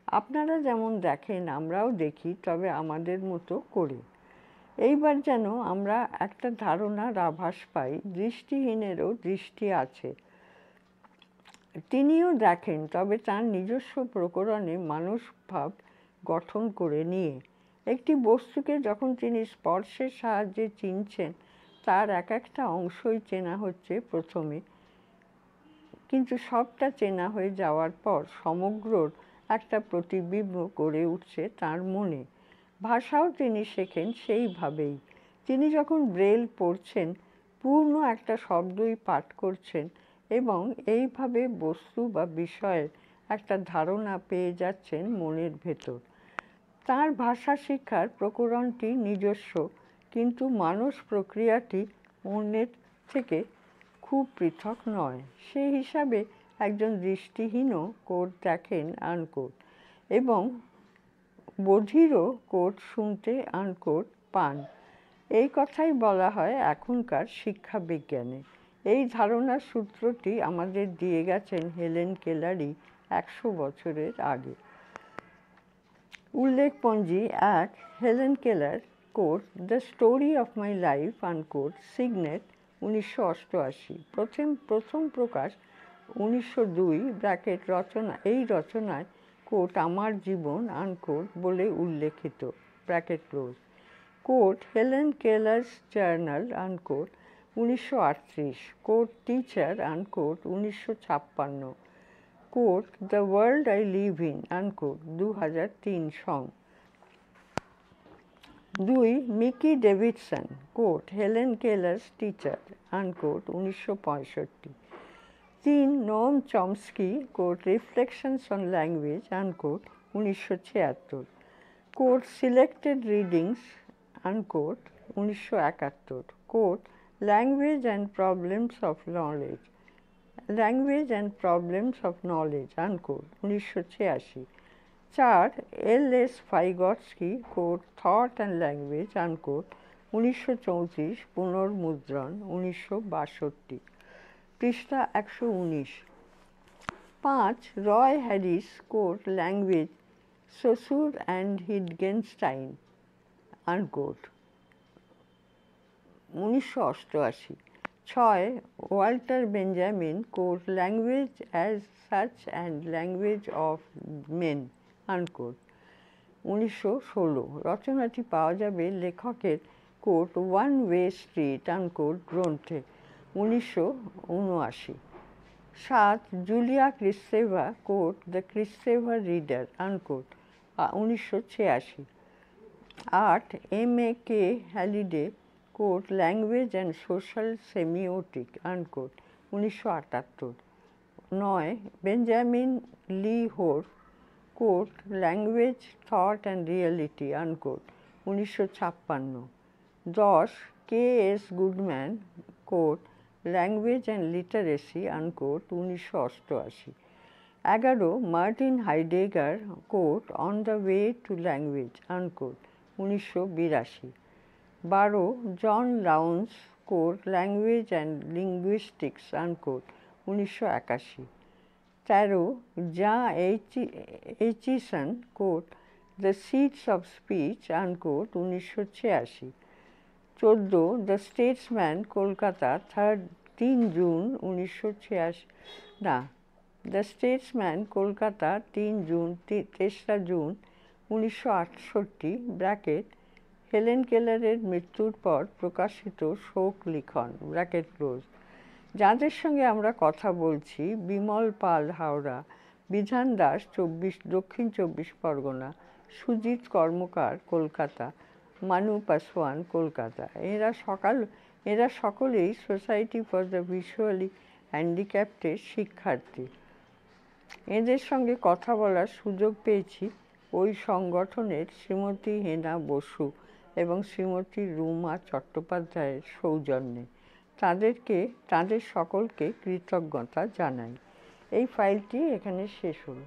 আপনারা যেমন দেখেন আমরাও দেখি, তবে আমাদের মতো করে। এইবার যেন আমরা একটা ধারণার আভাস পাই দৃষ্টিহীনেরও দৃষ্টি আছে। তিনিও দেখেন, তবে তার নিজস্ব প্রকরণে মানুষ ভাব গঠন করে নিয়ে। একটি বস্তুকে যখন তিনি স্পর্শের সাহায্যে চিনছেন, তার এক একটা অংশই চেনা হচ্ছে প্রথমে, কিন্তু সবটা চেনা হয়ে যাওয়ার পর সমগ্রর একটা প্রতিবিম্ব গড়ে উঠছে তার মনে। ভাষাও তিনি শেখেন সেইভাবেই। তিনি যখন ব্রেল পড়ছেন, পূর্ণ একটা শব্দই পাঠ করছেন এবং এইভাবে বস্তু বা বিষয়ের একটা ধারণা পেয়ে যাচ্ছেন মনের ভেতর। তার ভাষা শিক্ষার প্রকরণটি নিজস্ব, কিন্তু মানস প্রক্রিয়াটি অন্যের থেকে খুব পৃথক নয়। সেই হিসাবে একজন দৃষ্টিহীনও কোট দেখেন আনকোট, এবং বধিরও কোট শুনতে আনকোট পান। এই কথাই বলা হয় এখনকার শিক্ষা বিজ্ঞানে। এই ধারণার সূত্রটি আমাদের দিয়ে গেছেন হেলেন কেলারি 100 বছরের আগে। উল্লেখপঞ্জি 1, Helen Keller, coat the story of my life unquote, signet 1988। প্রথম প্রকাশ 1902 ব্র্যাকেট রচনা। এই রচনায় কোট আমার জীবন আনকোট বলে উল্লেখিত, bracket close. Quote Helen Keller's journal unquote 1938, quote teacher unquote 1956, quote the world I live in unquote 2003 সং। 2 Mickey Davidson quote Helen Keller's teacher unquote 1965। 3 Noam Chomsky quote reflections on language unquote 1976। Quote selected readings unquote 1971। Quote language and problems of knowledge unquote 1986। 4 L S. Vygotsky quote thought and language unquote 1934, পুনর্মুদ্রণ 1962, পৃষ্ঠা 119। 5 রয় Harris quote language Saussure and Wittgenstein unquote 1988। 6 Walter Benjamin quote language as such and language of men unquote 1916। রচনাটি পাওয়া যাবে লেখকের quote one way street unquote গ্রন্থে 1979। 7 Julia Kristeva quote the Kristeva reader unquote 1986। 8 M A K. Halliday quote language and social semiotic unquote 1978। 9 Benjamin Lee Whorf quote language thought and reality unquote 1956। 10 K S. Goodman quote language and literacy unquote 1988। 11 Martin Heidegger quote on the way to language unquote 1982। 12 John Lyons quote language and linguistics unquote 1981। 13 Jean Aitchison quote the seeds of speech unquote 1986। 14 the Statesman Kolkata 3 June 1986 না the Statesman Kolkata 3রা June 1968 bracket Helen কেলারের মৃত্যুর পর প্রকাশিত শোক লিখন bracket close. যাদের সঙ্গে আমরা কথা বলছি বিমল পাল হাওড়া, বিধান দাস দক্ষিণ 24 পরগনা, সুজিত কর্মকার কলকাতা, মানু পাসওয়ান কলকাতা। এরা সকলেই সোসাইটি ফর দ্য ভিজুয়ালি হ্যান্ডিক্যাপ্টের শিক্ষার্থী। এদের সঙ্গে কথা বলার সুযোগ পেয়েছি ওই সংগঠনের শ্রীমতী হেনা বসু এবং শ্রীমতী রুমা চট্টোপাধ্যায়ের সৌজন্যে। তাদের সকলকে কৃতজ্ঞতা জানাই। এই ফাইলটি এখানে শেষ হলো।